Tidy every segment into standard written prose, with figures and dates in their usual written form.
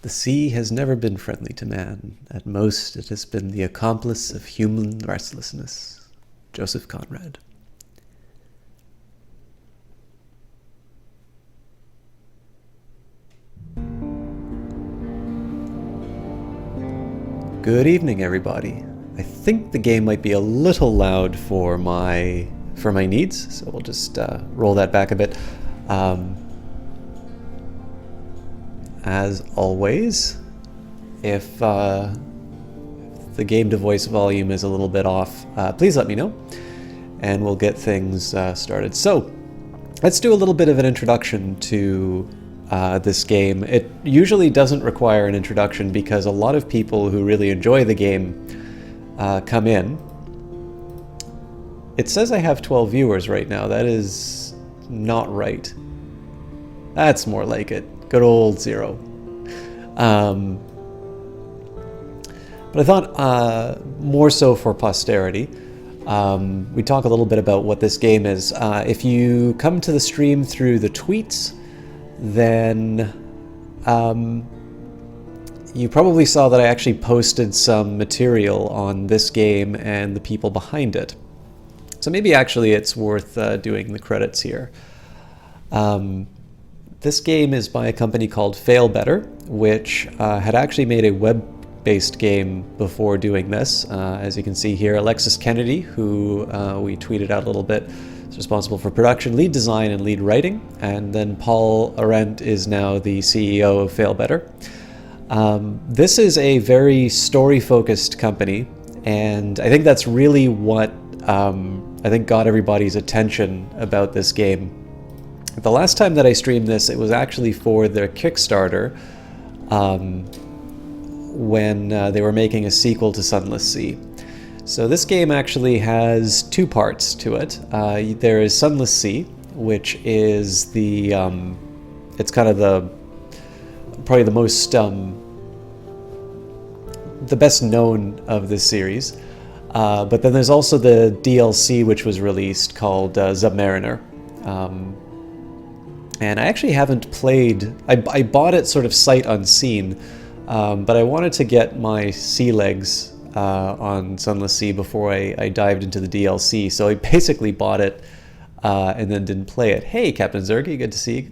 The sea has never been friendly to man. At most, it has been the accomplice of human restlessness. Joseph Conrad. Good evening, everybody. I think the game might be a little loud for my needs, so we'll just roll that back a bit. As always, if the game to voice volume is a little bit off, please let me know, and we'll get things started. So, let's do a little bit of an introduction to this game. It usually doesn't require an introduction because a lot of people who really enjoy the game come in. It says I have 12 viewers right now. That is not right. That's more like it. Good old 0. But I thought more so for posterity, we talk a little bit about what this game is. If you come to the stream through the tweets, then you probably saw that I actually posted some material on this game and the people behind it. So maybe actually it's worth doing the credits here. This game is by a company called Fail Better, which had actually made a web-based game before doing this. As you can see here, Alexis Kennedy, who we tweeted out a little bit, is responsible for production, lead design, and lead writing. And then Paul Arendt is now the CEO of Fail Better. This is a very story-focused company, and I think that's really what I think got everybody's attention about this game. The last time that I streamed this, it was actually for their Kickstarter when they were making a sequel to Zunless Zeemann. So this game actually has two parts to it. There is Zunless Zeemann, which is the it's kind of probably the most the best known of this series. But then there's also the DLC which was released called Submariner. And I actually haven't played, I bought it sort of sight unseen, but I wanted to get my sea legs on Zunless Zeemann before I dived into the DLC, so I basically bought it and then didn't play it. Hey, Captain Zergy, good to see you.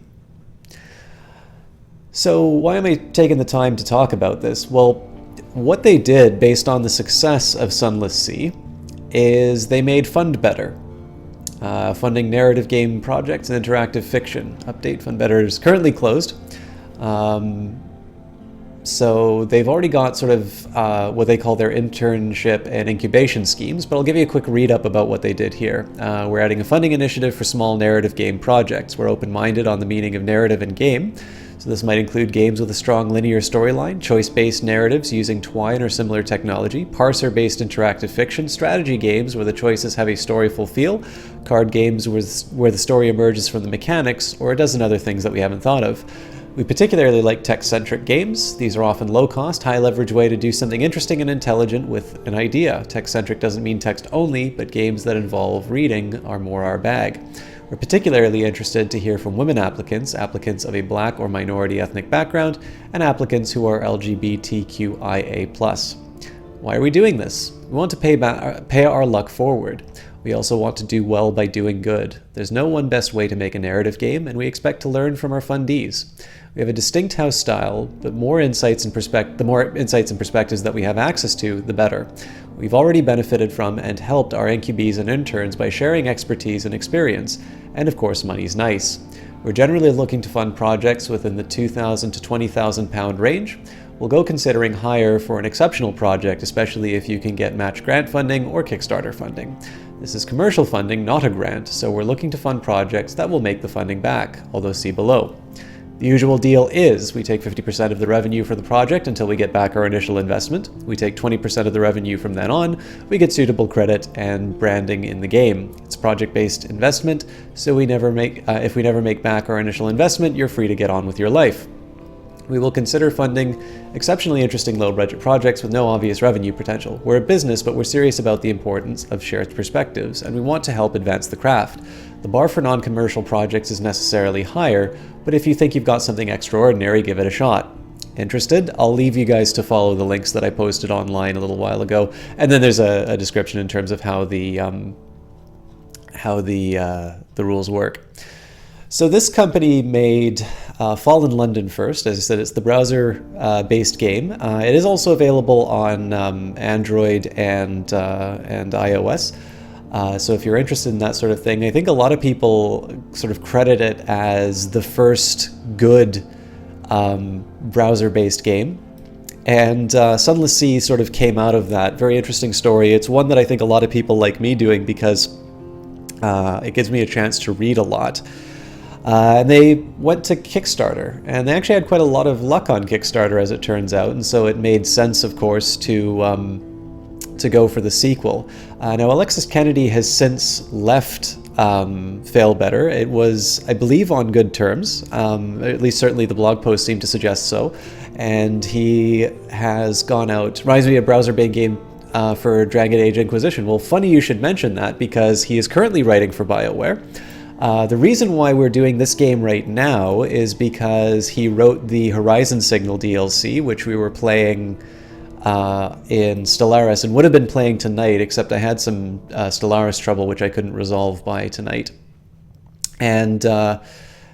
So why am I taking the time to talk about this? Well, what they did based on the success of Zunless Zeemann is they made Fund Better. Funding narrative game projects and interactive fiction. Update, Fund Better is currently closed. So they've already got sort of what they call their internship and incubation schemes, but I'll give you a quick read up about what they did here. We're adding a funding initiative for small narrative game projects. We're open-minded on the meaning of narrative and game. So this might include games with a strong linear storyline, choice-based narratives using Twine or similar technology, parser-based interactive fiction, strategy games where the choices have a storyful feel, card games where the story emerges from the mechanics, or a dozen other things that we haven't thought of. We particularly like tech-centric games. These are often low-cost, high-leverage way to do something interesting and intelligent with an idea. Tech-centric doesn't mean text only, but games that involve reading are more our bag. We're particularly interested to hear from women applicants, applicants of a Black or minority ethnic background, and applicants who are LGBTQIA+. Why are we doing this? We want to pay our luck forward. We also want to do well by doing good. There's no one best way to make a narrative game, and we expect to learn from our fundees. We have a distinct house style, but the more insights and perspectives that we have access to, the better. We've already benefited from and helped our NQBs and interns by sharing expertise and experience, and of course money's nice. We're generally looking to fund projects within the £2,000 to £20,000 range. We'll go considering higher for an exceptional project, especially if you can get match grant funding or Kickstarter funding. This is commercial funding, not a grant, so we're looking to fund projects that will make the funding back, although see below. The usual deal is we take 50% of the revenue for the project until we get back our initial investment. We take 20% of the revenue from then on. We get suitable credit and branding in the game. It's project-based investment, so if we never make back our initial investment, you're free to get on with your life. We will consider funding exceptionally interesting low-budget projects with no obvious revenue potential. We're a business, but we're serious about the importance of shared perspectives, and we want to help advance the craft. The bar for non-commercial projects is necessarily higher, but if you think you've got something extraordinary, give it a shot. interested, I'll leave you guys to follow the links that I posted online a little while ago, and then there's a description in terms of how the rules work. So this company made Fall in London first. As I said, it's the browser-based game. It is also available on Android and iOS. So if you're interested in that sort of thing, I think a lot of people sort of credit it as the first good browser-based game. And Zunless Zeemann sort of came out of that. Very interesting story. It's one that I think a lot of people like me doing because it gives me a chance to read a lot. And they went to Kickstarter, and they actually had quite a lot of luck on Kickstarter, as it turns out, and so it made sense, of course, to go for the sequel. Now, Alexis Kennedy has since left Fail Better. It was, I believe, on good terms. At least certainly the blog post seemed to suggest so. And he has gone out, reminds me of a browser-based game for Dragon Age Inquisition. Well, funny you should mention that, because he is currently writing for BioWare. The reason why we're doing this game right now is because he wrote the Horizon Signal DLC, which we were playing in Stellaris and would have been playing tonight, except I had some Stellaris trouble which I couldn't resolve by tonight. And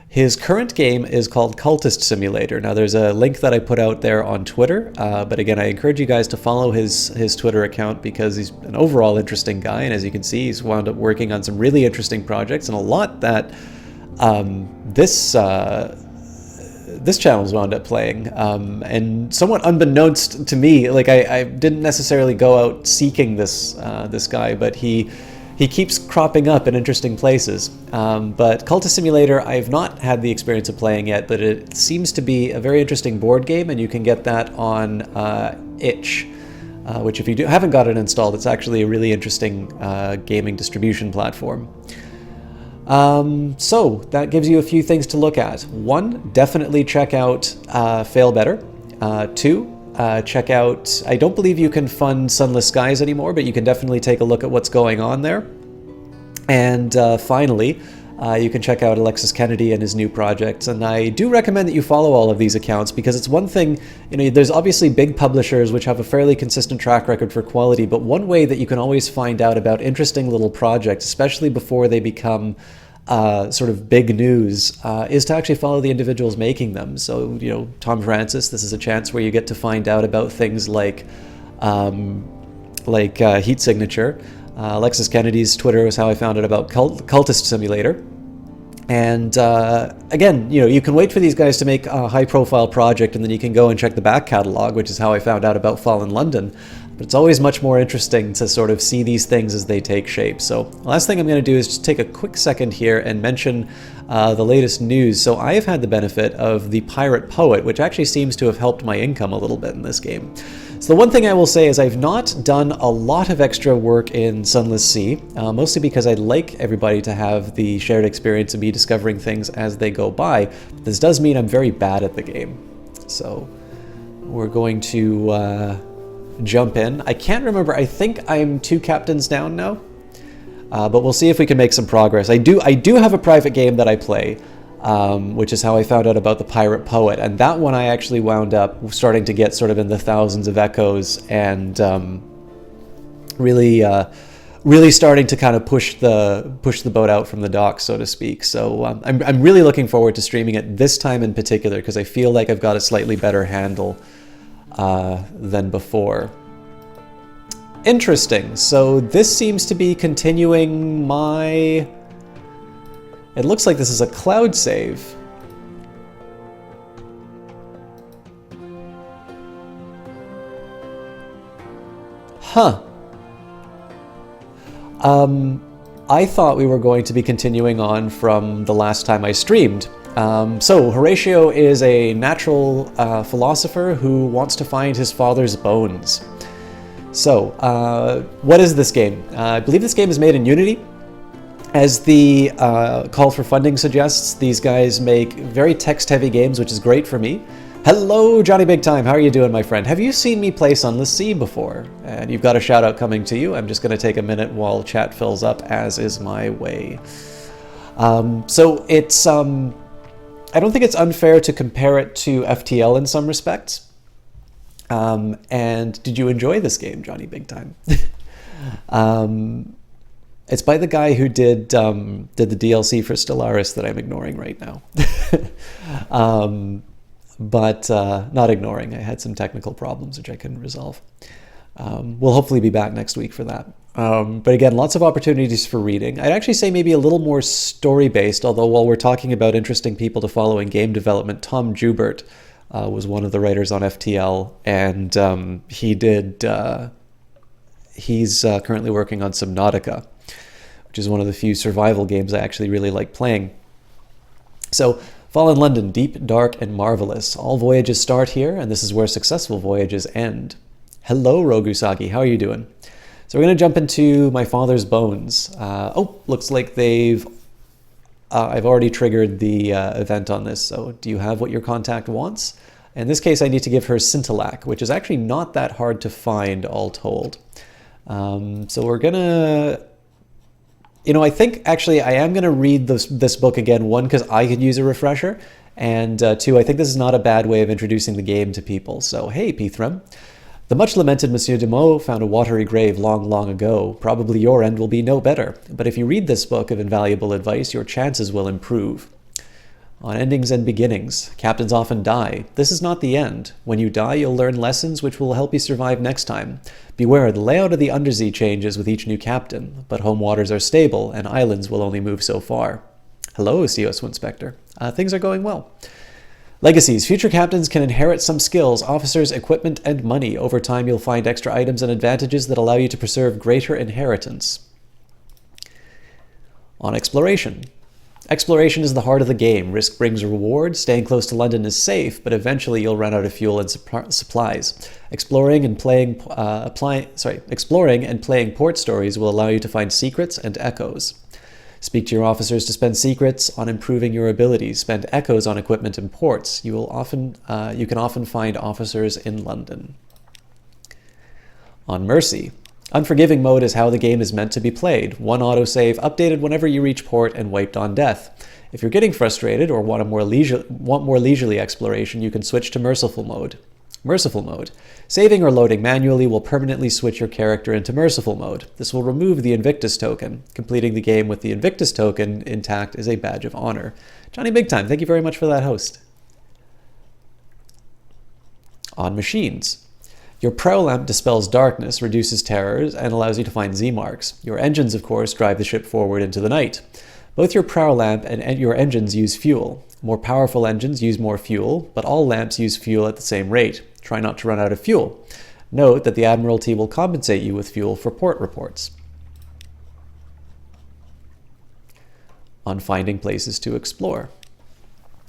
his current game is called Cultist Simulator. Now, there's a link that I put out there on Twitter, but again, I encourage you guys to follow his Twitter account because he's an overall interesting guy, and as you can see, he's wound up working on some really interesting projects and a lot that this channel's wound up playing. And somewhat unbeknownst to me, like I didn't necessarily go out seeking this guy, but he keeps cropping up in interesting places. But Cultist Simulator, I've not had the experience of playing yet, but it seems to be a very interesting board game, and you can get that on itch, which if you haven't got it installed, it's actually a really interesting gaming distribution platform. So that gives you a few things to look at. One, definitely check out Fail Better. Two, check out, I don't believe you can fund Sunless Skies anymore, but you can definitely take a look at what's going on there. And finally, you can check out Alexis Kennedy and his new projects. And I do recommend that you follow all of these accounts, because it's one thing, there's obviously big publishers which have a fairly consistent track record for quality, but one way that you can always find out about interesting little projects, especially before they become sort of big news, is to actually follow the individuals making them. So, Tom Francis, this is a chance where you get to find out about things like Heat Signature. Alexis Kennedy's Twitter is how I found out about Cultist Simulator. And again, you can wait for these guys to make a high-profile project, and then you can go and check the back catalog, which is how I found out about Fall in London. But it's always much more interesting to sort of see these things as they take shape. So the last thing I'm going to do is just take a quick second here and mention the latest news. So I have had the benefit of the Pirate Poet, which actually seems to have helped my income a little bit in this game. So the one thing I will say is I've not done a lot of extra work in Zunless Zeemann, mostly because I'd like everybody to have the shared experience of me discovering things as they go by. This does mean I'm very bad at the game. So we're going to jump in. I can't remember. I think I'm 2 captains down now, but we'll see if we can make some progress. I do have a private game that I play, which is how I found out about the Pirate Poet, and that one I actually wound up starting to get sort of in the thousands of echoes, and really starting to kind of push the boat out from the dock, so to speak. So I'm really looking forward to streaming it this time in particular, because I feel like I've got a slightly better handle than before. Interesting. So this seems to be continuing my... It looks like this is a cloud save. Huh. I thought we were going to be continuing on from the last time I streamed. So Horatio is a natural philosopher who wants to find his father's bones. So, what is this game? I believe this game is made in Unity. As the call for funding suggests, these guys make very text-heavy games, which is great for me. Hello, Johnny Big Time. How are you doing, my friend? Have you seen me play Zunless Zeemann before? And you've got a shout-out coming to you. I'm just going to take a minute while chat fills up, as is my way. So it's I don't think it's unfair to compare it to FTL in some respects. And did you enjoy this game, Johnny Big Time? It's by the guy who did the DLC for Stellaris that I'm ignoring right now. But not ignoring. I had some technical problems which I couldn't resolve. We'll hopefully be back next week for that. But again, lots of opportunities for reading. I'd actually say maybe a little more story-based, although while we're talking about interesting people to follow in game development, Tom Joubert was one of the writers on FTL, and he's currently working on Subnautica, which is one of the few survival games I actually really like playing. So, Fallen London, deep, dark, and marvelous. All voyages start here, and this is where successful voyages end. Hello, Rogusagi. How are you doing? So we're going to jump into My Father's Bones. Looks like I've already triggered the event on this, so do you have what your contact wants? In this case, I need to give her Scintillac, which is actually not that hard to find, all told. So we're going to... I think actually I am going to read this book again, one, because I could use a refresher, and two, I think this is not a bad way of introducing the game to people. So, hey, Pithram. The much-lamented Monsieur de Meaux found a watery grave long, long ago. Probably your end will be no better, but if you read this book of invaluable advice, your chances will improve. On endings and beginnings, captains often die. This is not the end. When you die, you'll learn lessons which will help you survive next time. Beware, the layout of the undersea changes with each new captain, but home waters are stable, and islands will only move so far. Hello, CO Inspector. Things are going well. Legacies. Future captains can inherit some skills, officers, equipment, and money. Over time, you'll find extra items and advantages that allow you to preserve greater inheritance. On exploration. Exploration is the heart of the game. Risk brings reward. Staying close to London is safe, but eventually you'll run out of fuel and supplies. Exploring and playing port stories will allow you to find secrets and echoes. Speak to your officers to spend secrets on improving your abilities. Spend echoes on equipment and ports. You can often find officers in London. On mercy. Unforgiving mode is how the game is meant to be played. One autosave, updated whenever you reach port, and wiped on death. If you're getting frustrated or want more leisurely exploration, you can switch to merciful mode. Merciful mode. Saving or loading manually will permanently switch your character into merciful mode. This will remove the Invictus token. Completing the game with the Invictus token intact is a badge of honor. Johnny Big Time, thank you very much for that host. On machines. Your prow lamp dispels darkness, reduces terrors, and allows you to find Z-marks. Your engines, of course, drive the ship forward into the night. Both your prow lamp and your engines use fuel. More powerful engines use more fuel, but all lamps use fuel at the same rate. Try not to run out of fuel. Note that the Admiralty will compensate you with fuel for port reports. On finding places to explore.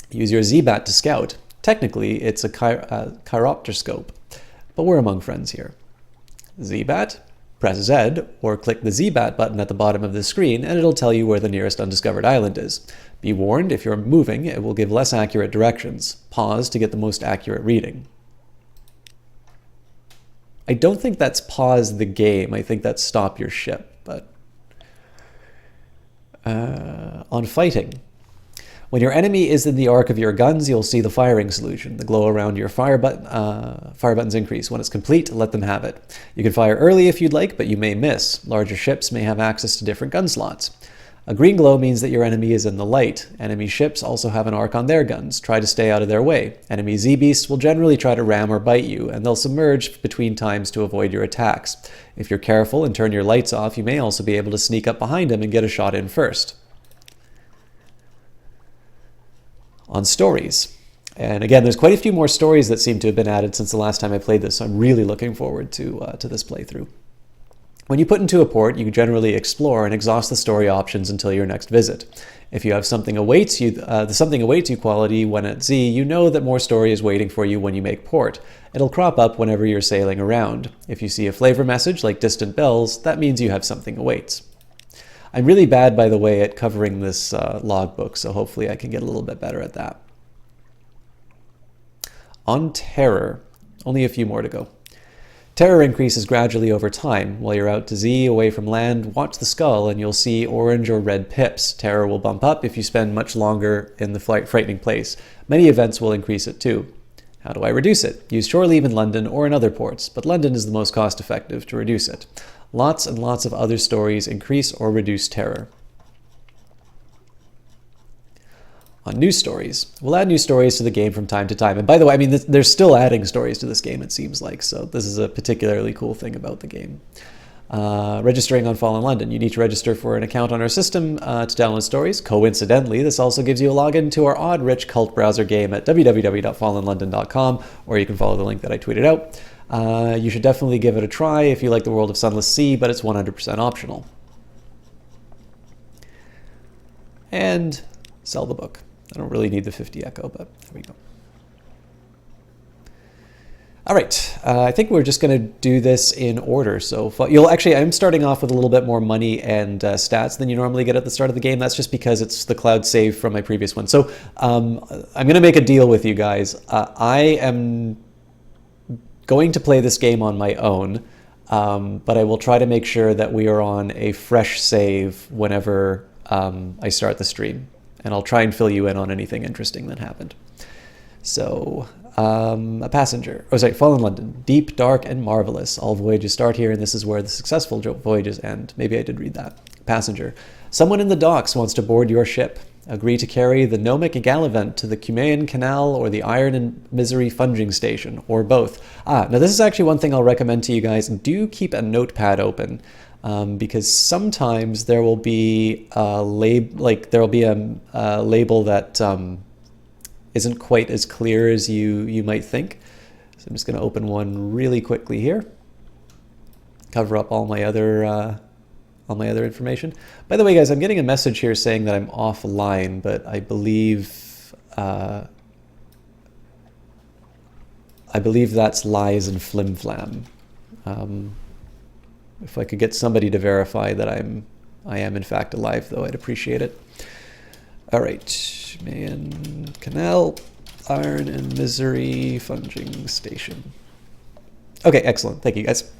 Use your Z-Bat to scout. Technically, it's a chiropterscope. But we're among friends here. Z-Bat, press Z, or click the Z-Bat button at the bottom of the screen, and it'll tell you where the nearest undiscovered island is. Be warned, if you're moving, it will give less accurate directions. Pause to get the most accurate reading. I don't think that's pause the game. I think that's stop your ship. But on fighting. When your enemy is in the arc of your guns, you'll see the firing solution. The glow around your fire buttons increase. When it's complete, let them have it. You can fire early if you'd like, but you may miss. Larger ships may have access to different gun slots. A green glow means that your enemy is in the light. Enemy ships also have an arc on their guns. Try to stay out of their way. Enemy Z-beasts will generally try to ram or bite you, and they'll submerge between times to avoid your attacks. If you're careful and turn your lights off, you may also be able to sneak up behind them and get a shot in first. On stories. And again, there's quite a few more stories that seem to have been added since the last time I played this, so I'm really looking forward to this playthrough. When you put into a port, you generally explore and exhaust the story options until your next visit. If you have something awaits you, the something awaits you quality when at sea, you know that more story is waiting for you when you make port. It'll crop up whenever you're sailing around. If you see a flavor message like distant bells, that means you have something awaits. I'm really bad, by the way, at covering this logbook, so hopefully I can get a little bit better at that. On terror, only a few more to go. Terror increases gradually over time. While you're out to Z, away from land, watch the skull and you'll see orange or red pips. Terror will bump up if you spend much longer in the frightening place. Many events will increase it too. How do I reduce it? Use shore leave in London or in other ports, but London is the most cost-effective to reduce it. Lots and lots of other stories increase or reduce terror. On news stories. We'll add new stories to the game from time to time. And by the way, I mean, they're still adding stories to this game, it seems like. So this is a particularly cool thing about the game. Registering on Fallen London. You need to register for an account on our system to download stories. Coincidentally, this also gives you a login to our odd-rich cult browser game at www.fallenlondon.com, or you can follow the link that I tweeted out. You should definitely give it a try if you like the world of Zunless Sea, but it's 100% optional. And sell the book. I don't really need the 50 echo, but there we go. All right, I think we're just going to do this in order. So I'm starting off with a little bit more money and stats than you normally get at the start of the game. That's just because it's the cloud save from my previous one. So I'm going to make a deal with you guys. I am going to play this game on my own, but I will try to make sure that we are on a fresh save whenever I start the stream. And I'll try and fill you in on anything interesting that happened. So, a passenger. Fallen London. Deep, dark, and marvelous. All voyages start here, and this is where the successful voyages end. Maybe I did read that. Passenger. Someone in the docks wants to board your ship. Agree to carry the Gnomic Gallivant to the Cumaean Canal or the Iron and Misery Funging Station, or both. Now this is actually one thing I'll recommend to you guys. Do keep a notepad open. Because sometimes there will be a label that isn't quite as clear as you might think. So I'm just going to open one really quickly here. Cover up all my other information. By the way, guys, I'm getting a message here saying that I'm offline, but I believe that's lies and flim-flam. If I could get somebody to verify that I am in fact alive, though, I'd appreciate it. All right, Man Canal, Iron and Misery Funging Station. Okay, excellent. Thank you, guys.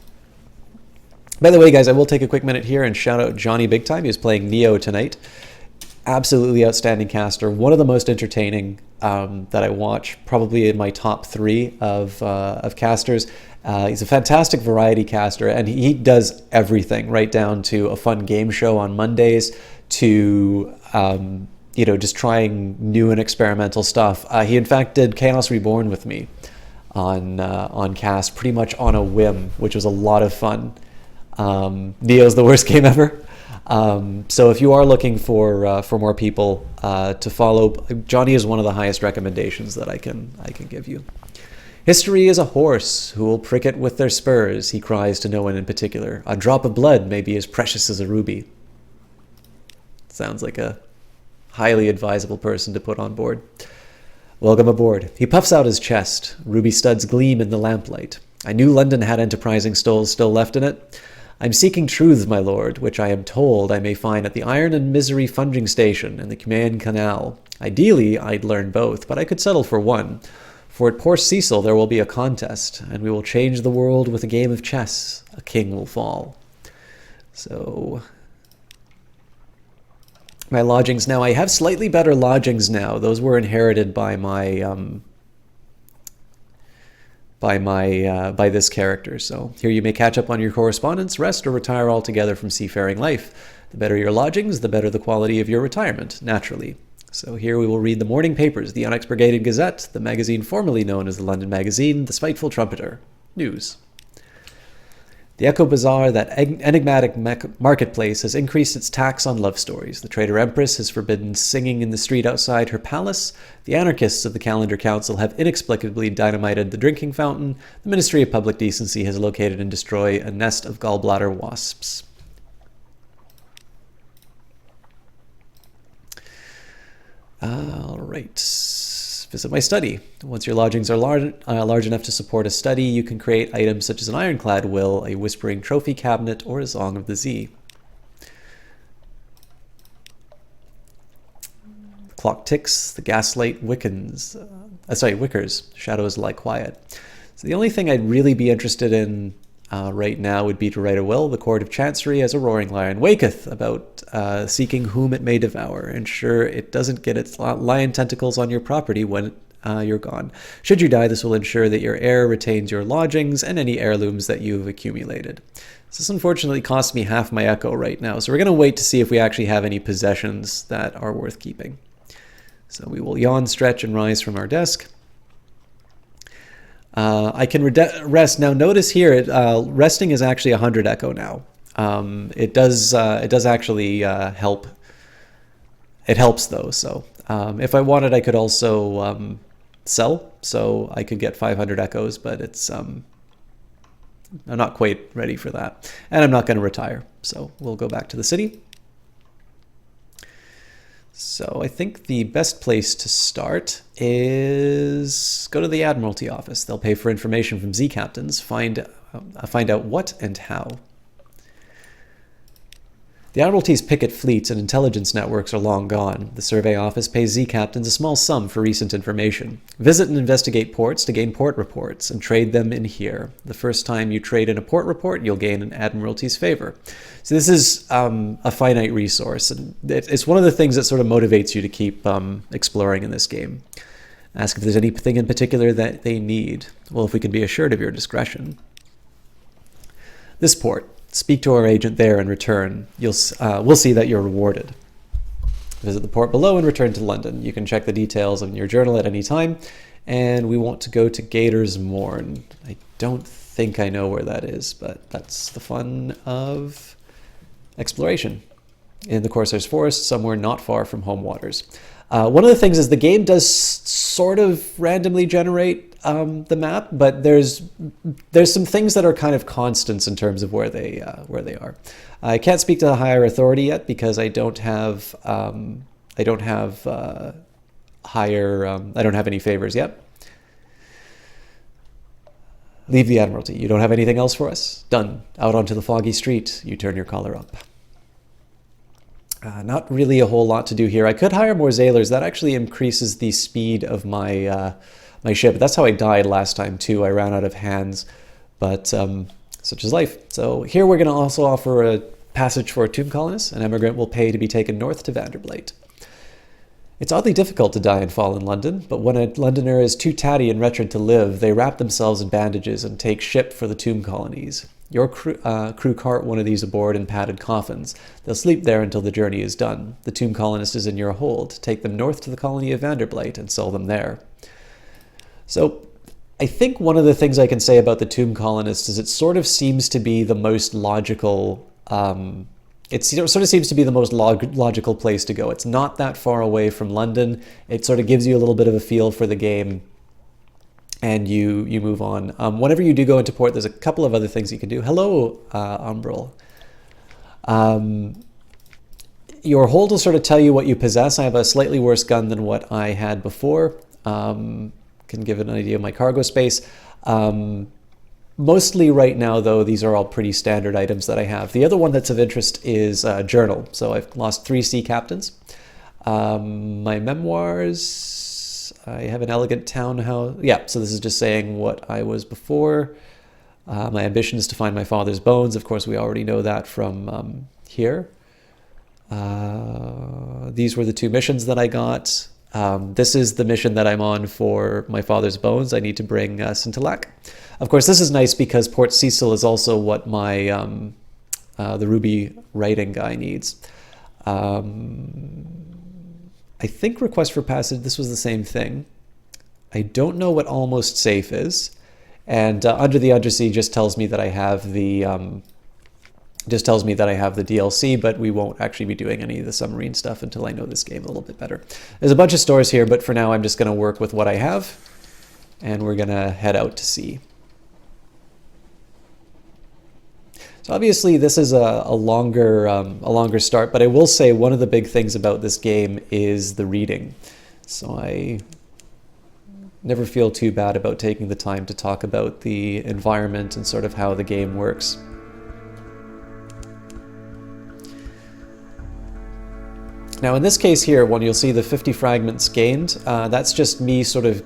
By the way, guys, I will take a quick minute here and shout out Johnny Big Time. He was playing Neo tonight. Absolutely outstanding caster. One of the most entertaining that I watch, probably in my top 3 of casters. He's a fantastic variety caster, and he does everything, right down to a fun game show on Mondays to just trying new and experimental stuff. He in fact did Chaos Reborn with me on cast, pretty much on a whim, which was a lot of fun. Neo's the worst game ever. So if you are looking for more people to follow, Johnny is one of the highest recommendations that I can give you. History is a horse who will prick it with their spurs, he cries to no one in particular. A drop of blood may be as precious as a ruby. Sounds like a highly advisable person to put on board. Welcome aboard. He puffs out his chest. Ruby studs gleam in the lamplight. I knew London had enterprising souls still left in it. I'm seeking truths, my lord, which I am told I may find at the Iron and Misery Funging Station and the Cumaean Canal. Ideally, I'd learn both, but I could settle for one. For at Port Cecil there will be a contest, and we will change the world with a game of chess. A king will fall. So, my lodgings now. I have slightly better lodgings now. Those were inherited by by this character. So here you may catch up on your correspondence, rest, or retire altogether from seafaring life. The better your lodgings, the better the quality of your retirement, naturally. So here we will read the morning papers, the Unexpurgated Gazette, the magazine formerly known as the London Magazine, the Spiteful Trumpeter. News. The Echo Bazaar, that enigmatic marketplace, has increased its tax on love stories. The Traitor Empress has forbidden singing in the street outside her palace. The anarchists of the Calendar Council have inexplicably dynamited the drinking fountain. The Ministry of Public Decency has located and destroyed a nest of gallbladder wasps. All right. Visit my study. Once your lodgings are large enough to support a study, you can create items such as an ironclad will, a whispering trophy cabinet, or a Song of the Z. The clock ticks, the gaslight wickers. Shadows lie quiet. So the only thing I'd really be interested in right now would be to write a will. The Court of Chancery as a roaring lion waketh, about seeking whom it may devour. Ensure it doesn't get its lion tentacles on your property when you're gone. Should you die, this will ensure that your heir retains your lodgings and any heirlooms that you've accumulated. This unfortunately costs me half my echo right now, so we're going to wait to see if we actually have any possessions that are worth keeping. So we will yawn, stretch, and rise from our desk. I can rest. Now notice here, resting is actually 100 echo now. It does actually help. It helps though, so if I wanted, I could also sell, so I could get 500 echoes, but it's I'm not quite ready for that. And I'm not going to retire, so we'll go back to the city. So I think the best place to start is go to the Admiralty office. They'll pay for information from Z captains, find out what and how. The Admiralty's picket fleets and intelligence networks are long gone. The survey office pays Z captains a small sum for recent information. Visit and investigate ports to gain port reports and trade them in here. The first time you trade in a port report, you'll gain an Admiralty's favor. So this is a finite resource, and it's one of the things that sort of motivates you to keep exploring in this game. Ask if there's anything in particular that they need. Well, if we can be assured of your discretion. This port. Speak to our agent there and return. We'll see that you're rewarded. Visit the port below and return to London. You can check the details in your journal at any time. And we want to go to Gator's Morn. I don't think I know where that is, but that's the fun of exploration. In the Corsair's Forest, somewhere not far from home waters. One of the things is the game does sort of randomly generate the map, but there's some things that are kind of constants in terms of where they are. I can't speak to the higher authority yet because I don't have any favors yet. Leave the Admiralty. You don't have anything else for us? Done. Out onto the foggy street. You turn your collar up. Not really a whole lot to do here. I could hire more sailors. That actually increases the speed of my my ship. That's how I died last time too. I ran out of hands, but such is life. So here we're going to also offer a passage for a tomb colonist. An emigrant will pay to be taken north to Vanderbilt. It's oddly difficult to die and fall in London, but when a Londoner is too tatty and wretched to live, they wrap themselves in bandages and take ship for the tomb colonies. Your crew cart one of these aboard in padded coffins. They'll sleep there until the journey is done. The tomb colonist is in your hold. Take them north to the colony of Vanderbilt and sell them there. So I think one of the things I can say about the tomb colonist is it sort of seems to be the most logical logical place to go. It's not that far away from London. It sort of gives you a little bit of a feel for the game, and you move on. Whenever you do go into port, there's a couple of other things you can do. Hello, Umbrel. Your hold will sort of tell you what you possess. I have a slightly worse gun than what I had before. Can give an idea of my cargo space. Mostly right now, though, these are all pretty standard items that I have. The other one that's of interest is journal. So I've lost 3 sea captains. My memoirs, I have an elegant townhouse. Yeah, so this is just saying what I was before. My ambition is to find my father's bones. Of course, we already know that from here. These were the 2 missions that I got. This is the mission that I'm on for my father's bones. I need to bring Scintillac. Of course, this is nice because Port Cecil is also what my the Ruby writing guy needs. I think request for passage, this was the same thing. I don't know what almost safe is. And Under the Undersea just tells me that I have the DLC, but we won't actually be doing any of the submarine stuff until I know this game a little bit better. There's a bunch of stores here, but for now I'm just going to work with what I have, and we're going to head out to sea. So obviously this is a longer start, but I will say one of the big things about this game is the reading. So I never feel too bad about taking the time to talk about the environment and sort of how the game works. Now in this case here, when you'll see the 50 fragments gained, that's just me sort of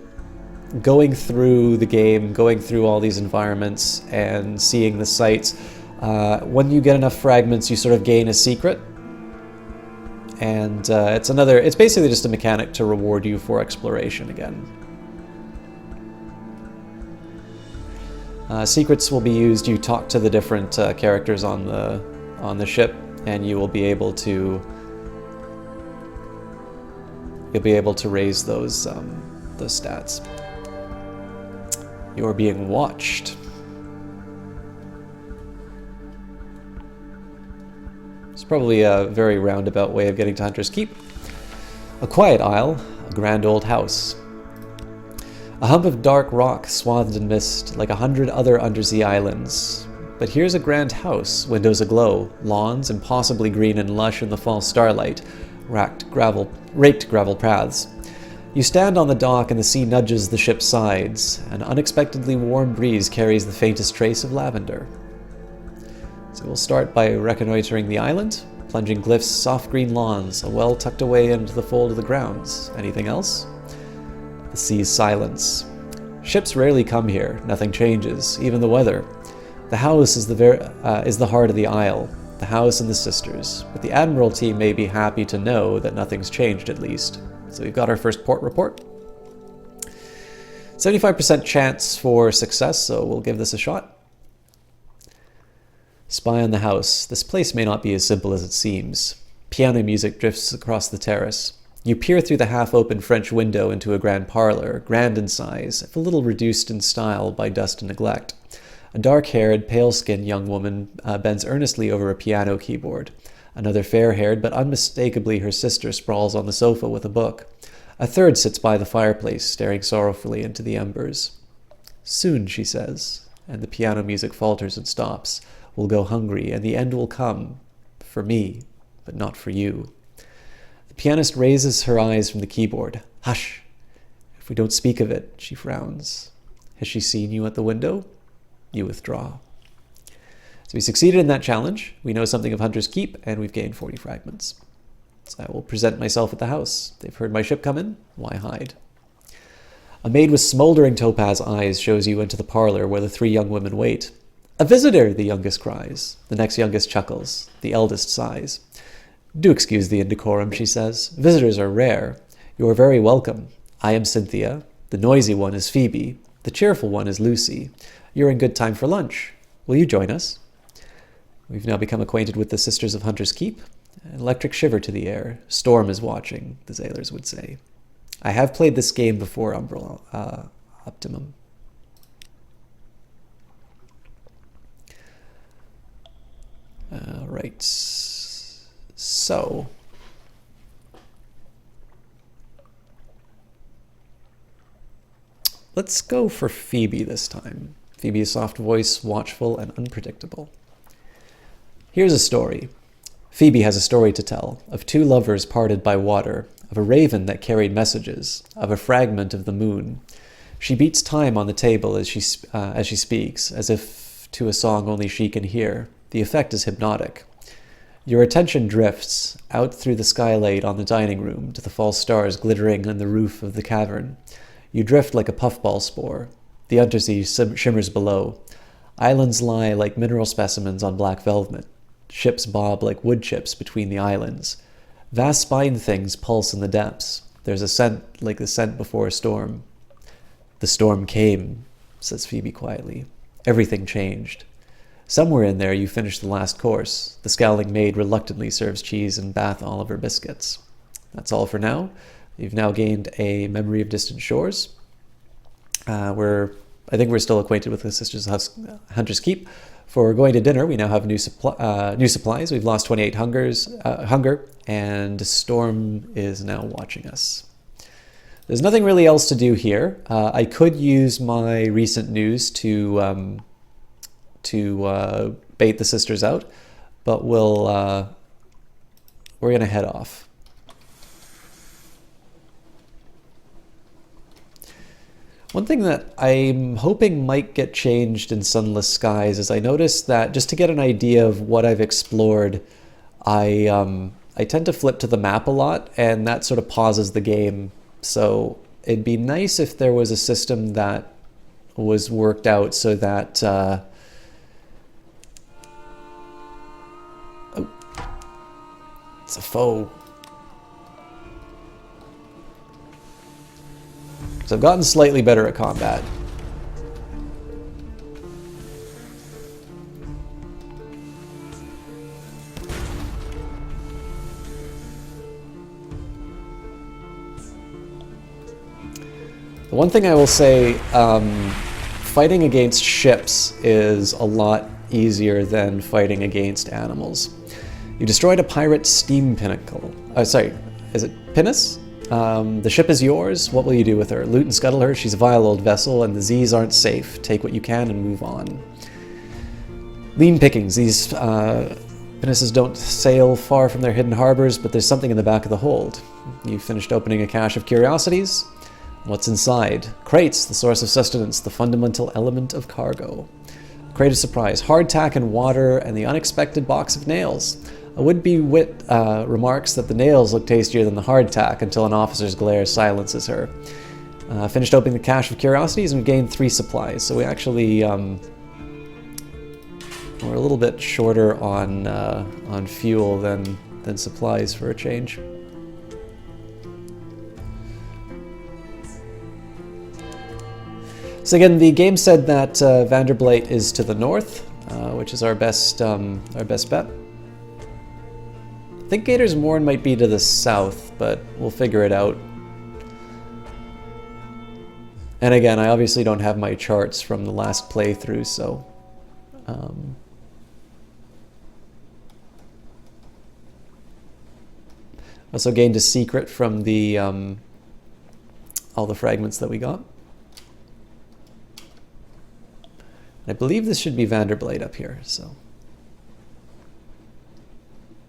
going through the game, going through all these environments and seeing the sights. When you get enough fragments, you sort of gain a secret. And it's basically just a mechanic to reward you for exploration again. Secrets will be used. You talk to the different characters on the ship, and you will be able to raise those stats. You are being watched. It's probably a very roundabout way of getting to Hunter's Keep. A quiet isle, a grand old house. A hump of dark rock swathed in mist, like 100 other undersea islands. But here's a grand house, windows aglow, lawns impossibly green and lush in the fall starlight, raked gravel paths. You stand on the dock and the sea nudges the ship's sides. An unexpectedly warm breeze carries the faintest trace of lavender. So we'll start by reconnoitering the island, plunging glyphs, soft green lawns, a well tucked away into the fold of the grounds. Anything else? The sea's silence. Ships rarely come here, nothing changes, even the weather. The house is the heart of the isle, the house and the sisters, but the Admiralty may be happy to know that nothing's changed at least. So we've got our first port report. 75% chance for success, so we'll give this a shot. Spy on the house. This place may not be as simple as it seems. Piano music drifts across the terrace. You peer through the half-open French window into a grand parlor, grand in size, if a little reduced in style by dust and neglect. A dark-haired, pale-skinned young woman bends earnestly over a piano keyboard. Another fair-haired, but unmistakably her sister, sprawls on the sofa with a book. A third sits by the fireplace, staring sorrowfully into the embers. Soon, she says, and the piano music falters and stops. We'll go hungry, and the end will come. For me, but not for you. The pianist raises her eyes from the keyboard. Hush! If we don't speak of it, she frowns. Has she seen you at the window? You withdraw. So we succeeded in that challenge. We know something of Hunter's Keep, and we've gained 40 fragments. So I will present myself at the house. They've heard my ship come in. Why hide? A maid with smoldering topaz eyes shows you into the parlor where the three young women wait. A visitor, the youngest cries. The next youngest chuckles. The eldest sighs. Do excuse the indecorum, she says. Visitors are rare. You are very welcome. I am Cynthia. The noisy one is Phoebe. The cheerful one is Lucy. You're in good time for lunch. Will you join us? We've now become acquainted with the Sisters of Hunter's Keep. An electric shiver to the air. Storm is watching, the sailors would say. I have played this game before, Optimum. Right. So. Let's go for Phoebe this time. Phoebe's soft voice, watchful and unpredictable. Here's a story. Phoebe has a story to tell, of two lovers parted by water, of a raven that carried messages, of a fragment of the moon. She beats time on the table as she speaks, as if to a song only she can hear. The effect is hypnotic. Your attention drifts out through the skylight on the dining room to the false stars glittering on the roof of the cavern. You drift like a puffball spore. The undersea shimmers below. Islands lie like mineral specimens on black velvet. Ships bob like wood chips between the islands. Vast spine things pulse in the depths. There's a scent like the scent before a storm. The storm came, says Phoebe quietly. Everything changed. Somewhere in there you finish the last course. The scowling maid reluctantly serves cheese and Bath Oliver biscuits. That's all for now. You've now gained a memory of distant shores. I think we're still acquainted with the Sisters of Hunter's Keep. For going to dinner, we now have new supplies. We've lost 28 hunger, and Storm is now watching us. There's nothing really else to do here. I could use my recent news to bait the sisters out, but we're going to head off. One thing that I'm hoping might get changed in Sunless Skies is I noticed that just to get an idea of what I've explored, I tend to flip to the map a lot, and that sort of pauses the game. So it'd be nice if there was a system that was worked out so that oh, it's a foe. So I've gotten slightly better at combat. The one thing I will say, fighting against ships is a lot easier than fighting against animals. You destroyed a pirate steam pinnacle. Sorry, is it pinnace? The ship is yours. What will you do with her? Loot and scuttle her. She's a vile old vessel, and the Z's aren't safe. Take what you can and move on. Lean pickings. These pinnaces don't sail far from their hidden harbors, but there's something in the back of the hold. You finished opening a cache of curiosities. What's inside? Crates, the source of sustenance, the fundamental element of cargo. Crate of surprise, hardtack and water, and the unexpected box of nails. A would-be wit remarks that the nails look tastier than the hardtack until an officer's glare silences her. Finished opening the cache of curiosities and gained 3 supplies. So we actually we're a little bit shorter on fuel than supplies for a change. So again, the game said that Vanderblight is to the north, which is our best bet. I think Gator's Morn might be to the south, but we'll figure it out. And again, I obviously don't have my charts from the last playthrough, so... Also gained a secret from the all the fragments that we got. I believe this should be Vanderblight up here, so...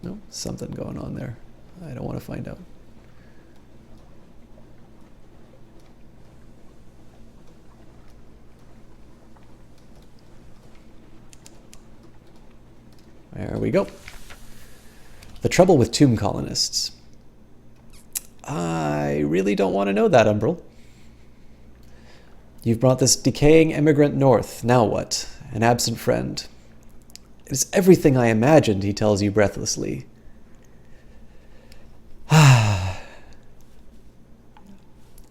No, something going on there. I don't want to find out. There we go. The trouble with tomb colonists. I really don't want to know that, Umbral. You've brought this decaying immigrant north. Now what? An absent friend. It is everything I imagined, he tells you breathlessly.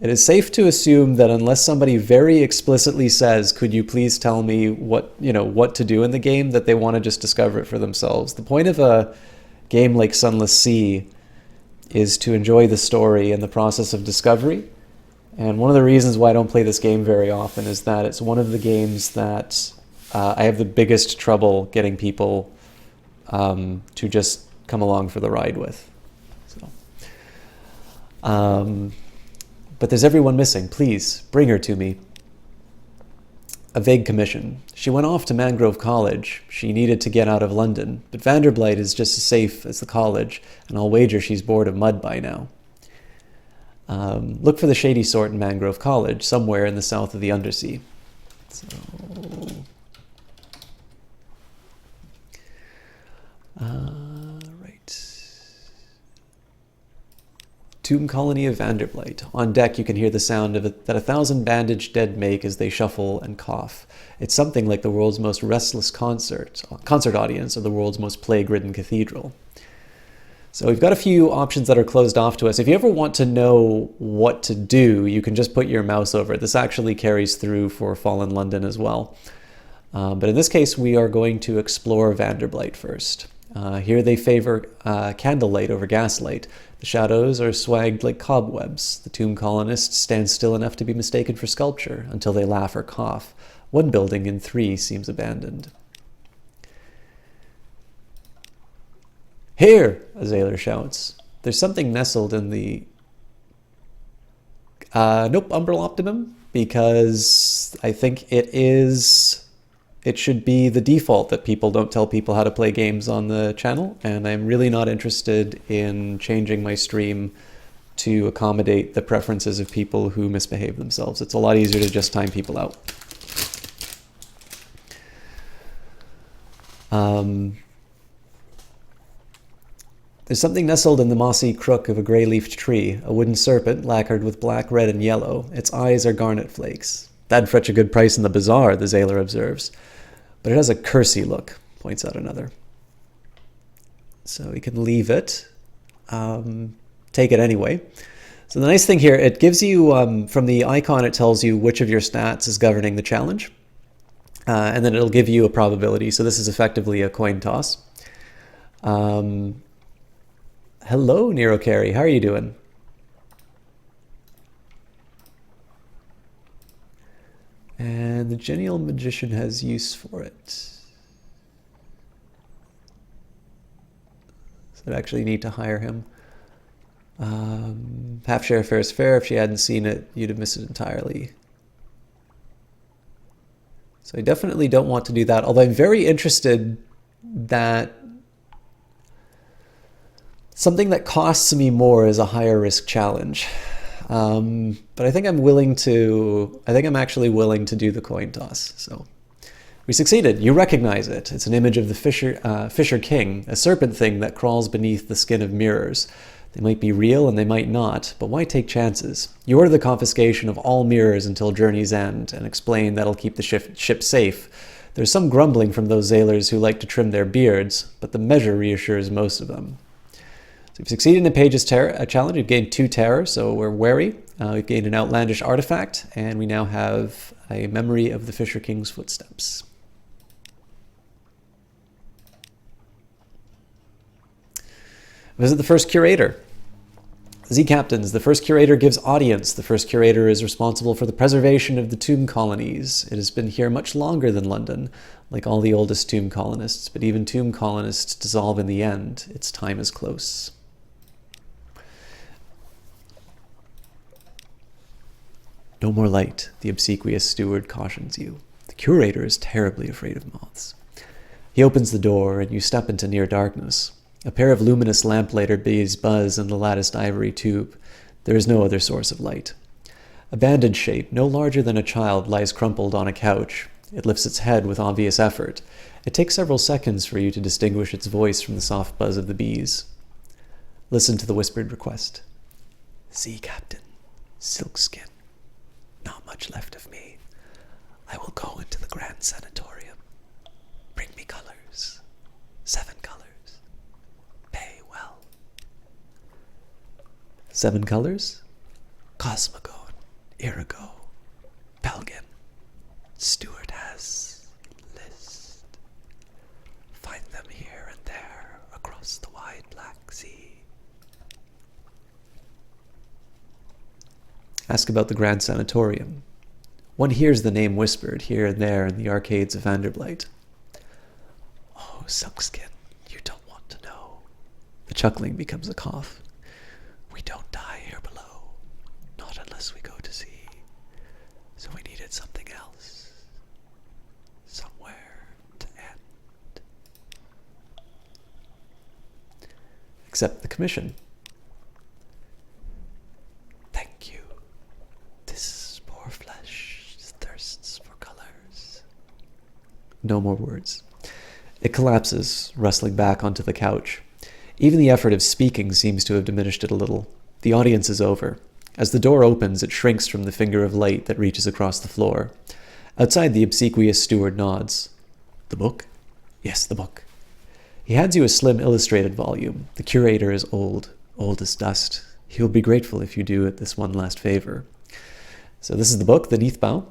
It is safe to assume that unless somebody very explicitly says, could you please tell me what to do in the game, that they want to just discover it for themselves. The point of a game like Zunless Zeemann is to enjoy the story and the process of discovery. And one of the reasons why I don't play this game very often is that it's one of the games that I have the biggest trouble getting people to just come along for the ride with. So, but there's everyone missing. Please, bring her to me. A vague commission. She went off to Mangrove College. She needed to get out of London. But Vanderblight is just as safe as the college, and I'll wager she's bored of mud by now. Look for the shady sort in Mangrove College, somewhere in the south of the Undersea. So... right. Tomb Colony of Vanderblight. On deck, you can hear the sound of it that 1,000 bandaged dead make as they shuffle and cough. It's something like the world's most restless concert audience or the world's most plague-ridden cathedral. So we've got a few options that are closed off to us. If you ever want to know what to do, you can just put your mouse over it. This actually carries through for Fallen London as well. But in this case, we are going to explore Vanderblight first. Here they favor candlelight over gaslight. The shadows are swagged like cobwebs. The tomb colonists stand still enough to be mistaken for sculpture until they laugh or cough. One building in 3 seems abandoned. Here, a sailor shouts. There's something nestled in the... nope, Umbral Optimum, because I think it should be the default that people don't tell people how to play games on the channel, and I'm really not interested in changing my stream to accommodate the preferences of people who misbehave themselves. It's a lot easier to just time people out. There's something nestled in the mossy crook of a grey-leafed tree, a wooden serpent lacquered with black, red, and yellow. Its eyes are garnet flakes. That'd fetch a good price in the bazaar, the Zailer observes. But it has a cursy look, points out another. So we can leave it. Take it anyway. So the nice thing here, it gives you, from the icon, it tells you which of your stats is governing the challenge. And then it'll give you a probability. So this is effectively a coin toss. Hello, Nero Carey. How are you doing? And the genial magician has use for it. So I actually need to hire him. Half share fair is fair. If she hadn't seen it, you'd have missed it entirely. So I definitely don't want to do that. Although I'm very interested that something that costs me more is a higher risk challenge. But I think I'm actually willing to do the coin toss. So we succeeded. You recognize it. It's an image of the Fisher King, a serpent thing that crawls beneath the skin of mirrors. They might be real and they might not, but why take chances? You order the confiscation of all mirrors until journey's end and explain that'll keep the ship safe. There's some grumbling from those sailors who like to trim their beards, but the measure reassures most of them. So we've succeeded in a page's challenge. We've gained 2 terror, so we're wary. We've gained an outlandish artifact, and we now have a memory of the Fisher King's footsteps. Visit the first curator. Z Captains, the first curator gives audience. The first curator is responsible for the preservation of the tomb colonies. It has been here much longer than London, like all the oldest tomb colonists, but even tomb colonists dissolve in the end. Its time is close. No more light, the obsequious steward cautions you. The curator is terribly afraid of moths. He opens the door, and you step into near darkness. A pair of luminous lamplighter bees buzz in the latticed ivory tube. There is no other source of light. A banded shape, no larger than a child, lies crumpled on a couch. It lifts its head with obvious effort. It takes several seconds for you to distinguish its voice from the soft buzz of the bees. Listen to the whispered request. Sea Captain, Silkskin. Not much left of me. I will go into the Grand Sanatorium. Bring me colors. 7 colors. Pay well. 7 colors? Cosmogone, Irigo, Pelgan. Stewart has list. Find them here and there across the wide Black Sea. Ask about the Grand Sanatorium. One hears the name whispered here and there in the arcades of Vanderblight. Oh, Silkskin, you don't want to know. The chuckling becomes a cough. We don't die here below, not unless we go to sea. So we needed something else. Somewhere to end. Accept the commission. Thank you. This poor flesh thirsts for colors. No more words. It collapses, rustling back onto the couch. Even the effort of speaking seems to have diminished it a little. The audience is over. As the door opens, it shrinks from the finger of light that reaches across the floor. Outside, the obsequious steward nods. The book? Yes, the book. He hands you a slim illustrated volume. The curator is old as dust. He will be grateful if you do it this one last favor. So this is the book, the Neathbow.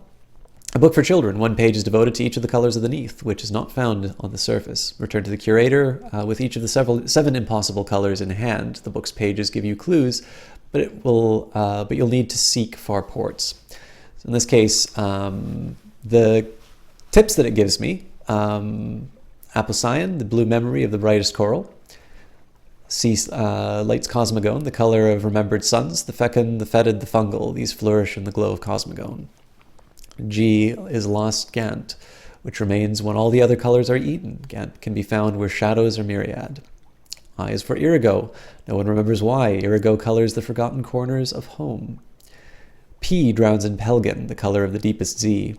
A book for children. 1 page is devoted to each of the colors of the Neath, which is not found on the surface. Return to the curator with each of the 7 impossible colors in hand. The book's pages give you clues, but you'll need to seek far ports. So in this case, the tips that it gives me: apple cyan, the blue memory of the brightest coral; light's cosmogone, the color of remembered suns; the fecund, the fetid, the fungal. These flourish in the glow of cosmogone. G is lost Gant, which remains when all the other colors are eaten. Gant can be found where shadows are myriad. I is for Irigo. No one remembers why. Irigo colors the forgotten corners of home. P drowns in Pelgan, the color of the deepest Z.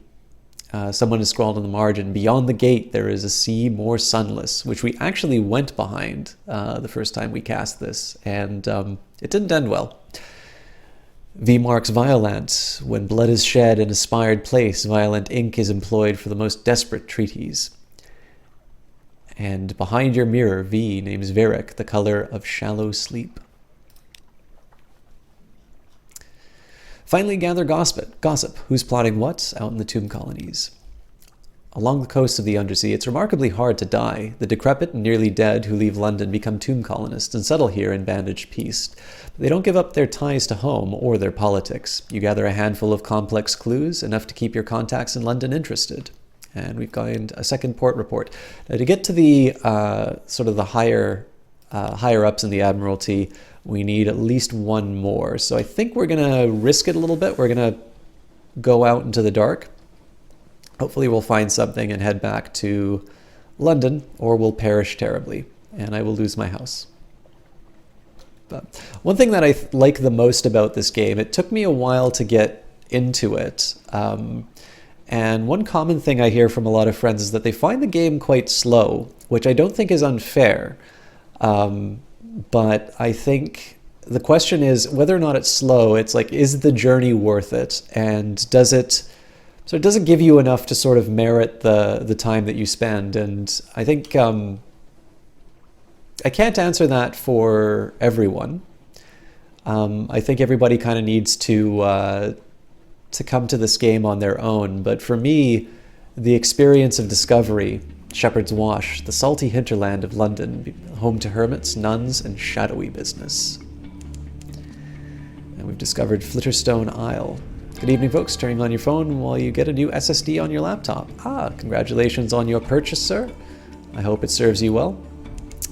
Someone has scrawled on the margin, beyond the gate there is a sea more sunless, which we actually went behind the first time we cast this, and it didn't end well. V marks violent. When blood is shed in aspired place, violent ink is employed for the most desperate treaties. And behind your mirror, V names Varric, the color of shallow sleep. Finally, gather gossip. Who's plotting what out in the tomb colonies? Along the coast of the Undersea, it's remarkably hard to die. The decrepit and nearly dead who leave London become tomb colonists and settle here in bandaged peace. But they don't give up their ties to home or their politics. You gather a handful of complex clues, enough to keep your contacts in London interested. And we've got a second port report. Now, to get to the sort of the higher ups in the Admiralty, we need at least one more. So I think we're going to risk it a little bit. We're going to go out into the dark. Hopefully we'll find something and head back to London, or we'll perish terribly, and I will lose my house. But one thing that I like the most about this game, it took me a while to get into it. And one common thing I hear from a lot of friends is that they find the game quite slow, which I don't think is unfair. But I think the question is whether or not it's slow. It's like, is the journey worth it? And does it give you enough to sort of merit the time that you spend? And I think I can't answer that for everyone. I think everybody kind of needs to come to this game on their own. But for me, the experience of discovery, Shepherd's Wash, the salty hinterland of London, home to hermits, nuns, and shadowy business. And we've discovered Flitterstone Isle. Good evening, folks. Turning on your phone while you get a new SSD on your laptop. Congratulations on your purchase, sir. I hope it serves you well.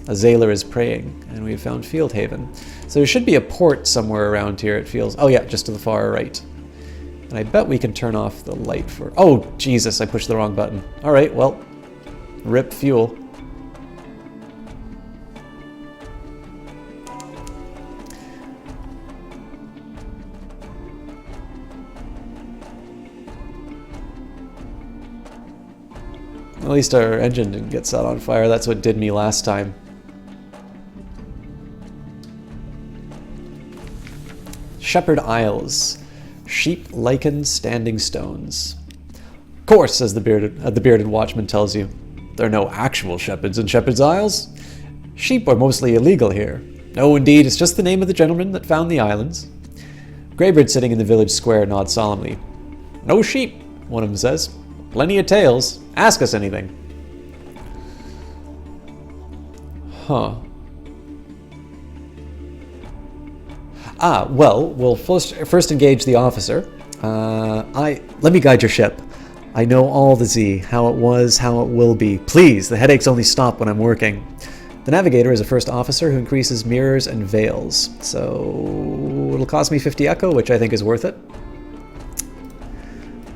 A Zailer is praying, and we've found Field Haven. So there should be a port somewhere around here, it feels. Oh yeah, just to the far right. And I bet we can turn off the light for... Oh, Jesus, I pushed the wrong button. All right, well, rip fuel. At least our engine didn't get set on fire. That's what did me last time. Shepherd Isles. Sheep, lichen, standing stones. Of course, as the bearded watchman tells you, there are no actual shepherds in Shepherd's Isles. Sheep are mostly illegal here. No, indeed, it's just the name of the gentleman that found the islands. Greybeard sitting in the village square nods solemnly. No sheep, one of them says. Plenty of tails. Ask us anything. Huh. Well, we'll first engage the officer. Let me guide your ship. I know all the Z, how it was, how it will be. Please, the headaches only stop when I'm working. The navigator is a first officer who increases mirrors and veils. So it'll cost me 50 echo, which I think is worth it.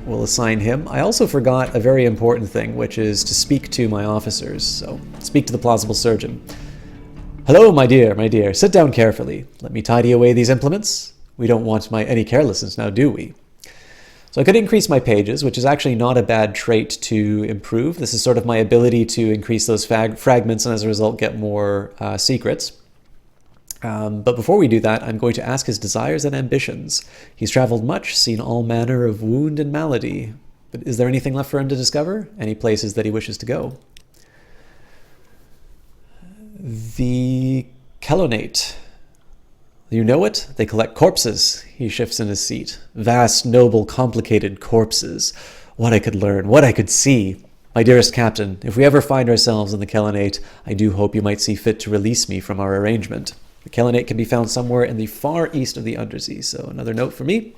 We'll assign him. I also forgot a very important thing, which is to speak to my officers. So speak to the plausible surgeon. Hello, my dear. Sit down carefully. Let me tidy away these implements. We don't want any carelessness now, do we? So I could increase my pages, which is actually not a bad trait to improve. This is sort of my ability to increase those fragments and as a result get more secrets. But before we do that, I'm going to ask his desires and ambitions. He's traveled much, seen all manner of wound and malady. But is there anything left for him to discover? Any places that he wishes to go? The Kelonate. You know it? They collect corpses. He shifts in his seat. Vast, noble, complicated corpses. What I could learn, what I could see. My dearest captain, if we ever find ourselves in the Kelonate, I do hope you might see fit to release me from our arrangement. The Kelonate can be found somewhere in the far east of the Undersea. So another note for me.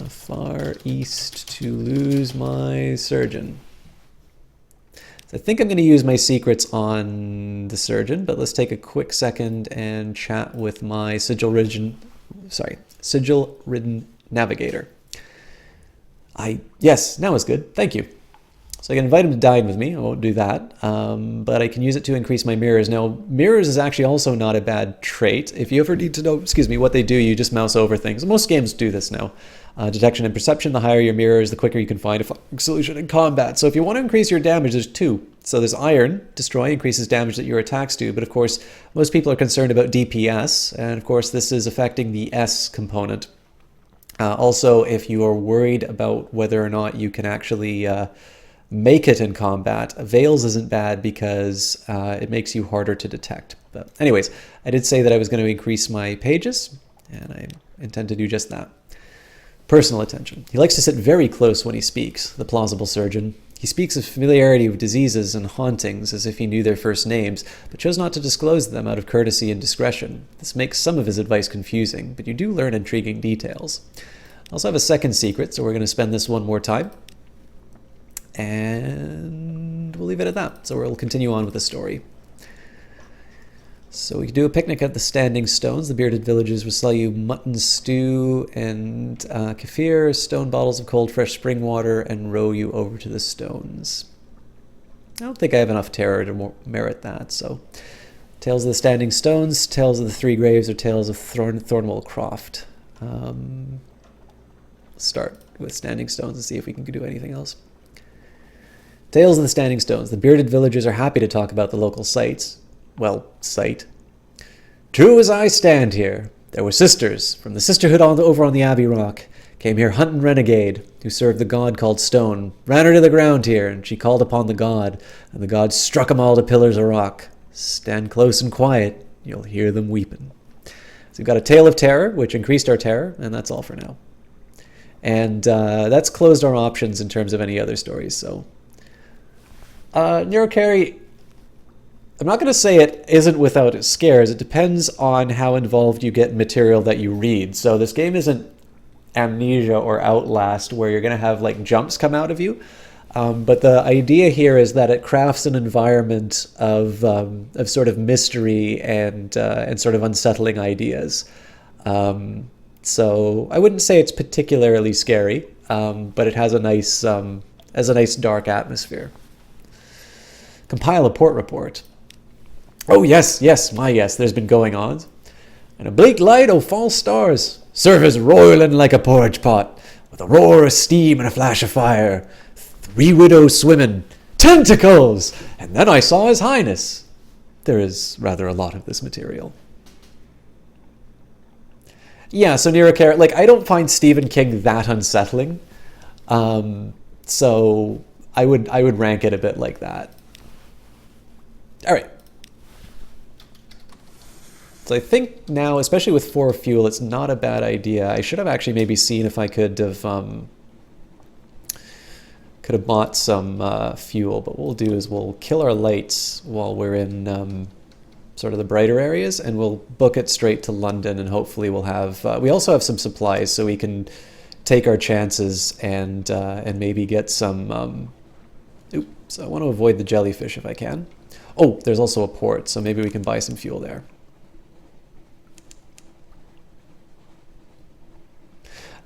Far east to lose my surgeon. So I think I'm going to use my secrets on the surgeon, but let's take a quick second and chat with my sigil-ridden navigator. Yes, now is good. Thank you. So I can invite him to dine with me. I won't do that, but I can use it to increase my mirrors. Now, mirrors is actually also not a bad trait. If you ever need to know, what they do, you just mouse over things. Most games do this now. Detection and perception, the higher your mirrors, the quicker you can find a solution in combat. So if you want to increase your damage, there's two. So there's iron, destroy, increases damage that your attacks do, but of course, most people are concerned about DPS, and of course this is affecting the S component. Also, if you are worried about whether or not you can actually make it in combat, Veils isn't bad because it makes you harder to detect. But anyways, I did say that I was going to increase my pages, and I intend to do just that. Personal attention. He likes to sit very close when he speaks, the plausible surgeon. He speaks of familiarity with diseases and hauntings as if he knew their first names, but chose not to disclose them out of courtesy and discretion. This makes some of his advice confusing, but you do learn intriguing details. I also have a second secret, so we're going to spend this one more time. And we'll leave it at that. So we'll continue on with the story. So we could do a picnic at the Standing Stones. The bearded villagers will sell you mutton stew and kefir, stone bottles of cold fresh spring water, and row you over to the stones. I don't think I have enough terror to merit that, so... Tales of the Standing Stones, Tales of the Three Graves, or Tales of Thornwell Croft. Start with Standing Stones and see if we can do anything else. Tales of the Standing Stones. The bearded villagers are happy to talk about the local sights. Well, sight. True as I stand here, there were sisters from the sisterhood over on the Abbey Rock. Came here hunting renegade, who served the god called Stone. Ran her to the ground here, and she called upon the god, and the god struck 'em all to pillars of rock. Stand close and quiet, you'll hear them weeping. So we've got a tale of terror, which increased our terror, and that's all for now. And that's closed our options in terms of any other stories, so... Neurocarry, I'm not going to say it isn't without its scares. It depends on how involved you get in material that you read. So this game isn't Amnesia or Outlast where you're going to have like jumps come out of you. But the idea here is that it crafts an environment of sort of mystery and sort of unsettling ideas. So I wouldn't say it's particularly scary, but it has a nice dark atmosphere. Compile a port report. Oh, yes, there's been going on. And a bleak light o' false stars. Servers roiling like a porridge pot, with a roar of steam and a flash of fire. 3 widows swimming. Tentacles! And then I saw His Highness. There is rather a lot of this material. Yeah, so Neurocarry, like, I don't find Stephen King that unsettling. So I would rank it a bit like that. All right. So I think now, especially with 4 fuel, it's not a bad idea. I should have actually maybe seen if I could have bought some fuel. But what we'll do is we'll kill our lights while we're in sort of the brighter areas, and we'll book it straight to London, and hopefully we'll have... we also have some supplies, so we can take our chances and maybe get some... Oops, I want to avoid the jellyfish if I can. Oh, there's also a port, so maybe we can buy some fuel there.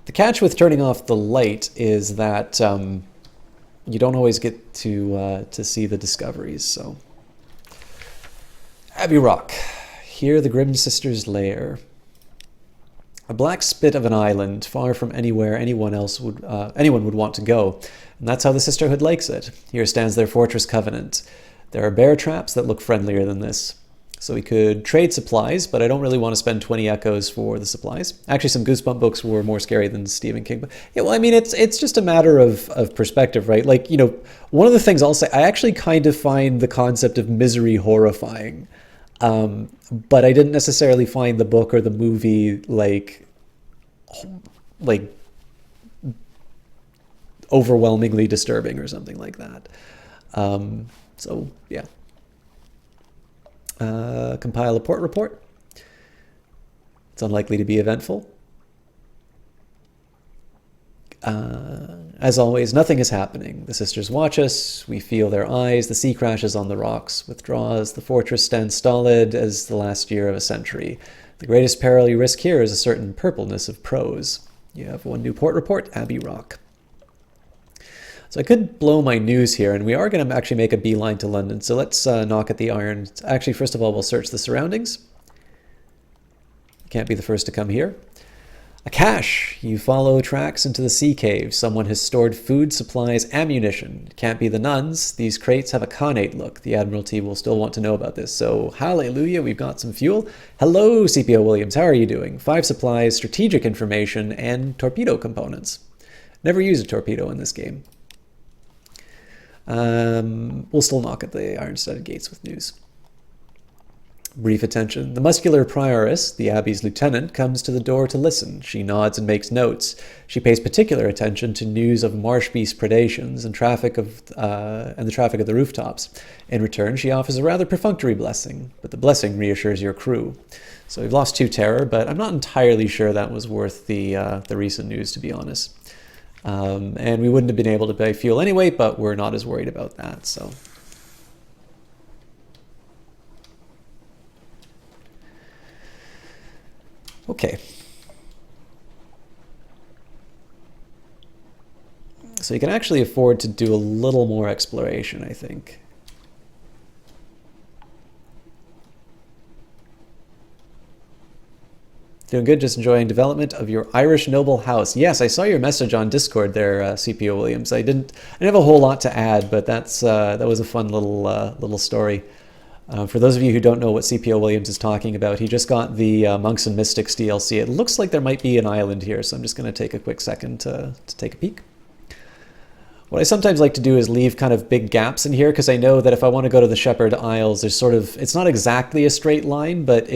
The catch with turning off the light is that you don't always get to see the discoveries. So, Abbey Rock. Here the Grim Sisters' lair. A black spit of an island, far from anywhere anyone would want to go, and that's how the Sisterhood likes it. Here stands their fortress covenant. There are bear traps that look friendlier than this. So we could trade supplies, but I don't really want to spend 20 echoes for the supplies. Actually, some Goosebump books were more scary than Stephen King. But yeah, well, I mean, it's just a matter of perspective, right? Like, you know, one of the things I'll say, I actually kind of find the concept of misery horrifying. But I didn't necessarily find the book or the movie like overwhelmingly disturbing or something like that. So, yeah. Compile a port report. It's unlikely to be eventful. As always, nothing is happening. The sisters watch us. We feel their eyes. The sea crashes on the rocks. Withdraws. The fortress stands stolid as the last year of a century. The greatest peril you risk here is a certain purpleness of prose. You have one new port report, Abbey Rock. So I could blow my news here, and we are going to actually make a beeline to London. So let's knock at the iron. Actually, first of all, we'll search the surroundings. Can't be the first to come here. A cache. You follow tracks into the sea cave. Someone has stored food, supplies, ammunition. Can't be the nuns. These crates have a Khanate look. The Admiralty will still want to know about this. So, hallelujah, we've got some fuel. Hello, CPO Williams. How are you doing? 5 supplies, strategic information, and torpedo components. Never use a torpedo in this game. We'll still knock at the iron-studded gates with news. Brief attention. The muscular prioress, the Abbey's lieutenant, comes to the door to listen. She nods and makes notes. She pays particular attention to news of marsh beast predations and the traffic of the rooftops. In return, she offers a rather perfunctory blessing, but the blessing reassures your crew. So we've lost 2 terror, but I'm not entirely sure that was worth the recent news, to be honest. And we wouldn't have been able to buy fuel anyway, but we're not as worried about that. So. Okay. So you can actually afford to do a little more exploration, I think. Doing good, just enjoying development of your Irish noble house. Yes, I saw your message on Discord there, CPO Williams. I didn't have a whole lot to add, but that was a fun little story. For those of you who don't know what CPO Williams is talking about, he just got the Monks and Mystics DLC. It looks like there might be an island here, so I'm just going to take a quick second to take a peek. What I sometimes like to do is leave kind of big gaps in here, because I know that if I want to go to the Shepherd Isles, there's sort of, it's not exactly a straight line, but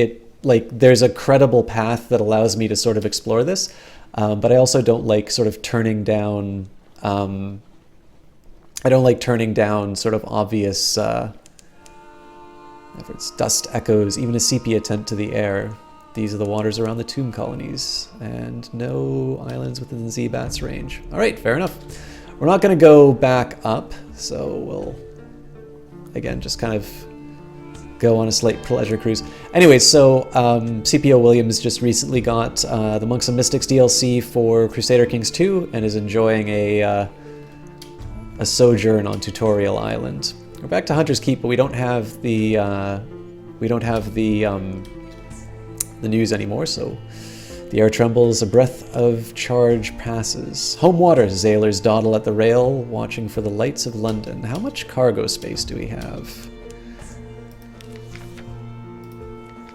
there's a credible path that allows me to sort of explore this. But I also don't like sort of turning down, I don't like turning down sort of obvious efforts. Dust echoes, even a sepia tint to the air. These are the waters around the tomb colonies, and no islands within the Z-Bat's range. All right, fair enough. We're not going to go back up, so we'll, again, just kind of go on a slight pleasure cruise. Anyway, so CPO Williams just recently got the Monks and Mystics DLC for Crusader Kings 2 and is enjoying a sojourn on Tutorial Island. We're back to Hunter's Keep, but we don't have the news anymore. So the air trembles, a breath of charge passes. Home waters, sailors dawdle at the rail, watching for the lights of London. How much cargo space do we have?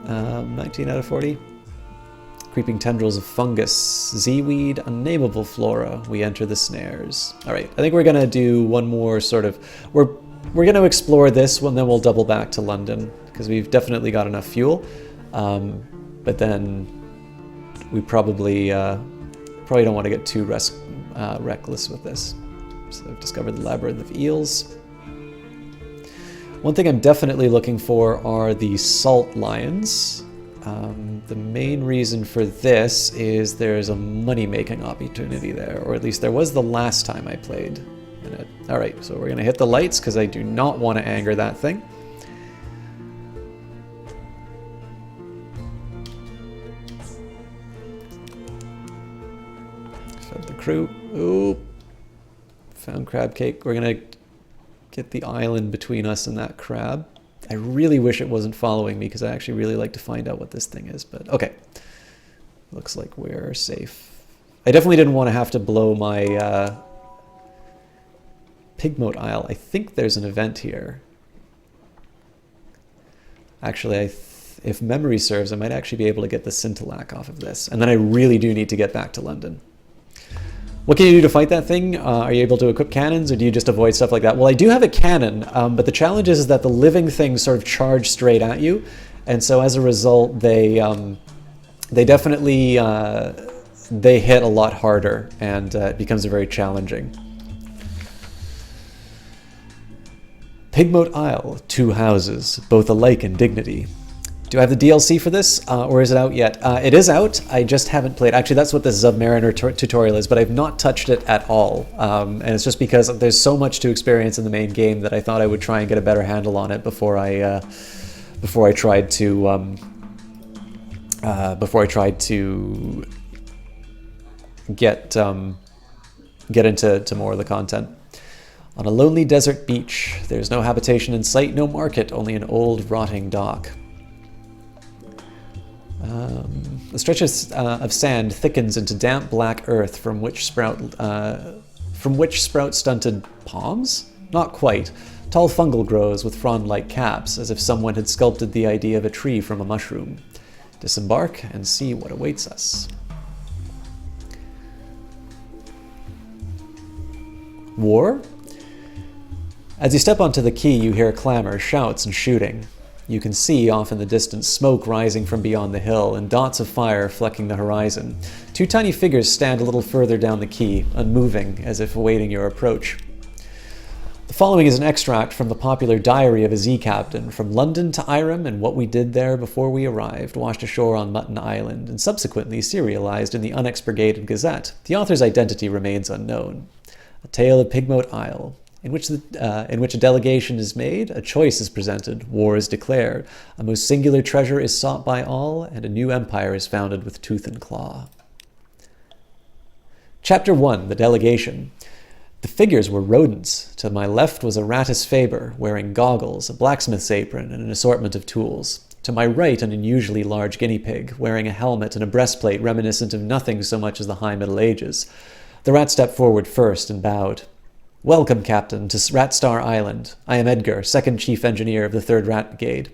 19 out of 40. Creeping tendrils of fungus, seaweed, unnameable flora. We enter the snares. All right, I think we're gonna do one more sort of. We're going to explore this one, then we'll double back to London, because we've definitely got enough fuel. But then we probably don't want to get too reckless with this. So I've discovered the Labyrinth of Eels. One thing I'm definitely looking for are the salt lions. The main reason for this is there's a money-making opportunity there, or at least there was the last time I played. All right, so we're going to hit the lights because I do not want to anger that thing. Fed the crew. Ooh. Found crab cake. We're going to get the island between us and that crab. I really wish it wasn't following me because I actually really like to find out what this thing is, but okay. Looks like we're safe. I definitely didn't want to have to blow my Pigmoat Isle. I think there's an event here. Actually, if memory serves, I might actually be able to get the Scintillac off of this. And then I really do need to get back to London. What can you do to fight that thing? Are you able to equip cannons, or do you just avoid stuff like that? Well, I do have a cannon, but the challenge is that the living things sort of charge straight at you. And so as a result, they definitely they hit a lot harder, and it becomes very challenging. Pigmoat Isle, 2 houses, both alike in dignity. Do I have the DLC for this, or is it out yet? It is out, I just haven't played. Actually, that's what the Submariner tutorial is, but I've not touched it at all. And it's just because there's so much to experience in the main game that I thought I would try and get a better handle on it before I tried to get into more of the content. On a lonely desert beach, there's no habitation in sight, no market, only an old rotting dock. The stretch of sand thickens into damp black earth from which sprout stunted palms? Not quite. Tall fungal grows with frond-like caps, as if someone had sculpted the idea of a tree from a mushroom. Disembark and see what awaits us. War? As you step onto the quay, you hear clamor, shouts, and shooting. You can see, off in the distance, smoke rising from beyond the hill and dots of fire flecking the horizon. Two tiny figures stand a little further down the quay, unmoving, as if awaiting your approach. The following is an extract from the popular diary of a Z captain, from London to Irem and what we did there before we arrived, washed ashore on Mutton Island, and subsequently serialized in the Unexpurgated Gazette. The author's identity remains unknown. A tale of Pigmote Isle, in which a delegation is made, a choice is presented, war is declared, a most singular treasure is sought by all, and a new empire is founded with tooth and claw. Chapter 1, The Delegation. The figures were rodents. To my left was a Rattus Faber, wearing goggles, a blacksmith's apron, and an assortment of tools. To my right, an unusually large guinea pig, wearing a helmet and a breastplate reminiscent of nothing so much as the High Middle Ages. The rat stepped forward first and bowed. "Welcome, Captain, to Ratstar Island. I am Edgar, second chief engineer of the 3rd Rat Brigade.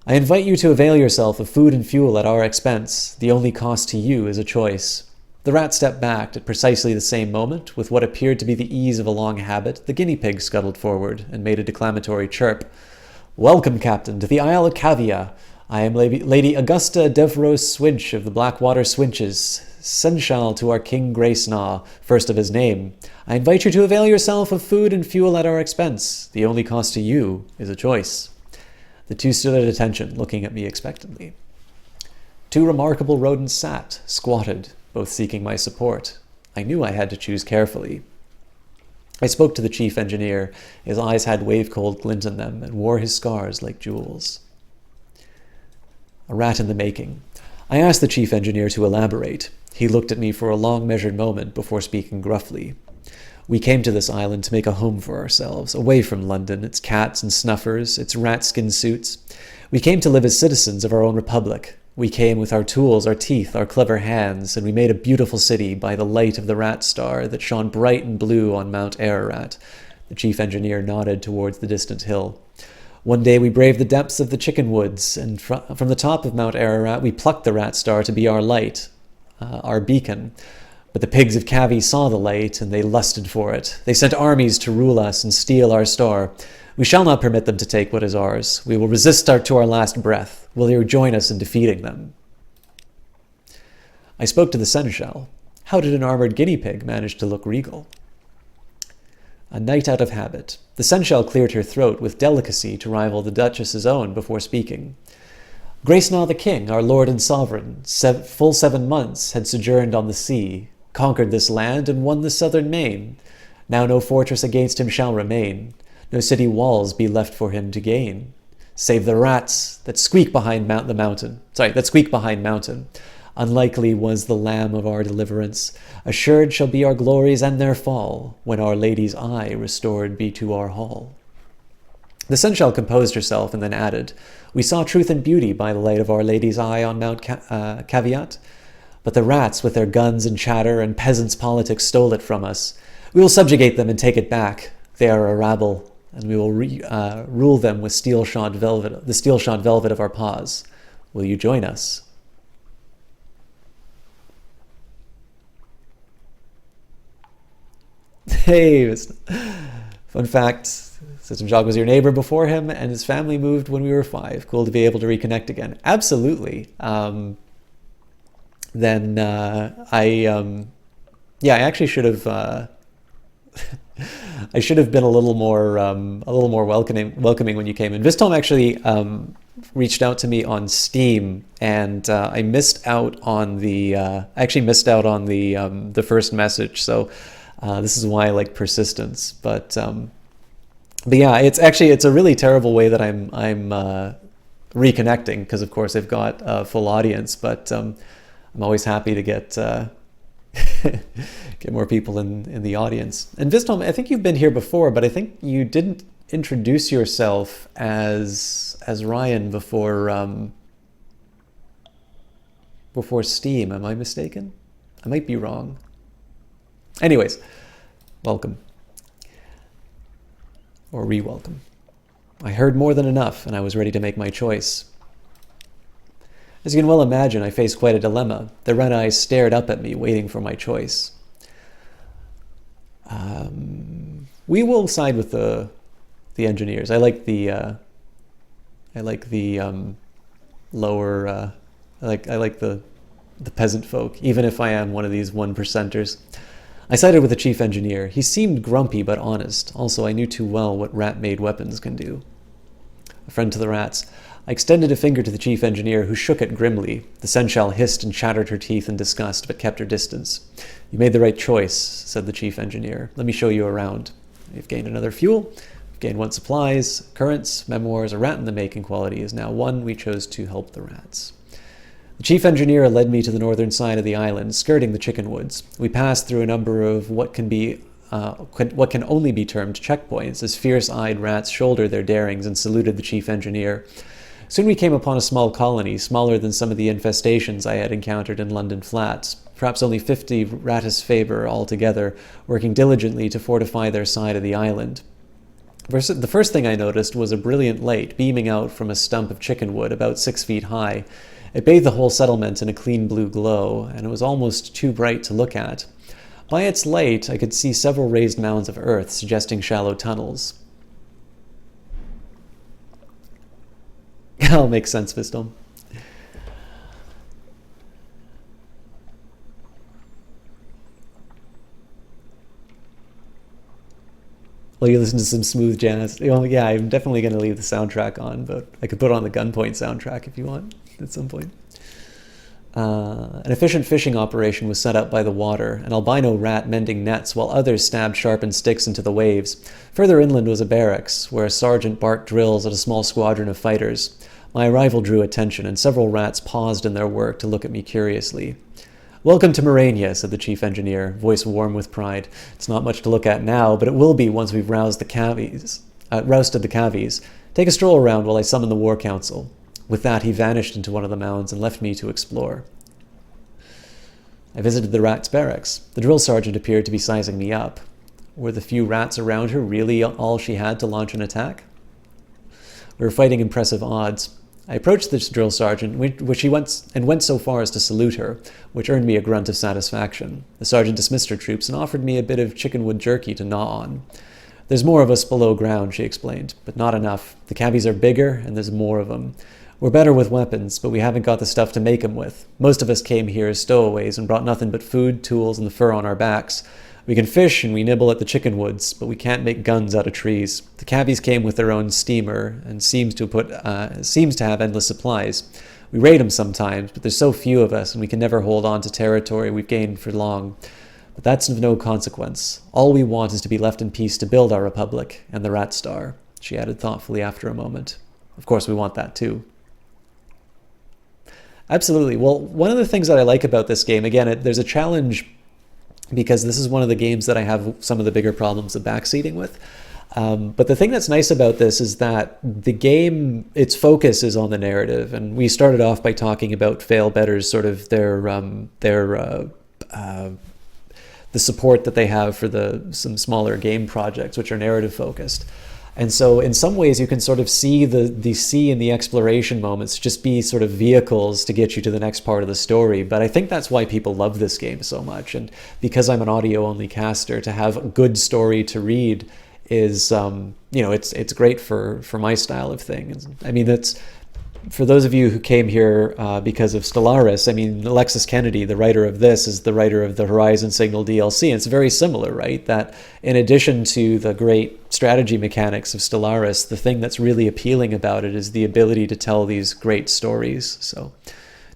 I invite you to avail yourself of food and fuel at our expense. The only cost to you is a choice." The rat stepped back at precisely the same moment. With what appeared to be the ease of a long habit, the guinea pig scuttled forward and made a declamatory chirp. "Welcome, Captain, to the Isle of Cavia. I am Lady Augusta Devereux Swinch of the Blackwater Swinches, seneschal to our King Graysnaw, first of his name. I invite you to avail yourself of food and fuel at our expense. The only cost to you is a choice." The two stood at attention, looking at me expectantly. Two remarkable rodents sat, squatted, both seeking my support. I knew I had to choose carefully. I spoke to the chief engineer. His eyes had wave-cold glint in them and wore his scars like jewels. A rat in the making. I asked the chief engineer to elaborate. He looked at me for a long, measured moment before speaking gruffly. "We came to this island to make a home for ourselves, away from London, its cats and snuffers, its rat-skin suits. We came to live as citizens of our own republic. We came with our tools, our teeth, our clever hands, and we made a beautiful city by the light of the rat star that shone bright and blue on Mount Ararat." The chief engineer nodded towards the distant hill. "One day we braved the depths of the chicken woods, and from the top of Mount Ararat we plucked the rat star to be our light, our beacon. But the pigs of Cavi saw the light, and they lusted for it. They sent armies to rule us and steal our star. We shall not permit them to take what is ours. We will resist to our last breath. Will you join us in defeating them?" I spoke to the seneschal. How did an armored guinea pig manage to look regal? A night out of habit. The seneschal cleared her throat with delicacy to rival the Duchess's own before speaking. "Graysnaw the king, our lord and sovereign, full 7 months had sojourned on the sea, conquered this land and won the southern main. Now no fortress against him shall remain, no city walls be left for him to gain, save the rats that squeak behind mountain. Unlikely was the lamb of our deliverance. Assured shall be our glories and their fall, when our lady's eye restored be to our hall." The seneschal composed herself and then added, "We saw truth and beauty by the light of Our Lady's eye on Mount Caveat, but the rats with their guns and chatter and peasants' politics stole it from us. We will subjugate them and take it back. They are a rabble, and we will rule them with the steel-shod velvet of our paws. Will you join us?" Hey, fun fact, System Shock was your neighbor before him, and his family moved when we were 5. Cool to be able to reconnect again. Absolutely. I actually should have. I should have been a little more welcoming when you came in. Vistholm actually reached out to me on Steam, and I missed out on the the first message. So this is why I like persistence. But yeah, it's a really terrible way that I'm reconnecting, because of course I've got a full audience, but I'm always happy to get Get more people in the audience. And Vistholm, I think you've been here before, but I think you didn't introduce yourself as Ryan before Steam. Am I mistaken? I might be wrong. Anyways, welcome. Or re-welcome. I heard more than enough, and I was ready to make my choice. As you can well imagine, I faced quite a dilemma. Their red eyes stared up at me, waiting for my choice. We will side with the engineers. I like the lower. I like the peasant folk, even if I am one of these 1%ers. I sided with the chief engineer. He seemed grumpy but honest. Also, I knew too well what rat-made weapons can do. A friend to the rats. I extended a finger to the chief engineer, who shook it grimly. The Senshal hissed and chattered her teeth in disgust, but kept her distance. You made the right choice, said the chief engineer. Let me show you around. You've gained another fuel. You've gained 1 supplies, currents, memoirs, a rat in the making quality is now 1. We chose to help the rats. The chief engineer led me to the northern side of the island, skirting the chicken woods. We passed through a number of what can only be termed checkpoints, as fierce-eyed rats shouldered their darings and saluted the chief engineer. Soon we came upon a small colony, smaller than some of the infestations I had encountered in London flats. Perhaps only 50 Ratus Faber altogether, working diligently to fortify their side of the island. The first thing I noticed was a brilliant light beaming out from a stump of chicken wood about 6 feet high. It bathed the whole settlement in a clean blue glow, and it was almost too bright to look at. By its light, I could see several raised mounds of earth, suggesting shallow tunnels. That'll make sense, Vistholm. Well, you listen to some smooth jazz. Well, yeah, I'm definitely going to leave the soundtrack on, but I could put on the Gunpoint soundtrack if you want at some point. An efficient fishing operation was set up by the water, an albino rat mending nets while others stabbed sharpened sticks into the waves. Further inland was a barracks, where a sergeant barked drills at a small squadron of fighters. My arrival drew attention, and several rats paused in their work to look at me curiously. Welcome to Morania, said the chief engineer, voice warm with pride. It's not much to look at now, but it will be once we've rousted the cavies. Take a stroll around while I summon the war council. With that, he vanished into one of the mounds and left me to explore. I visited the rats' barracks. The drill sergeant appeared to be sizing me up. Were the few rats around her really all she had to launch an attack? We were fighting impressive odds. I approached this drill sergeant, went so far as to salute her, which earned me a grunt of satisfaction. The sergeant dismissed her troops and offered me a bit of chickenwood jerky to gnaw on. There's more of us below ground, she explained, but not enough. The cavies are bigger, and there's more of them. We're better with weapons, but we haven't got the stuff to make them with. Most of us came here as stowaways and brought nothing but food, tools, and the fur on our backs. We can fish and we nibble at the chicken woods, but we can't make guns out of trees. The cavies came with their own steamer and seems to have endless supplies. We raid them sometimes, but there's so few of us and we can never hold on to territory we've gained for long. But that's of no consequence. All we want is to be left in peace to build our republic and the Rat Star, she added thoughtfully after a moment. Of course we want that too. Absolutely. Well, one of the things that I like about this game, again, there's a challenge because this is one of the games that I have some of the bigger problems of backseating with. But the thing that's nice about this is that the game, its focus is on the narrative. And we started off by talking about Fail Better's sort of the support that they have for some smaller game projects, which are narrative focused. And so in some ways you can sort of see the sea and the exploration moments just be sort of vehicles to get you to the next part of the story. But I think that's why people love this game so much. And because I'm an audio-only caster, to have a good story to read is, it's great for my style of thing. I mean, that's for those of you who came here because of Stellaris. I mean, Alexis Kennedy, the writer of this, is the writer of the Horizon Signal DLC. And it's very similar, right? That in addition to the great strategy mechanics of Stellaris, the thing that's really appealing about it is the ability to tell these great stories. So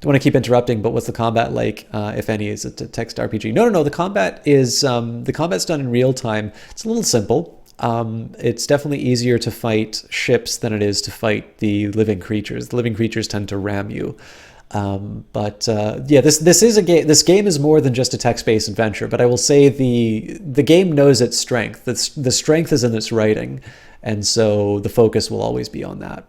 don't want to keep interrupting, but what's the combat like, if any? Is it a text RPG? No. The combat is the combat's done in real time. It's a little simple. It's definitely easier to fight ships than it is to fight the living creatures. The living creatures tend to ram you. Yeah, this is a game. This game is more than just a text-based adventure. But I will say the game knows its strength. The strength is in its writing, and so the focus will always be on that.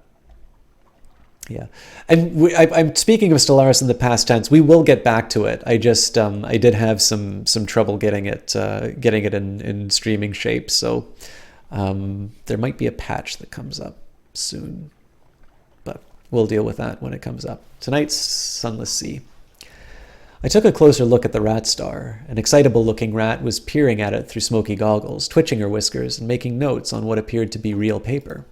Yeah, and I'm speaking of Stellaris in the past tense. We will get back to it. I just I did have some trouble getting it in streaming shape. So there might be a patch that comes up soon, but we'll deal with that when it comes up. Tonight's Sunless Sea. I took a closer look at the rat star. An excitable-looking rat was peering at it through smoky goggles, twitching her whiskers and making notes on what appeared to be real paper.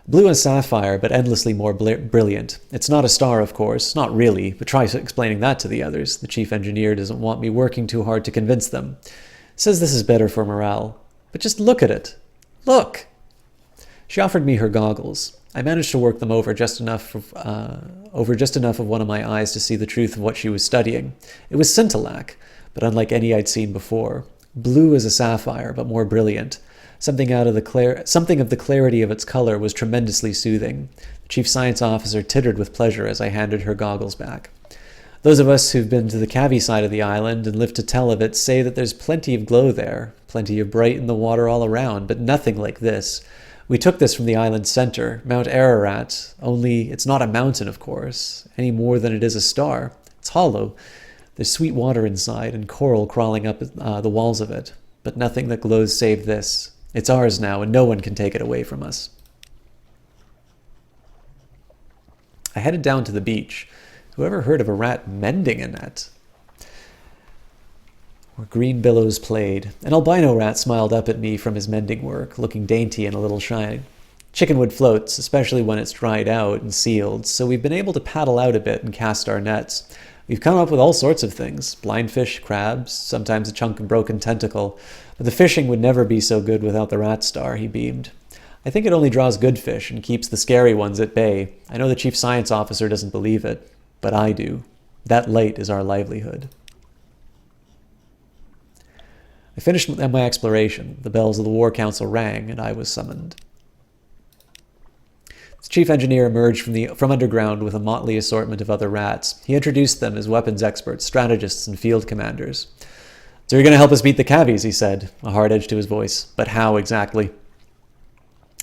Blue as sapphire, but endlessly more brilliant. It's not a star, of course. Not really, but try explaining that to the others. The chief engineer doesn't want me working too hard to convince them. Says this is better for morale. But just look at it. Look! She offered me her goggles. I managed to work them over just enough of one of my eyes to see the truth of what she was studying. It was scintillac, but unlike any I'd seen before. Blue as a sapphire, but more brilliant. Something of the clarity of its color was tremendously soothing. The chief science officer tittered with pleasure as I handed her goggles back. Those of us who've been to the Cavi side of the island and lived to tell of it say that there's plenty of glow there, plenty of bright in the water all around, but nothing like this. We took this from the island's center, Mount Ararat, only it's not a mountain, of course, any more than it is a star. It's hollow. There's sweet water inside and coral crawling up the walls of it, but nothing that glows save this. It's ours now, and no one can take it away from us. I headed down to the beach. Whoever heard of a rat mending a net? Where green billows played. An albino rat smiled up at me from his mending work, looking dainty and a little shy. Chickenwood floats, especially when it's dried out and sealed, so we've been able to paddle out a bit and cast our nets. We've come up with all sorts of things. Blind fish, crabs, sometimes a chunk of broken tentacle. But the fishing would never be so good without the rat star, he beamed. I think it only draws good fish and keeps the scary ones at bay. I know the chief science officer doesn't believe it, but I do. That light is our livelihood. I finished my exploration. The bells of the War Council rang, and I was summoned. The chief engineer emerged from underground with a motley assortment of other rats. He introduced them as weapons experts, strategists, and field commanders. So you're going to help us beat the Cavis, he said, a hard edge to his voice. But how exactly?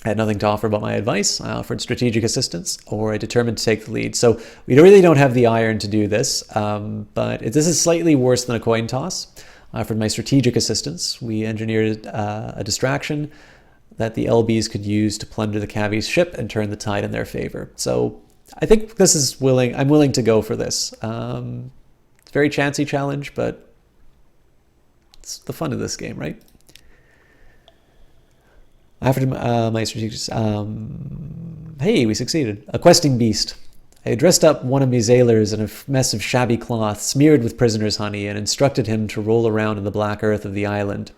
I had nothing to offer but my advice. I offered strategic assistance, or I determined to take the lead. So we really don't have the iron to do this, but this is slightly worse than a coin toss. I offered my strategic assistance. We engineered a distraction that the LBs could use to plunder the Cavi's ship and turn the tide in their favor. So I think this is I'm willing to go for this. It's a very chancy challenge, but it's the fun of this game, right? After my strategic... hey, we succeeded. A questing beast. I had dressed up one of my sailors in a mess of shabby cloth, smeared with prisoner's honey, and instructed him to roll around in the black earth of the island.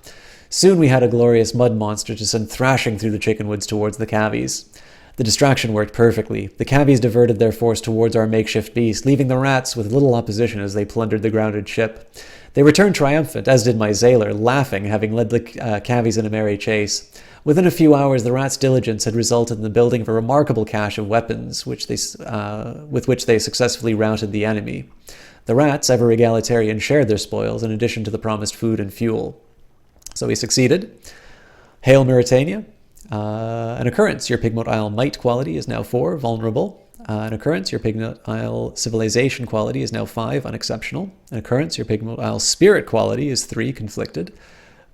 Soon we had a glorious mud monster to send thrashing through the chickenwoods towards the Cavis. The distraction worked perfectly. The Cavis diverted their force towards our makeshift beast, leaving the rats with little opposition as they plundered the grounded ship. They returned triumphant, as did my sailor, laughing, having led the Cavis in a merry chase. Within a few hours, the rats' diligence had resulted in the building of a remarkable cache of weapons, with which they successfully routed the enemy. The rats, ever egalitarian, shared their spoils in addition to the promised food and fuel. So we succeeded. Hail Mauritania. An occurrence, your Pygmont Isle might quality is now 4, vulnerable. An occurrence, your Pygmont Isle civilization quality is now 5, unexceptional. An occurrence, your Pygmont Isle spirit quality is 3, conflicted.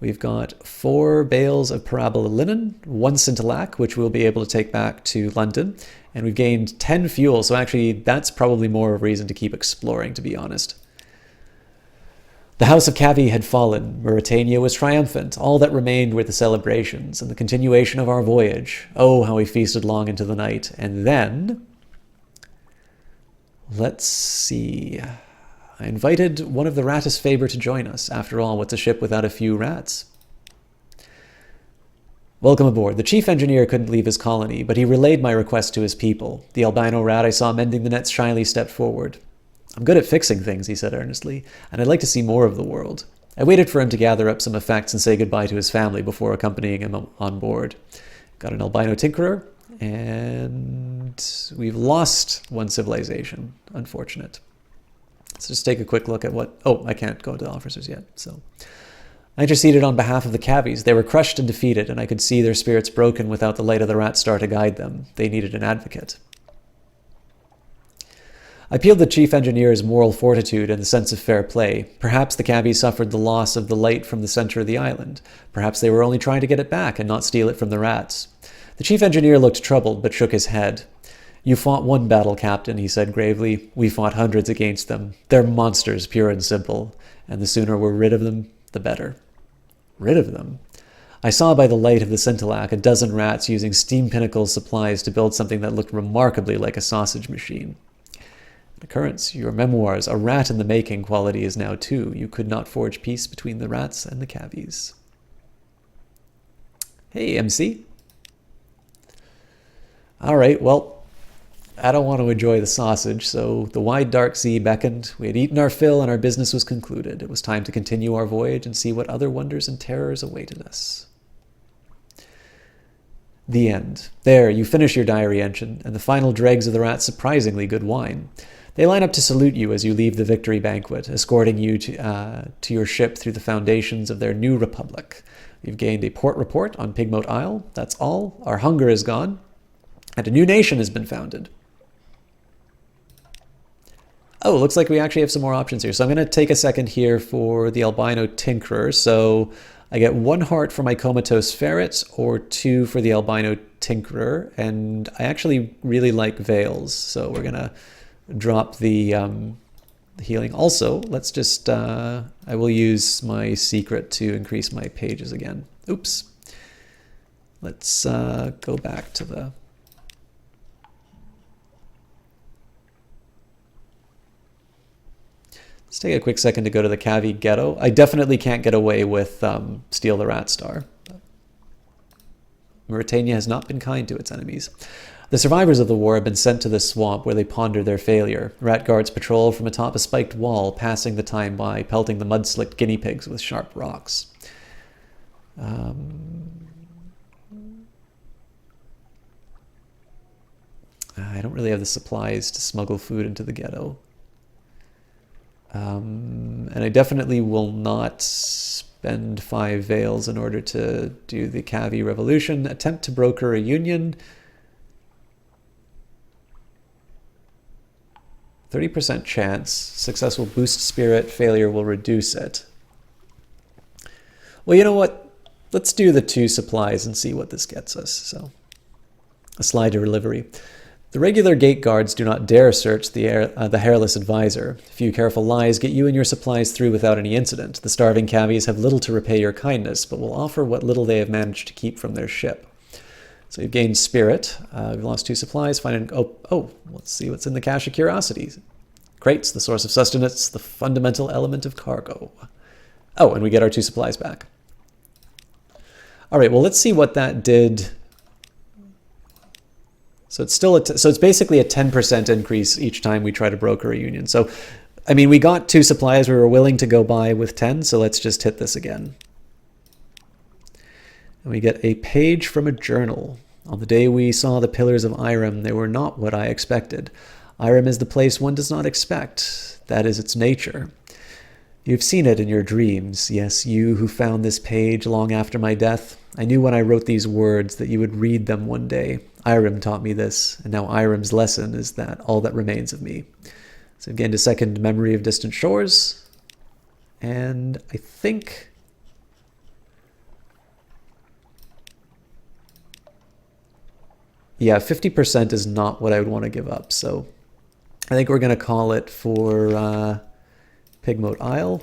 We've got 4 bales of parabola linen, 1 scintillac, which we'll be able to take back to London, and we've gained 10 fuel, so actually that's probably more of a reason to keep exploring, to be honest. The House of Cavi had fallen. Mauritania was triumphant. All that remained were the celebrations and the continuation of our voyage. Oh, how we feasted long into the night. And then... let's see... I invited one of the Rattus Faber to join us. After all, what's a ship without a few rats? Welcome aboard. The chief engineer couldn't leave his colony, but he relayed my request to his people. The albino rat I saw mending the nets shyly stepped forward. I'm good at fixing things, he said earnestly, and I'd like to see more of the world. I waited for him to gather up some effects and say goodbye to his family before accompanying him on board. Got an albino tinkerer, And we've lost one civilization. Unfortunate. Let's just take a quick look at what... Oh, I can't go to the officers yet, so... I interceded on behalf of the Cavies. They were crushed and defeated, and I could see their spirits broken without the light of the Rat Star to guide them. They needed an advocate. I appealed the chief engineer's moral fortitude and the sense of fair play. Perhaps the Cavies suffered the loss of the light from the center of the island. Perhaps they were only trying to get it back and not steal it from the rats. The chief engineer looked troubled, but shook his head. You fought one battle, Captain, he said gravely. We fought hundreds against them. They're monsters, pure and simple. And the sooner we're rid of them, the better. Rid of them? I saw by the light of the scintillac a dozen rats using Steam Pinnacle's supplies to build something that looked remarkably like a sausage machine. An occurrence, your memoirs, a rat in the making quality is now too. You could not forge peace between the rats and the Cavies. Hey, MC. All right, well, I don't want to enjoy the sausage, so the wide dark sea beckoned. We had eaten our fill and our business was concluded. It was time to continue our voyage and see what other wonders and terrors awaited us. The end. There, you finish your diary entry, and the final dregs of the rat's surprisingly good wine. They line up to salute you as you leave the victory banquet, escorting you to your ship through the foundations of their new republic. You've gained a port report on Pigmote Isle. That's all. Our hunger is gone. And a new nation has been founded. Oh, looks like we actually have some more options here. So I'm going to take a second here for the albino tinkerer. So I get 1 heart for my comatose ferret or 2 for the albino tinkerer. And I actually really like veils. So we're going to drop the healing. Also, let's just, I will use my secret to increase my pages again. Oops. Let's go back to the... Let's take a quick second to go to the Cavi ghetto. I definitely can't get away with Steal the Rat Star. Mauritania has not been kind to its enemies. The survivors of the war have been sent to this swamp where they ponder their failure. Rat guards patrol from atop a spiked wall, passing the time by, pelting the mud-slicked guinea pigs with sharp rocks. I don't really have the supplies to smuggle food into the ghetto. And I definitely will not spend 5 veils in order to do the Cavi revolution. Attempt to broker a union. 30% chance. Success will boost spirit. Failure will reduce it. Well, you know what? Let's do the 2 supplies and see what this gets us. So, a slide to delivery. The regular gate guards do not dare search the hairless advisor. A few careful lies get you and your supplies through without any incident. The starving Cavies have little to repay your kindness, but will offer what little they have managed to keep from their ship. So you've gained spirit. We've lost 2 supplies. Let's see what's in the cache of curiosities. Crates, the source of sustenance, the fundamental element of cargo. Oh, and we get our 2 supplies back. All right, well, let's see what that did. So it's still so it's basically a 10% increase each time we try to broker a union. So, I mean, we got 2 supplies we were willing to go buy with 10, so let's just hit this again. And we get a page from a journal. On the day we saw the pillars of Irem, they were not what I expected. Irem is the place one does not expect. That is its nature. You've seen it in your dreams. Yes, you who found this page long after my death. I knew when I wrote these words that you would read them one day. Irem taught me this, and now Irem's lesson is that all that remains of me. So again, a second memory of distant shores. And I think... Yeah, 50% is not what I would want to give up. So I think we're going to call it for Pigmote Isle.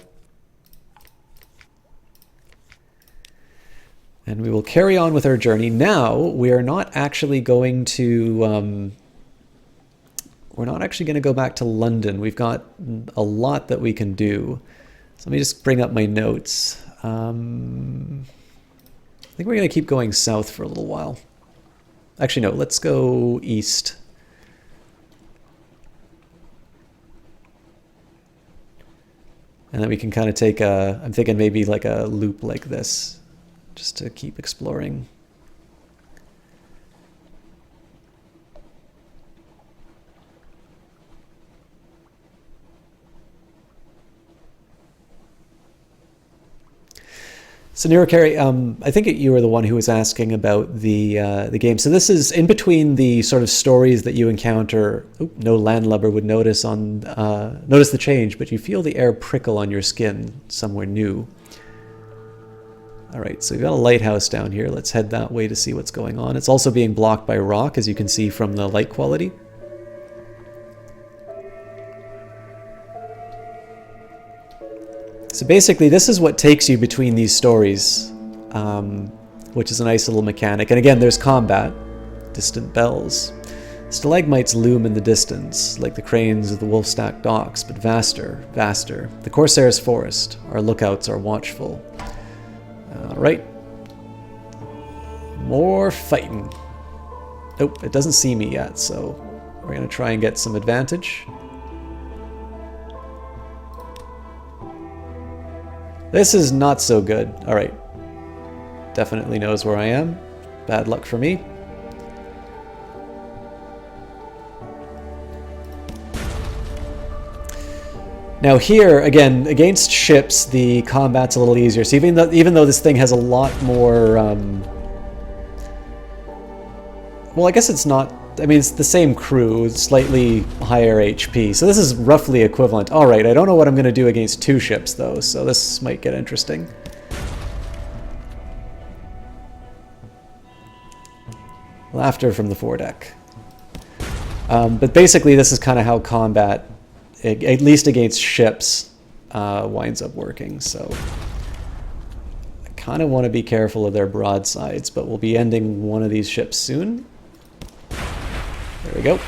And we will carry on with our journey. Now, we are not actually going to... we're not actually going to go back to London. We've got a lot that we can do. So let me just bring up my notes. I think we're going to keep going south for a little while. Actually, no, let's go east. And then we can kind of take a... I'm thinking maybe like a loop like this, just to keep exploring. So Nirokari, I think you were the one who was asking about the game. So this is in between the sort of stories that you encounter. No landlubber would notice the change, but you feel the air prickle on your skin somewhere new. All right, so we've got a lighthouse down here. Let's head that way to see what's going on. It's also being blocked by rock, as you can see from the light quality. So basically, this is what takes you between these stories, which is a nice little mechanic. And again, there's combat, distant bells. Stalagmites loom in the distance, like the cranes of the Wolfstack docks, but vaster, vaster. The Corsair's forest. Our lookouts are watchful. All right. More fighting. Nope, it doesn't see me yet, so we're going to try and get some advantage. This is not so good. All right. Definitely knows where I am. Bad luck for me. Now here, again, against ships, the combat's a little easier. So even though this thing has a lot more... well, I guess it's not... I mean, it's the same crew, slightly higher HP. So this is roughly equivalent. All right, I don't know what I'm going to do against two ships, though, so this might get interesting. Laughter from the foredeck. But basically, this is kind of how combat, at least against ships, winds up working. So I kind of want to be careful of their broadsides, but we'll be ending one of these ships soon. There we go.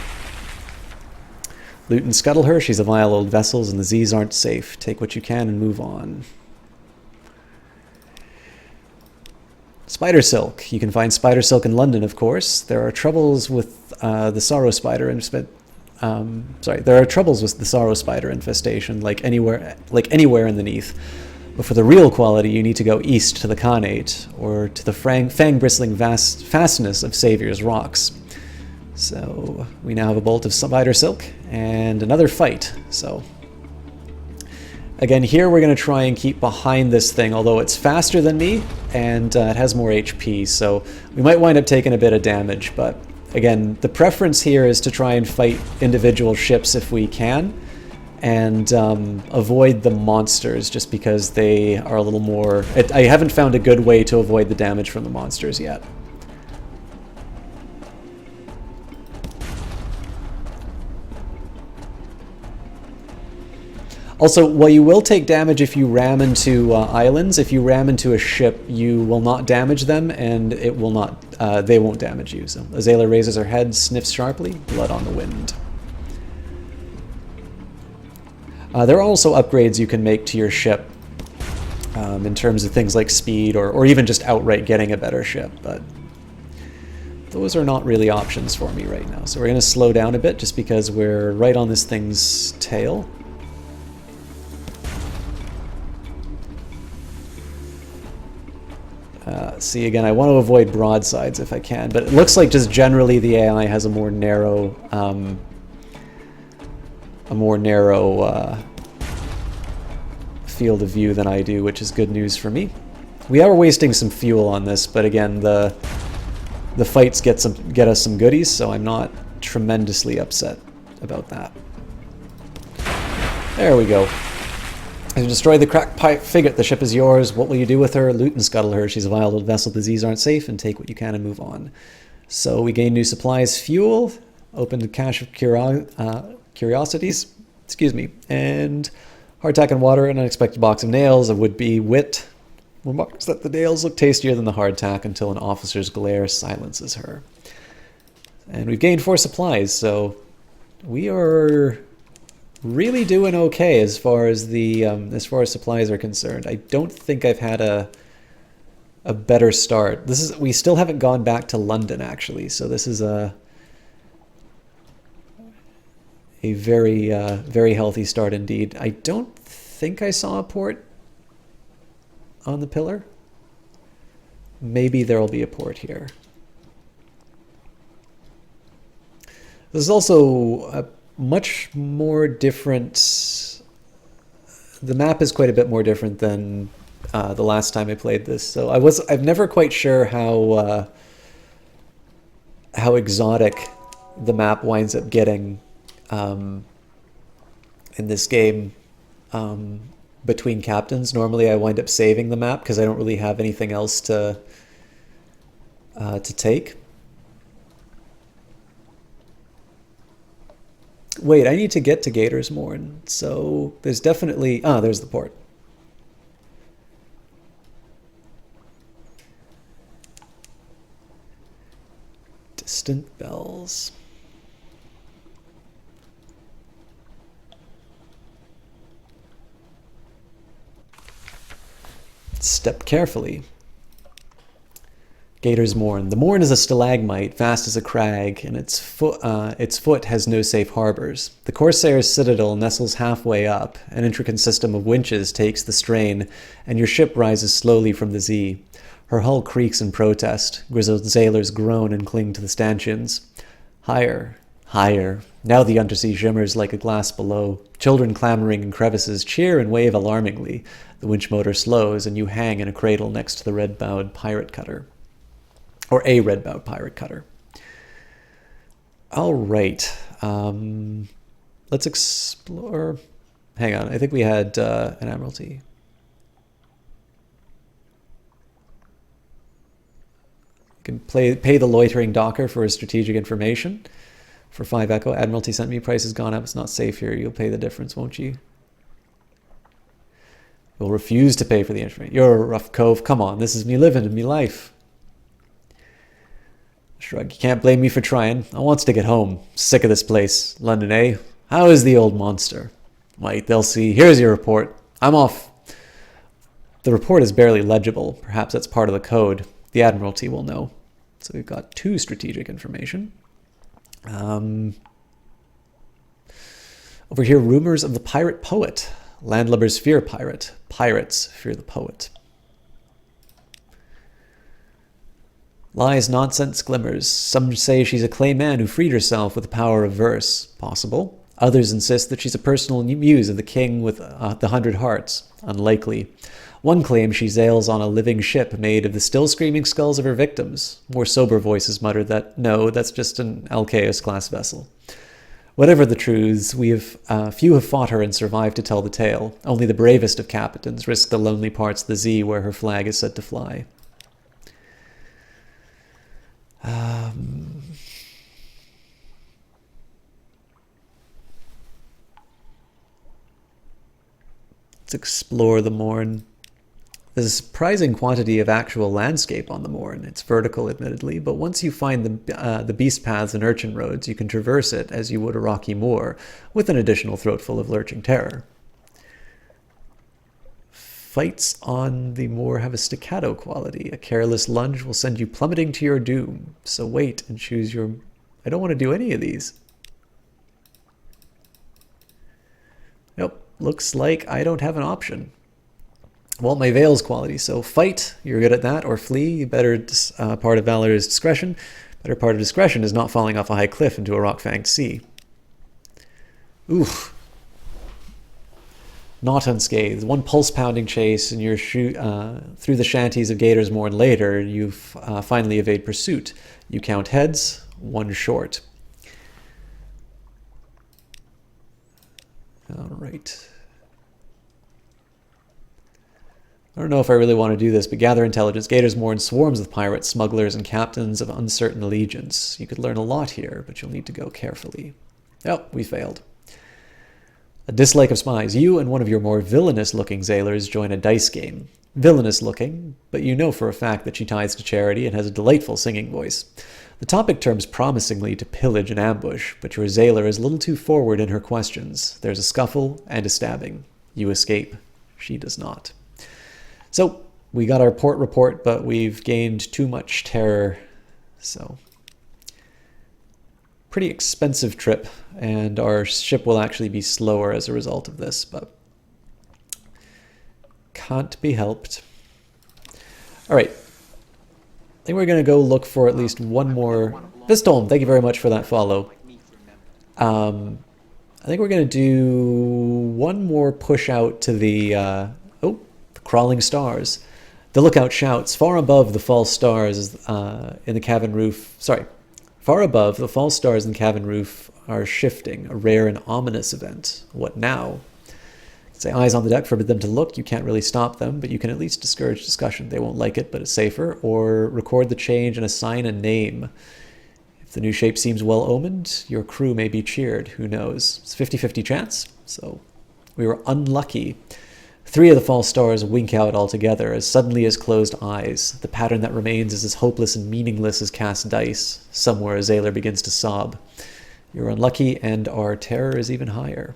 Loot and scuttle her. She's a vile old vessel, and the Z's aren't safe. Take what you can and move on. Spider silk. You can find spider silk in London, of course. There are troubles with the sorrow spider there are troubles with the sorrow spider infestation, like anywhere in the Neath. But for the real quality, you need to go east to the Khanate, or to the fang-bristling fastness of Saviour's Rocks. So we now have a bolt of spider silk and another fight. So again, here we're going to try and keep behind this thing, although it's faster than me and it has more HP. So we might wind up taking a bit of damage. But again, the preference here is to try and fight individual ships if we can, and avoid the monsters just because they are a little more... I haven't found a good way to avoid the damage from the monsters yet. Also, while you will take damage if you ram into islands, if you ram into a ship, you will not damage them, and it will not. They won't damage you. So Azala raises her head, sniffs sharply. Blood on the wind. There are also upgrades you can make to your ship in terms of things like speed, or even just outright getting a better ship. But those are not really options for me right now. So we're going to slow down a bit, just because we're right on this thing's tail. See, again, I want to avoid broadsides if I can, but it looks like just generally the AI has a more narrow field of view than I do, which is good news for me. We are wasting some fuel on this, but again, the fights get us some goodies, so I'm not tremendously upset about that. There we go. You destroy the cracked pipe frigate. The ship is yours. What will you do with her? Loot and scuttle her. She's a vile old vessel. The Z's aren't safe, and take what you can and move on. So we gain new supplies, fuel, open the cache of curiosities, excuse me, and hardtack and water, an unexpected box of nails, a would-be wit. Remarks that the nails look tastier than the hardtack until an officer's glare silences her. And we've gained 4 supplies, so we are really doing okay as far as supplies are concerned. I don't think I've had a better start. We still haven't gone back to London, actually, so this is a very very healthy start indeed. I don't think I saw a port on the pillar. Maybe there'll be a port here. There's also a much more different... The map is quite a bit more different than the last time I played this, so I'm never quite sure how exotic the map winds up getting in this game between captains. Normally I wind up saving the map because I don't really have anything else to take. Wait, I need to get to Gatorsmorn, so there's definitely... Ah, there's the port. Distant bells. Step carefully. Gatorsmorn. The Morn is a stalagmite, vast as a crag, and its foot has no safe harbors. The Corsair's citadel nestles halfway up. An intricate system of winches takes the strain, and your ship rises slowly from the Zee. Her hull creaks in protest. Grizzled sailors groan and cling to the stanchions. Higher, higher. Now the undersea shimmers like a glass below. Children clamoring in crevices cheer and wave alarmingly. The winch motor slows, and you hang in a cradle next to the red-bowed pirate cutter. Or a red-bowed pirate cutter. All right. Let's explore... Hang on. I think we had an Admiralty. You can pay the loitering docker for his strategic information. For 5 Echo, Admiralty sent me. Price has gone up. It's not safe here. You'll pay the difference, won't you? You'll refuse to pay for the information. You're a rough cove. Come on. This is me living in me life. Shrug. You can't blame me for trying. I wants to get home. Sick of this place. London, eh? How is the old monster? Wait, they'll see. Here's your report. I'm off. The report is barely legible. Perhaps that's part of the code. The Admiralty will know. So we've got 2 strategic information. Over here, rumors of the pirate poet. Landlubbers fear pirate. Pirates fear the poet. Lies, nonsense, glimmers. Some say she's a clay man who freed herself with the power of verse. Possible. Others insist that she's a personal muse of the king with the 100 hearts. Unlikely. One claims she sails on a living ship made of the still screaming skulls of her victims. More sober voices mutter that, no, that's just an Alcaeus-class vessel. Whatever the truths, few have fought her and survived to tell the tale. Only the bravest of captains risk the lonely parts of the Zee where her flag is said to fly. Let's explore the Morn. There's a surprising quantity of actual landscape on the Morn. It's vertical, admittedly, but once you find the beast paths and urchin roads, you can traverse it as you would a rocky moor, with an additional throatful of lurching terror. Fights on the moor have a staccato quality. A careless lunge will send you plummeting to your doom. So wait and choose your... I don't want to do any of these. Nope. Looks like I don't have an option. Well, my Veil's quality. So fight, you're good at that, or flee. Better part of valor is discretion. Better part of discretion is not falling off a high cliff into a rock-fanged sea. Oof. Not unscathed. One pulse-pounding chase, and you're through the shanties of Gatorsmorn later, you finally evade pursuit. You count heads, 1 short. All right. I don't know if I really want to do this, but gather intelligence. Gatorsmorn swarms with pirates, smugglers, and captains of uncertain allegiance. You could learn a lot here, but you'll need to go carefully. Oh, we failed. A dislike of spies. You and one of your more villainous-looking sailors join a dice game. Villainous-looking, but you know for a fact that she ties to charity and has a delightful singing voice. The topic turns promisingly to pillage and ambush, but your sailor is a little too forward in her questions. There's a scuffle and a stabbing. You escape. She does not. So, we got our port report, but we've gained too much terror. So, pretty expensive trip, and our ship will actually be slower as a result of this, but can't be helped. All right. I think we're going to go look for at least one more... Vistolm, thank you very much for that follow. I think we're going to do one more push out to the... Crawling stars. The lookout shouts, far above the false stars in the cabin roof. Sorry. Far above, the false stars in the cabin roof are shifting, a rare and ominous event. What now? Say eyes on the deck, forbid them to look. You can't really stop them, but you can at least discourage discussion. They won't like it, but it's safer. Or record the change and assign a name. If the new shape seems well-omened, your crew may be cheered. Who knows? It's 50-50 chance, so we were unlucky. 3 of the false stars wink out altogether, as suddenly as closed eyes. The pattern that remains is as hopeless and meaningless as cast dice. Somewhere, Zayler begins to sob. You're unlucky, and our terror is even higher.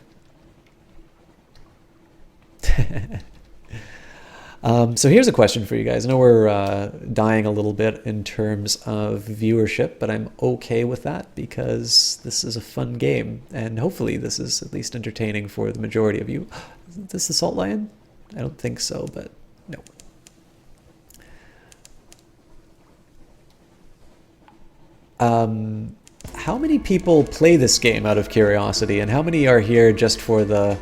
So here's a question for you guys. I know we're dying a little bit in terms of viewership, but I'm okay with that because this is a fun game, and hopefully this is at least entertaining for the majority of you. Is this the Salt Lion? I don't think so, but no. How many people play this game out of curiosity, and how many are here just for the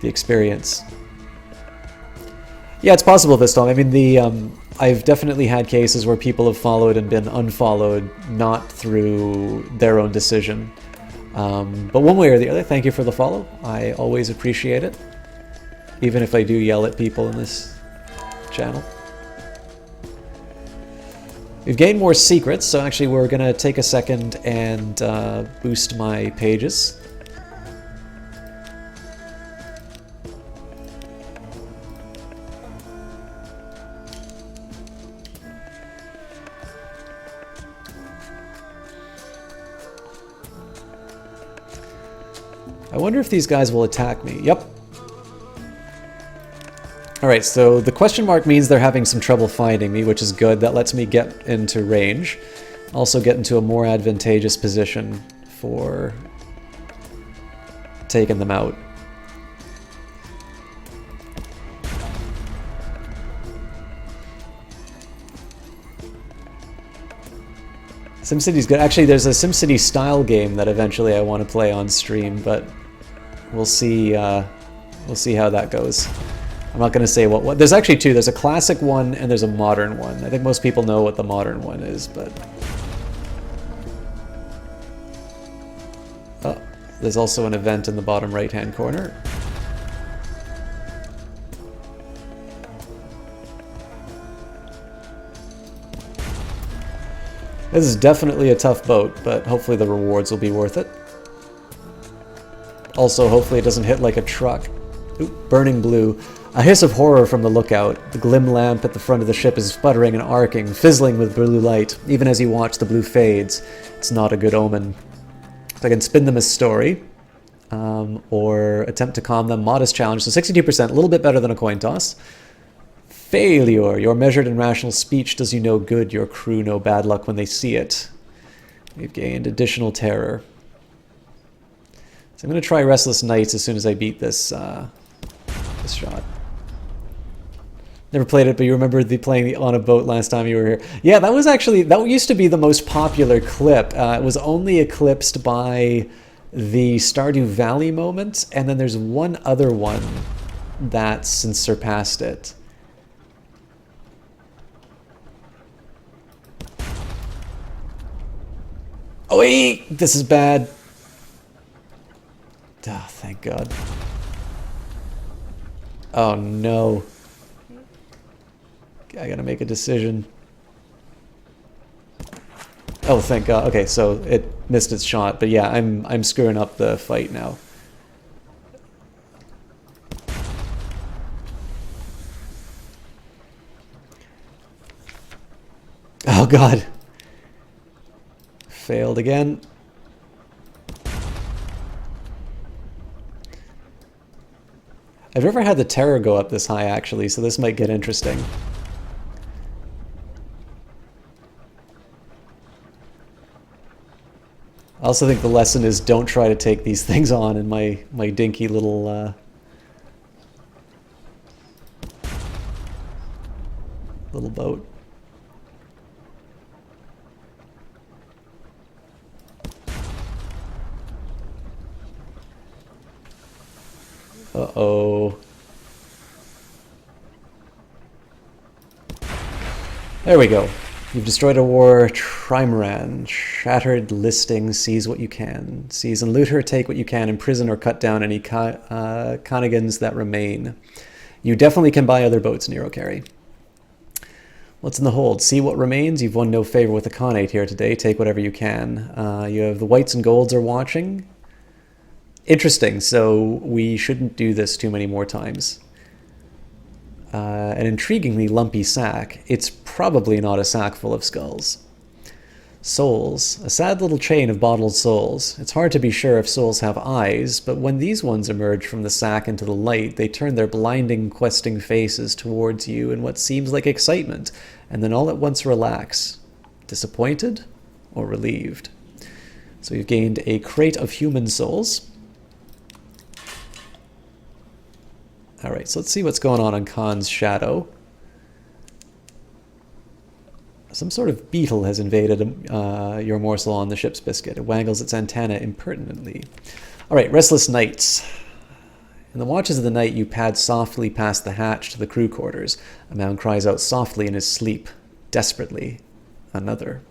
experience? Yeah, it's possible this time. I mean, I've definitely had cases where people have followed and been unfollowed, not through their own decision. But one way or the other, thank you for the follow. I always appreciate it, even if I do yell at people in this channel. We've gained more secrets, so actually we're going to take a second and boost my pages. I wonder if these guys will attack me. Yep. Alright, so the question mark means they're having some trouble finding me, which is good. That lets me get into range. Also get into a more advantageous position for taking them out. SimCity's good. Actually, there's a SimCity style game that eventually I want to play on stream, but we'll see how that goes. I'm not going to say what. There's actually 2. There's a classic one and there's a modern one. I think most people know what the modern one is, but... Oh, there's also an event in the bottom right-hand corner. This is definitely a tough boat, but hopefully the rewards will be worth it. Also, hopefully it doesn't hit like a truck. Oop, burning blue. A hiss of horror from the lookout. The glim lamp at the front of the ship is sputtering and arcing, fizzling with blue light. Even as you watch, the blue fades. It's not a good omen. So I can spin them as story, or attempt to calm them. Modest challenge, so 62%, a little bit better than a coin toss. Failure. Your measured and rational speech does you no good. Your crew no bad luck when they see it. We've gained additional terror. So I'm going to try Restless Nights as soon as I beat this this shot. Never played it, but you remember playing on a boat last time you were here. Yeah, that used to be the most popular clip. It was only eclipsed by the Stardew Valley moment, and then there's one other one that's since surpassed it. Oh wait, this is bad. Oh, thank God. Oh no. I gotta make a decision. Oh, thank God. Okay, so it missed its shot, but yeah, I'm screwing up the fight now. Oh God. Failed again. I've never had the terror go up this high, actually, so this might get interesting. I also think the lesson is don't try to take these things on in my dinky little little boat. Uh-oh. There we go. You've destroyed a war trimaran. Shattered listing. Seize what you can. Seize and loot her. Take what you can. Imprison or cut down any Conagans that remain. You definitely can buy other boats, Nero Carry. What's in the hold? See what remains. You've won no favor with the Khanate here today. Take whatever you can. You have the whites and golds are watching. Interesting. So we shouldn't do this too many more times. An intriguingly lumpy sack. It's probably not a sack full of skulls. Souls. A sad little chain of bottled souls. It's hard to be sure if souls have eyes, but when these ones emerge from the sack into the light, they turn their blinding, questing faces towards you in what seems like excitement, and then all at once relax. Disappointed or relieved? So you've gained a crate of human souls. Alright, so let's see what's going on Khan's shadow. Some sort of beetle has invaded your morsel on the ship's biscuit. It waggles its antenna impertinently. Alright, restless nights. In the watches of the night, you pad softly past the hatch to the crew quarters. A man cries out softly in his sleep, desperately. Another.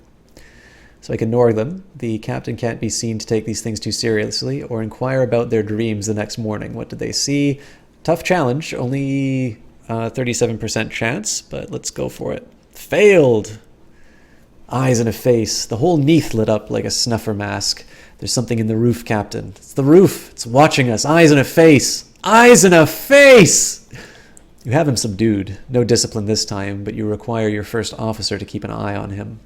So I can ignore them. The captain can't be seen to take these things too seriously or inquire about their dreams the next morning. What did they see? Tough challenge, only 37% chance, but let's go for it. Failed! Eyes in a face, the whole Neath lit up like a snuffer mask. There's something in the roof, Captain. It's the roof, it's watching us. Eyes in a face! Eyes in a face! You have him subdued. No discipline this time, but you require your first officer to keep an eye on him.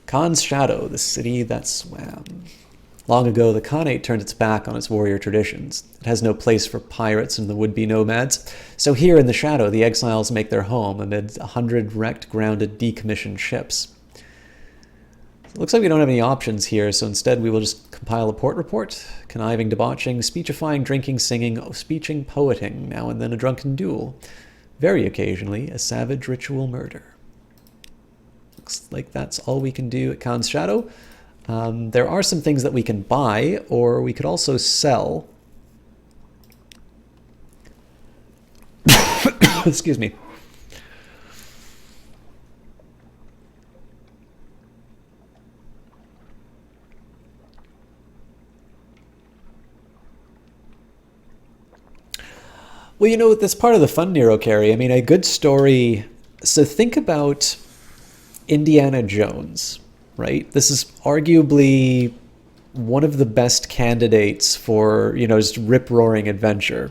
Khan's shadow, the city that swam. Long ago, the Khanate turned its back on its warrior traditions. It has no place for pirates and the would-be nomads. So here in the shadow, the exiles make their home amid 100 wrecked, grounded, decommissioned ships. It looks like we don't have any options here, so instead we will just compile a port report. Conniving, debauching, speechifying, drinking, singing, speeching, poeting, now and then a drunken duel. Very occasionally, a savage ritual murder. Looks like that's all we can do at Khan's Shadow. There are some things that we can buy, or we could also sell. Excuse me. Well, you know, that's part of the fun, Nero Carry. I mean, a good story... So think about Indiana Jones, right? This is arguably one of the best candidates for, you know, just rip-roaring adventure.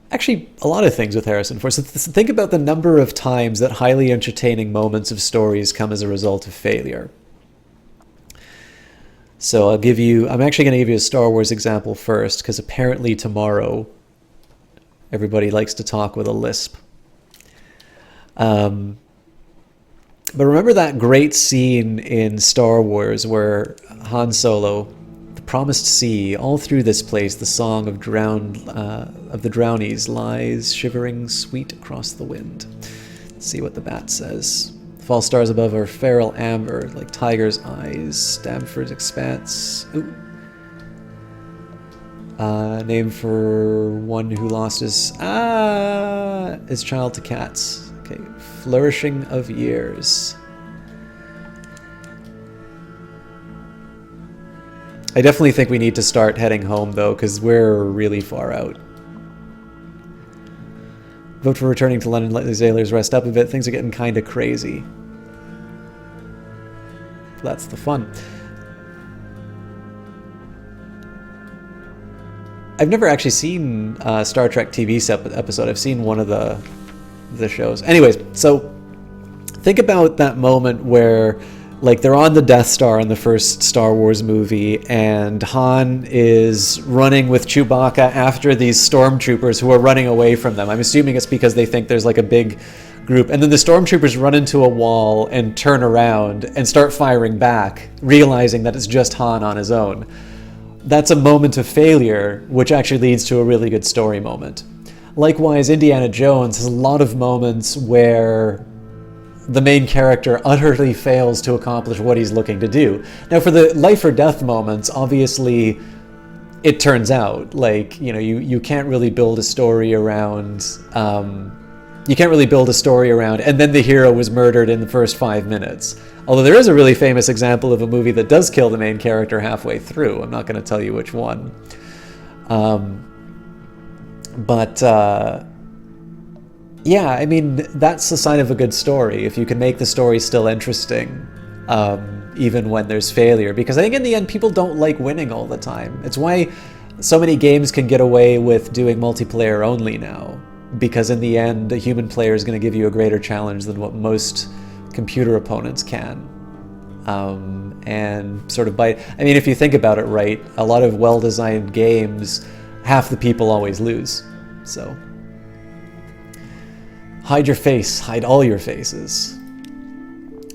Actually, a lot of things with Harrison Ford. So think about the number of times that highly entertaining moments of stories come as a result of failure. So I'm actually going to give you a Star Wars example first, because apparently tomorrow everybody likes to talk with a lisp. But remember that great scene in Star Wars where Han Solo, the promised sea, all through this place, the song of the Drownies lies shivering sweet across the wind. Let's see what the bat says. False stars above are feral amber, like tiger's eyes. Stamford's expanse. Ooh. Name for one who lost his child to cats. Okay, flourishing of years. I definitely think we need to start heading home, though, because we're really far out. Vote for returning to London, let the sailors rest up a bit. Things are getting kind of crazy. That's the fun. I've never actually seen a Star Trek TV episode. I've seen one of the shows. Anyways, so think about that moment where, like, they're on the Death Star in the first Star Wars movie, and Han is running with Chewbacca after these stormtroopers who are running away from them. I'm assuming it's because they think there's like a big group, and then the stormtroopers run into a wall and turn around and start firing back, realizing that it's just Han on his own. That's a moment of failure, which actually leads to a really good story moment. Likewise, Indiana Jones has a lot of moments where the main character utterly fails to accomplish what he's looking to do. Now, for the life or death moments, obviously, it turns out, like, you know, you can't really build a story around, and then the hero was murdered in the first 5 minutes. Although there is a really famous example of a movie that does kill the main character halfway through. I'm not going to tell you which one. Yeah, I mean, that's the sign of a good story, if you can make the story still interesting, even when there's failure. Because I think in the end, people don't like winning all the time. It's why so many games can get away with doing multiplayer only now. Because in the end, a human player is going to give you a greater challenge than what most computer opponents can. And sort of I mean, if you think about it right, a lot of well-designed games, half the people always lose. So, hide your face, hide all your faces.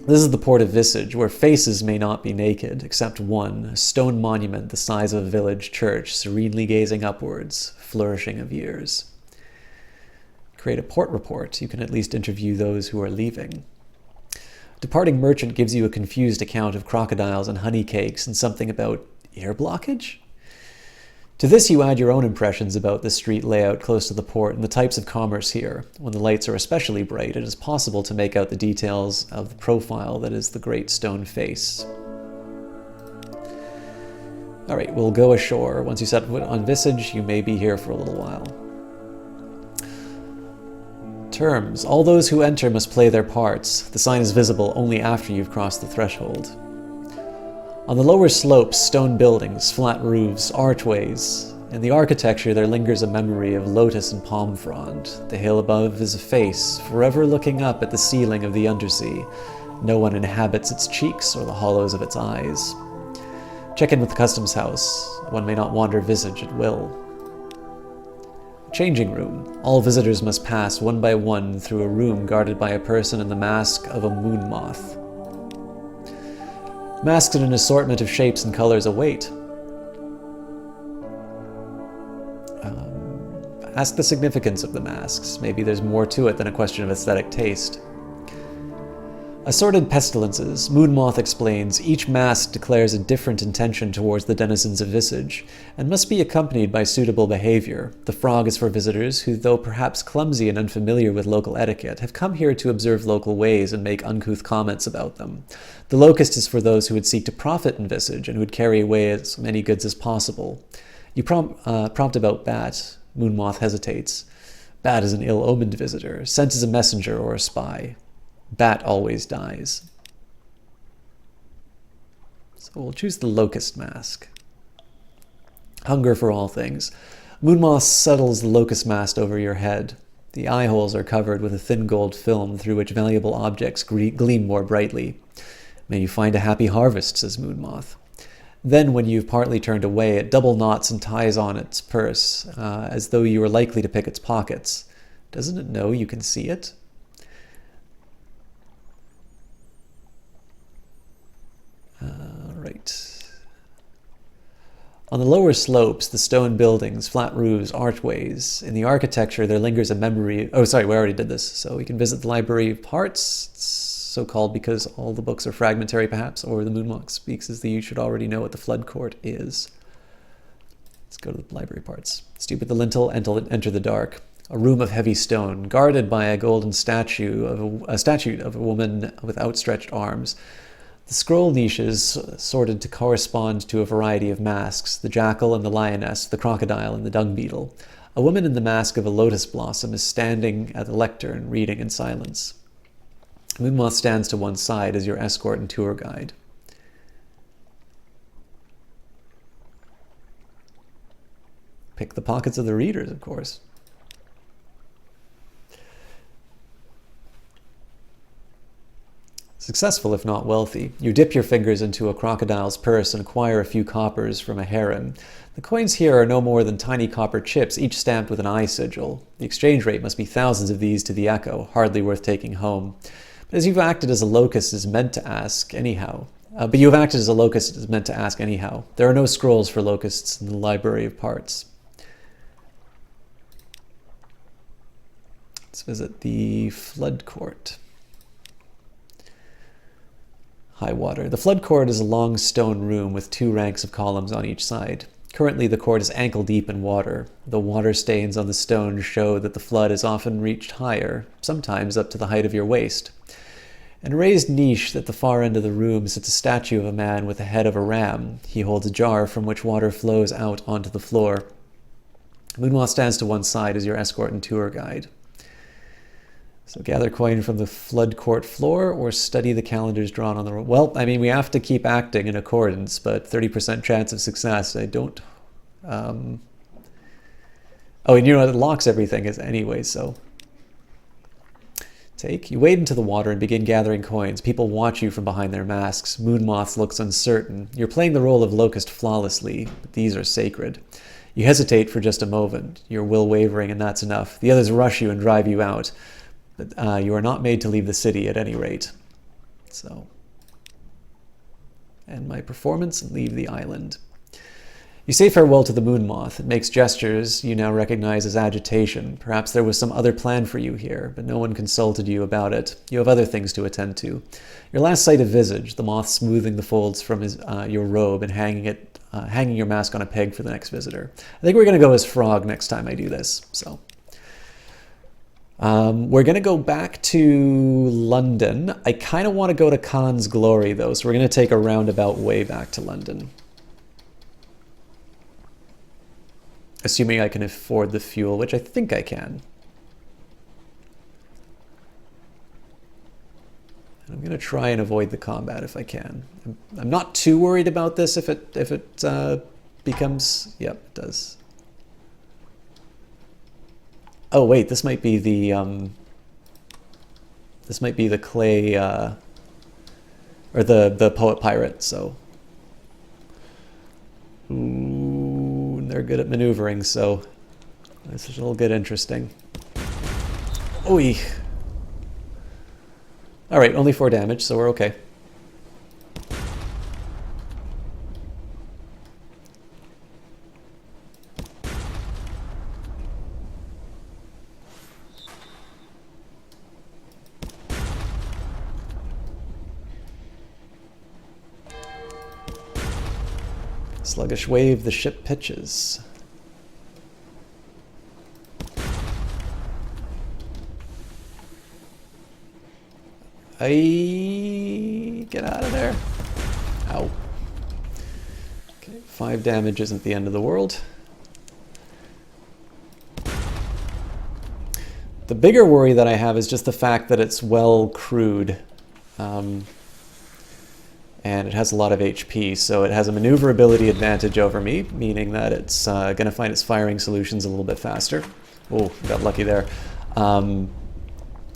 This is the port of Visage, where faces may not be naked, except one, a stone monument the size of a village church, serenely gazing upwards, flourishing of years. Create a port report. You can at least interview those who are leaving. Departing merchant gives you a confused account of crocodiles and honey cakes and something about ear blockage? To this you add your own impressions about the street layout close to the port and the types of commerce here. When the lights are especially bright, it is possible to make out the details of the profile that is the great stone face. Alright, we'll go ashore. Once you set foot on Visage, you may be here for a little while. Terms. All those who enter must play their parts. The sign is visible only after you've crossed the threshold. On the lower slopes, stone buildings, flat roofs, archways. In the architecture, there lingers a memory of lotus and palm frond. The hill above is a face, forever looking up at the ceiling of the undersea. No one inhabits its cheeks or the hollows of its eyes. Check in with the customs house. One may not wander Visage at will. Changing room. All visitors must pass one by one through a room guarded by a person in the mask of a moon moth. Masks in an assortment of shapes and colors await. Ask the significance of the masks. Maybe there's more to it than a question of aesthetic taste. Assorted pestilences. Moonmoth explains, each mask declares a different intention towards the denizens of Visage, and must be accompanied by suitable behavior. The frog is for visitors who, though perhaps clumsy and unfamiliar with local etiquette, have come here to observe local ways and make uncouth comments about them. The locust is for those who would seek to profit in Visage, and who would carry away as many goods as possible. You prompt about Bat. Moonmoth hesitates. Bat is an ill-omened visitor, sent as a messenger or a spy. Bat always dies. So we'll choose the locust mask. Hunger for all things. Moonmoth settles the locust mask over your head. The eye holes are covered with a thin gold film through which valuable objects gleam more brightly. May you find a happy harvest, says Moonmoth. Then, when you've partly turned away, it double knots and ties on its purse, as though you were likely to pick its pockets. Doesn't it know you can see it? Right. On the lower slopes, the stone buildings, flat roofs, archways. In the architecture, there lingers a memory... Oh, sorry, we already did this. So we can visit the Library of Parts. It's so called because all the books are fragmentary, perhaps, or the Moonmoth speaks as though you should already know what the Flood Court is. Let's go to the Library of Parts. Stoop at the lintel, enter the dark. A room of heavy stone, guarded by a golden statue of a woman with outstretched arms. The scroll niches sorted to correspond to a variety of masks, the jackal and the lioness, the crocodile and the dung beetle. A woman in the mask of a lotus blossom is standing at the lectern, reading in silence. Moonmoth stands to one side as your escort and tour guide. Pick the pockets of the readers, of course. Successful if not wealthy. You dip your fingers into a crocodile's purse and acquire a few coppers from a heron. The coins here are no more than tiny copper chips, each stamped with an eye sigil. The exchange rate must be thousands of these to the echo, hardly worth taking home. But as you've acted as a locust is meant to ask anyhow. There are no scrolls for locusts in the Library of Parts. Let's visit the Flood Court. High water. The flood court is a long stone room with 2 ranks of columns on each side. Currently, the court is ankle deep in water. The water stains on the stone show that the flood has often reached higher, sometimes up to the height of your waist. In a raised niche at the far end of the room sits a statue of a man with the head of a ram. He holds a jar from which water flows out onto the floor. Moonmoth stands to one side as your escort and tour guide. So gather coin from the flood court floor or study the calendars drawn on the road. Well, I mean, we have to keep acting in accordance, but 30% chance of success. I don't... Oh, and you know what? It locks everything anyway, so... Take. You wade into the water and begin gathering coins. People watch you from behind their masks. Moonmoth looks uncertain. You're playing the role of Locust flawlessly, but these are sacred. You hesitate for just a moment. Your will wavering, and that's enough. The others rush you and drive you out. But you are not made to leave the city at any rate. So, end my performance and leave the island. You say farewell to the Moonmoth. It makes gestures you now recognize as agitation. Perhaps there was some other plan for you here, but no one consulted you about it. You have other things to attend to. Your last sight of visage, the moth smoothing the folds from your robe and hanging your mask on a peg for the next visitor. I think we're going to go as Frog next time I do this. So. We're going to go back to London. I kind of want to go to Khan's Glory, though, so we're going to take a roundabout way back to London. Assuming I can afford the fuel, which I think I can. And I'm going to try and avoid the combat if I can. I'm not too worried about this if it becomes... Yep, it does. Oh wait, this might be the clay or the poet pirate. So, ooh, they're good at maneuvering. So this will get interesting. Oy. All right, only 4 damage, so we're okay. Sluggish wave, the ship pitches. Get out of there. Ow. Okay, 5 damage isn't the end of the world. The bigger worry that I have is just the fact that it's well crewed. And it has a lot of HP, so it has a maneuverability advantage over me, meaning that it's going to find its firing solutions a little bit faster. Oh, got lucky there. And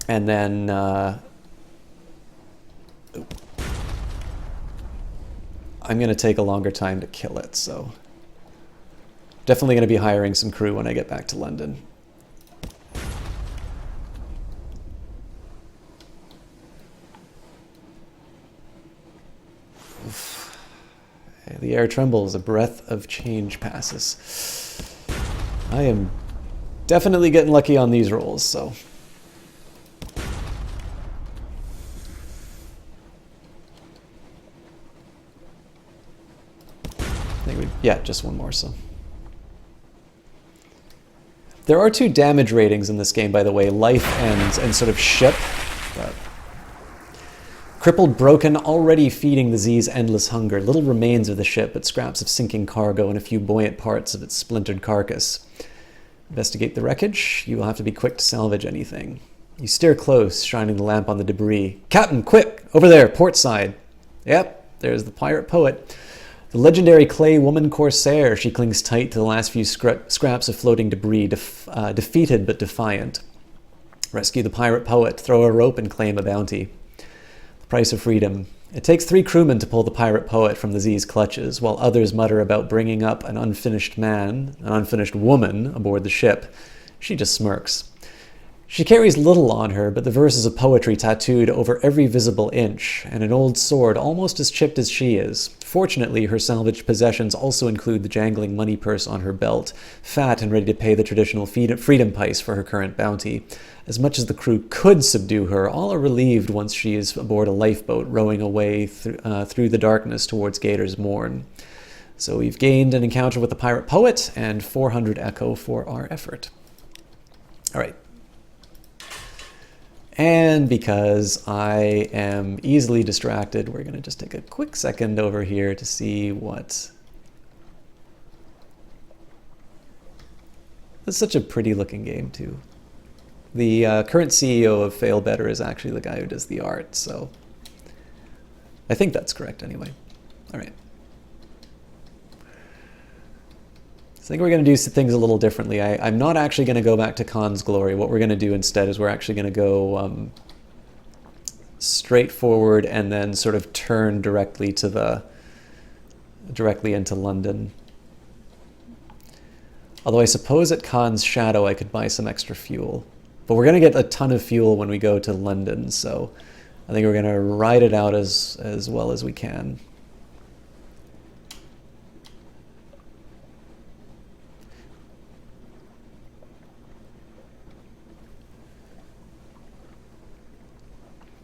then... I'm going to take a longer time to kill it, so... Definitely going to be hiring some crew when I get back to London. The air trembles, a breath of change passes. I am definitely getting lucky on these rolls, so... Yeah, just one more, so... There are 2 damage ratings in this game, by the way, life and sort of ship. But... Crippled, broken, already feeding the Z's endless hunger. Little remains of the ship, but scraps of sinking cargo and a few buoyant parts of its splintered carcass. Investigate the wreckage. You will have to be quick to salvage anything. You steer close, shining the lamp on the debris. Captain, quick! Over there, port side. Yep, there's the pirate poet. The legendary clay woman corsair. She clings tight to the last few scraps of floating debris, defeated but defiant. Rescue the pirate poet, throw a rope and claim a bounty. Price of freedom. It takes 3 crewmen to pull the pirate poet from the Z's clutches, while others mutter about bringing up an unfinished woman aboard the ship. She just smirks. She carries little on her, but the verses of poetry tattooed over every visible inch, and an old sword almost as chipped as she is. Fortunately, her salvaged possessions also include the jangling money purse on her belt, fat and ready to pay the traditional freedom price for her current bounty. As much as the crew could subdue her, all are relieved once she is aboard a lifeboat rowing away through the darkness towards Gator's Morn. So we've gained an encounter with the pirate poet and 400 echo for our effort. All right. And because I am easily distracted, we're going to just take a quick second over here to see what... It's such a pretty looking game, too. The current CEO of Fail Better is actually the guy who does the art, so I think that's correct anyway. All right. I think we're going to do things a little differently. I'm not actually going to go back to Khan's Glory. What we're going to do instead is we're actually going to go straight forward and then sort of turn directly into London. Although I suppose at Khan's Shadow I could buy some extra fuel. But we're going to get a ton of fuel when we go to London, so I think we're going to ride it out as well as we can.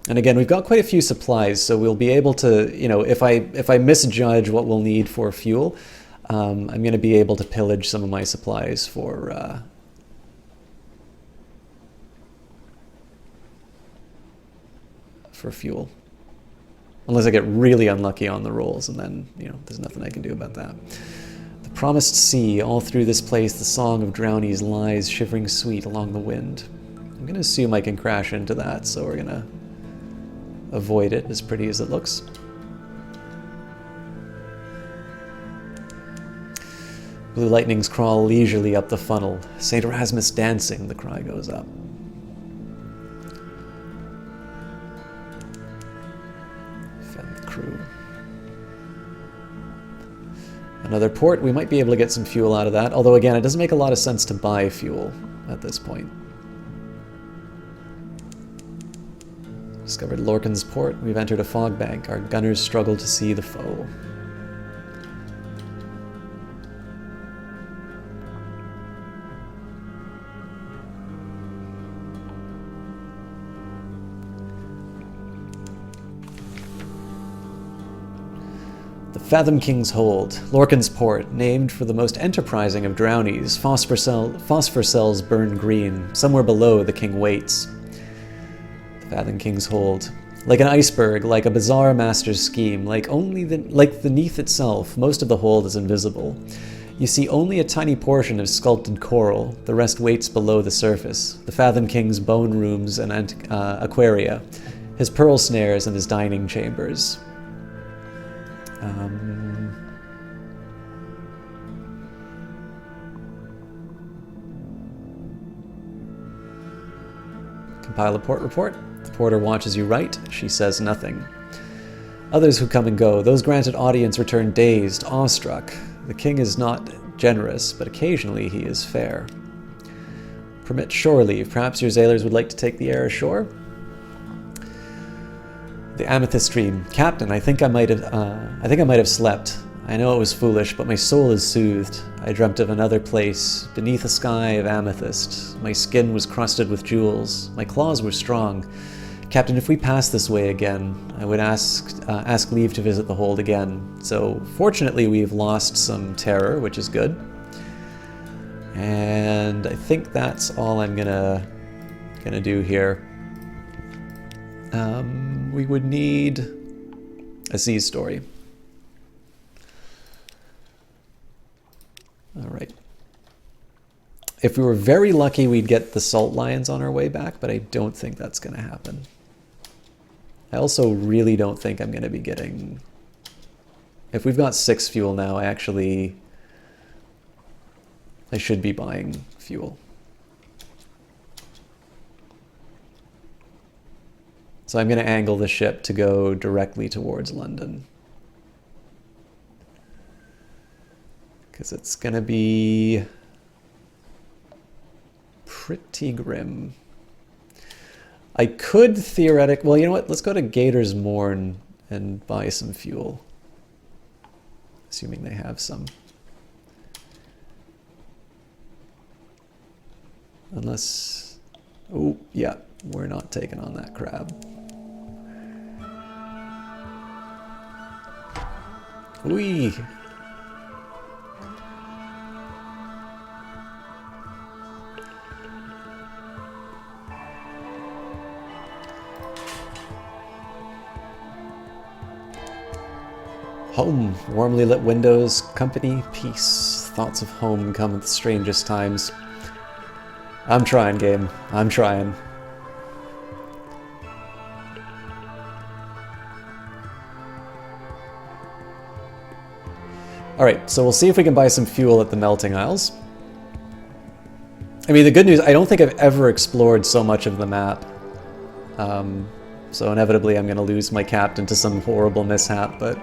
And again, we've got quite a few supplies, so we'll be able to, you know, if I misjudge what we'll need for fuel, I'm going to be able to pillage some of my supplies for fuel. Unless I get really unlucky on the rolls, and then, you know, there's nothing I can do about that. The promised sea, all through this place, the song of drownies lies shivering sweet along the wind. I'm going to assume I can crash into that, so we're going to avoid it, as pretty as it looks. Blue lightnings crawl leisurely up the funnel. St. Erasmus dancing, the cry goes up. Fend the crew. Another port, we might be able to get some fuel out of that, although again, it doesn't make a lot of sense to buy fuel at this point. Discovered Lorcan's port. We've entered a fog bank. Our gunners struggle to see the foe. The Fathom King's Hold. Lorcan's port, named for the most enterprising of drownies. Phosphor cells burn green. Somewhere below, the king waits. Fathom King's Hold. Like an iceberg, like a bizarre master's scheme, like the Neath itself, most of the hold is invisible. You see only a tiny portion of sculpted coral, the rest waits below the surface. The Fathom King's bone rooms and aquaria, his pearl snares and his dining chambers. Compile a port report. The porter watches you write. She says nothing. Others who come and go, those granted audience return dazed, awestruck. The king is not generous, but occasionally he is fair. Permit shore leave. Perhaps your sailors would like to take the air ashore? The amethyst stream. Captain, I think I might have slept. I know it was foolish, but my soul is soothed. I dreamt of another place, beneath a sky of amethyst. My skin was crusted with jewels. My claws were strong. Captain, if we pass this way again, I would ask leave to visit the hold again. So, fortunately, we've lost some terror, which is good. And I think that's all I'm gonna do here. We would need a sea story. All right. If we were very lucky, we'd get the salt lions on our way back, but I don't think that's going to happen. I also really don't think I'm going to be getting... If we've got 6 fuel now, I should be buying fuel. So I'm going to angle the ship to go directly towards London. Because it's going to be pretty grim. I could theoretically... Well, you know what? Let's go to Gator's Morn and buy some fuel. assuming they have some. Unless... Oh, yeah, we're not taking on that crab. Whee! Home, warmly lit windows, company, peace. Thoughts of home come at the strangest times. I'm trying, game. I'm trying. Alright, so we'll see if we can buy some fuel at the melting isles. I mean, the good news, I don't think I've ever explored so much of the map. So inevitably I'm going to lose my captain to some horrible mishap, but...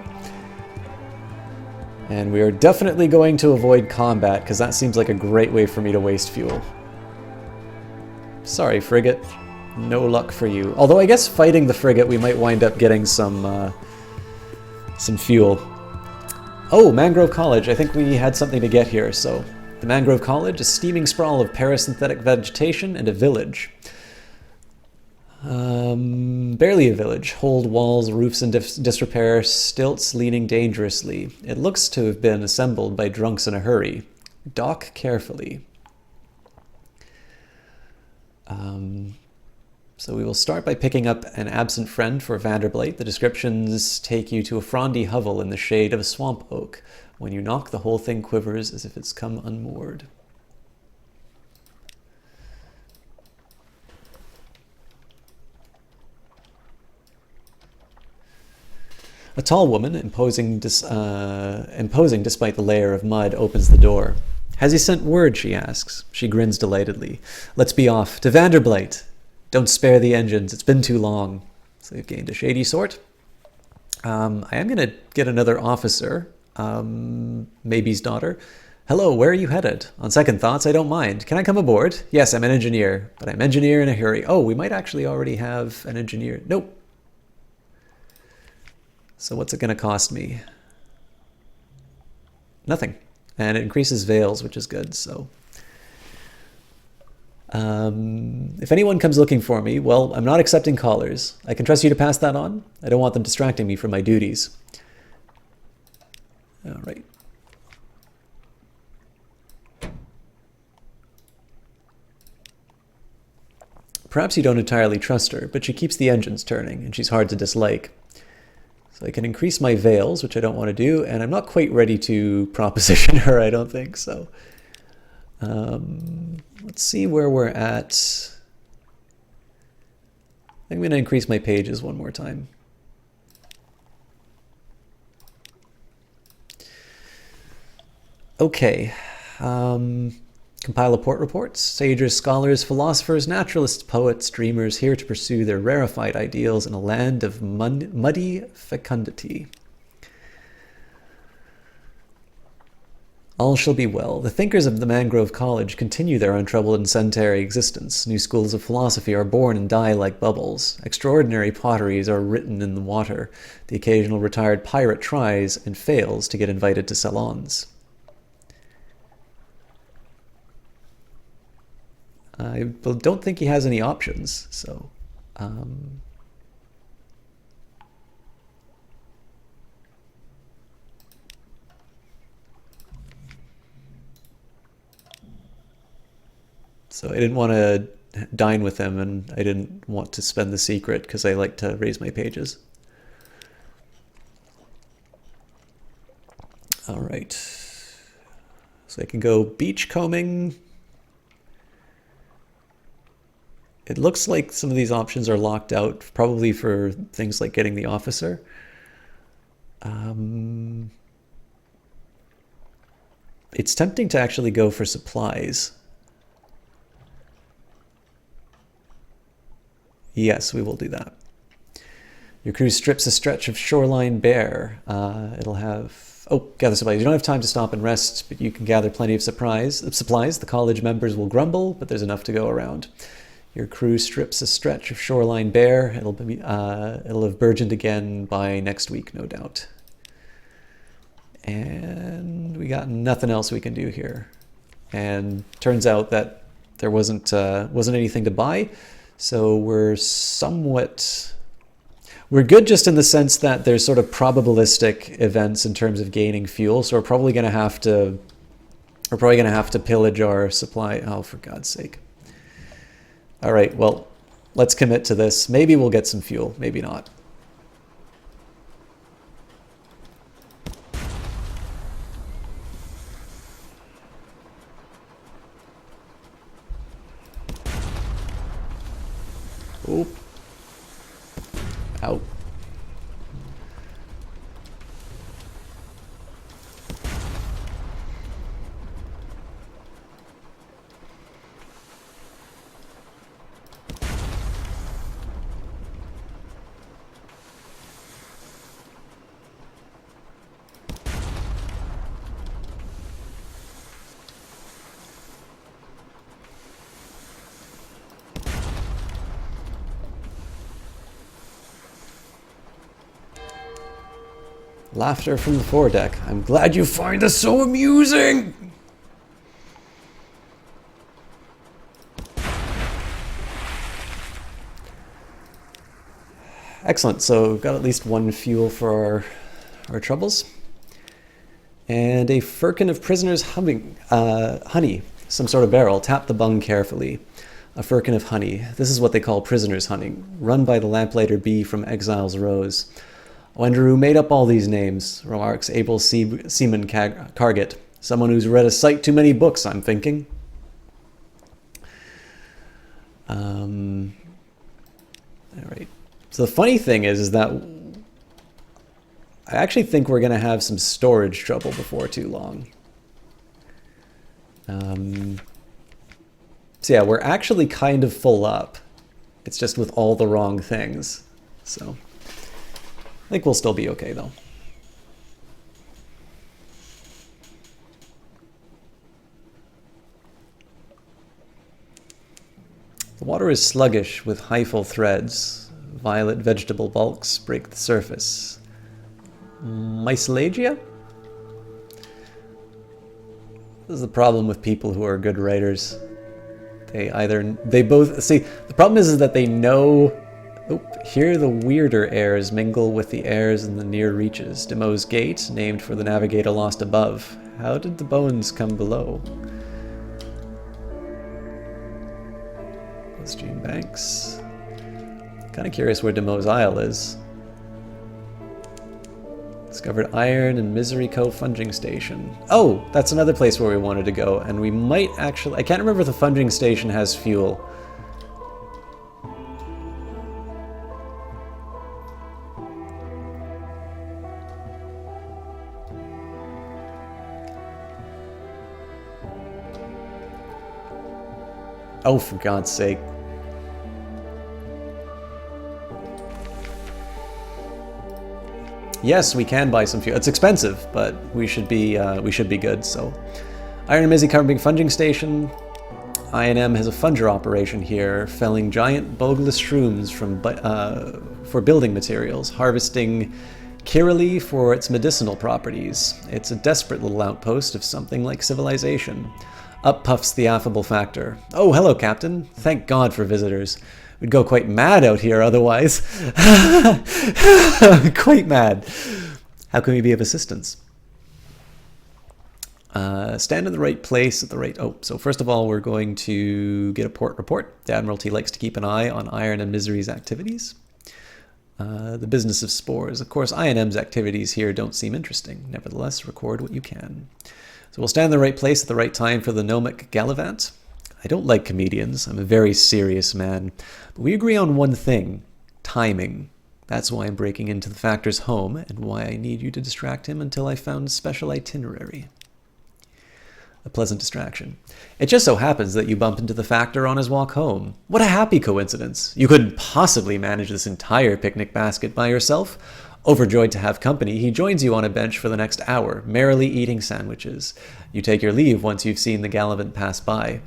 And we are definitely going to avoid combat, because that seems like a great way for me to waste fuel. Sorry, frigate. No luck for you. Although I guess fighting the frigate, we might wind up getting some fuel. Oh, Mangrove College. I think we had something to get here, so... The Mangrove College, a steaming sprawl of parasynthetic vegetation and a village. Barely a village. Old walls, roofs in disrepair, stilts leaning dangerously. It looks to have been assembled by drunks in a hurry. Dock carefully. So we will start by picking up an absent friend for Vanderblight. The descriptions take you to a frondy hovel in the shade of a swamp oak. When you knock, the whole thing quivers as if it's come unmoored. A tall woman, imposing despite the layer of mud, opens the door. Has he sent word, she asks. She grins delightedly. Let's be off. To Vanderblight. Don't spare the engines. It's been too long. So they've gained a shady sort. I am going to get another officer. Maybe's daughter. Hello, where are you headed? On second thoughts, I don't mind. Can I come aboard? Yes, I'm an engineer, but I'm engineer in a hurry. Oh, we might actually already have an engineer. Nope. So what's it going to cost me? Nothing. And it increases veils, which is good, so... if anyone comes looking for me, well, I'm not accepting callers. I can trust you to pass that on? I don't want them distracting me from my duties. All right. Perhaps you don't entirely trust her, but she keeps the engines turning, and she's hard to dislike. So I can increase my veils, which I don't want to do, and I'm not quite ready to proposition her, I don't think, so... let's see where we're at. I'm going to increase my pages one more time. Okay. Compile a port reports. Sages, scholars, philosophers, naturalists, poets, dreamers, here to pursue their rarefied ideals in a land of muddy fecundity. All shall be well. The thinkers of the Mangrove College continue their untroubled and sedentary existence. New schools of philosophy are born and die like bubbles. Extraordinary potteries are written in the water. The occasional retired pirate tries and fails to get invited to salons. I don't think he has any options, so... So I didn't want to dine with him, and I didn't want to spend the secret because I like to raise my pages. All right. So I can go beachcombing. It looks like some of these options are locked out, probably for things like getting the officer. It's tempting to actually go for supplies. Yes, we will do that. Your crew strips a stretch of shoreline bare. It'll have... Oh, gather supplies. You don't have time to stop and rest, but you can gather plenty of supplies. The college members will grumble, but there's enough to go around. Your crew strips a stretch of shoreline bare. It'll have burgeoned again by next week, no doubt. And we got nothing else we can do here. And turns out that there wasn't anything to buy, so we're good just in the sense that there's sort of probabilistic events in terms of gaining fuel. So we're probably going to have to pillage our supply. Oh, for God's sake! All right, well, let's commit to this. Maybe we'll get some fuel. Maybe not. Oop. Out. Laughter from the foredeck. I'm glad you find this so amusing! Excellent, so we've got at least one fuel for our troubles. And a firkin of prisoners' honey, some sort of barrel. Tap the bung carefully. A firkin of honey. This is what they call prisoners' honey, run by the lamplighter bee from Exile's Rose. I wonder who made up all these names, remarks able seaman Carget. Someone who's read a sight too many books, I'm thinking. All right. So the funny thing is that I actually think we're going to have some storage trouble before too long. So yeah, we're actually kind of full up. It's just with all the wrong things. So I think we'll still be okay, though. The water is sluggish with hyphal threads. Violet vegetable bulks break the surface. Mycelagia? This is the problem with people who are good writers. They both see, the problem is that they know. Here the weirder airs mingle with the airs in the near reaches. Demo's Gate, named for the navigator lost above. How did the bones come below? Stream banks. Kind of curious where Demo's Isle is. Discovered iron and Misery Cove Funging Station. Oh, that's another place where we wanted to go, and we might actually. I can't remember if the Funging Station has fuel. Oh, for God's sake. Yes, we can buy some fuel. It's expensive, but we should be good. So, Iron and Mizzy Carbon Funging Station. INM has a funger operation here, felling giant bulbous shrooms for building materials, harvesting Kirili for its medicinal properties. It's a desperate little outpost of something like civilization. Up puffs the affable Factor. Oh, hello, Captain. Thank God for visitors. We'd go quite mad out here otherwise. Quite mad. How can we be of assistance? Stand in the right place at the right... Oh, so first of all, we're going to get a port report. The Admiralty likes to keep an eye on Iron and Misery's activities. The business of spores. Of course, INM's activities here don't seem interesting. Nevertheless, record what you can. So we'll stand in the right place at the right time for the gnomic gallivant. I don't like comedians. I'm a very serious man. But we agree on one thing. Timing. That's why I'm breaking into the Factor's home and why I need you to distract him until I found a special itinerary. A pleasant distraction. It just so happens that you bump into the Factor on his walk home. What a happy coincidence. You couldn't possibly manage this entire picnic basket by yourself. Overjoyed to have company, he joins you on a bench for the next hour, merrily eating sandwiches. You take your leave once you've seen the Gallivant pass by.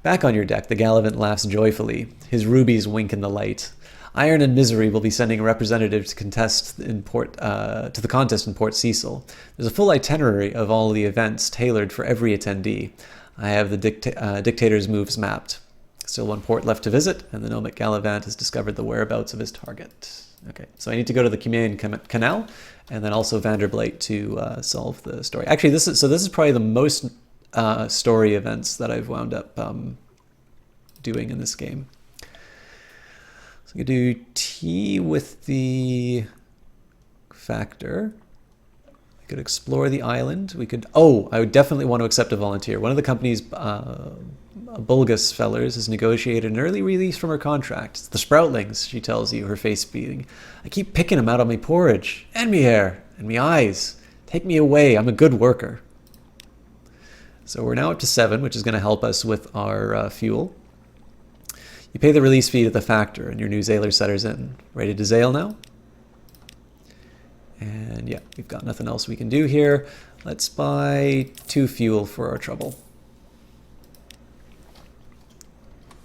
Back on your deck, the Gallivant laughs joyfully. His rubies wink in the light. Iron and Misery will be sending a representative to contest in to the contest in Port Cecil. There's a full itinerary of all the events tailored for every attendee. I have the dictator's moves mapped. Still one port left to visit, and the Gnomic Gallivant has discovered the whereabouts of his target. Okay, so I need to go to the Cumane Canal, and then also Vanderblight to solve the story. Actually, this is probably the most story events that I've wound up doing in this game. So we could do T with the factor. We could explore the island. We could. Oh, I would definitely want to accept a volunteer. One of the company's Bulgus fellers has negotiated an early release from her contract. It's the Sproutlings, she tells you, her face beating. I keep picking them out of my porridge. And me hair. And me eyes. Take me away. I'm a good worker. So we're now up to 7, which is going to help us with our fuel. You pay the release fee to the factor, and your new Zailer setter's in. Ready to Zail now? And yeah, we've got nothing else we can do here. Let's buy 2 fuel for our trouble.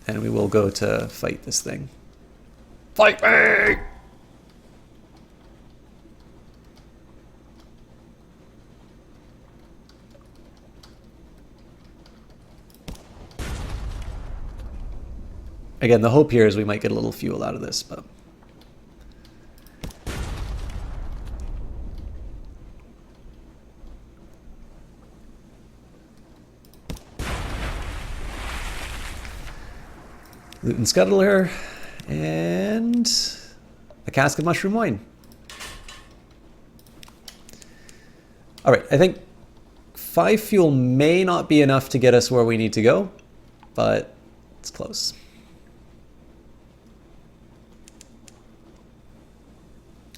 And we will go to fight this thing. Fight me! Again, the hope here is we might get a little fuel out of this, but... Loot and scuttle her, and a cask of mushroom wine. All right, I think 5 fuel may not be enough to get us where we need to go, but it's close.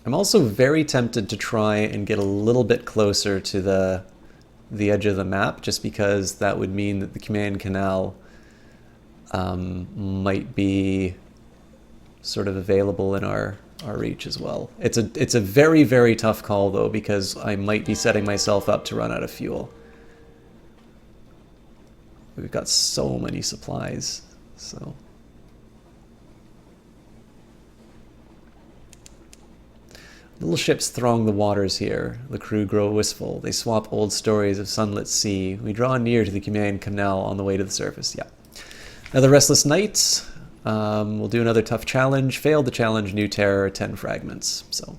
I'm also very tempted to try and get a little bit closer to the edge of the map, just because that would mean that the Cumane Canal might be sort of available in our reach as well. It's a very, very tough call though, because I might be setting myself up to run out of fuel. We've got so many supplies, so. Little ships throng the waters here. The crew grow wistful. They swap old stories of sunlit sea. We draw near to the Cumane Canal on the way to the surface. Yeah. Another restless night. We'll do another tough challenge. Failed the challenge, new terror, 10 fragments. So,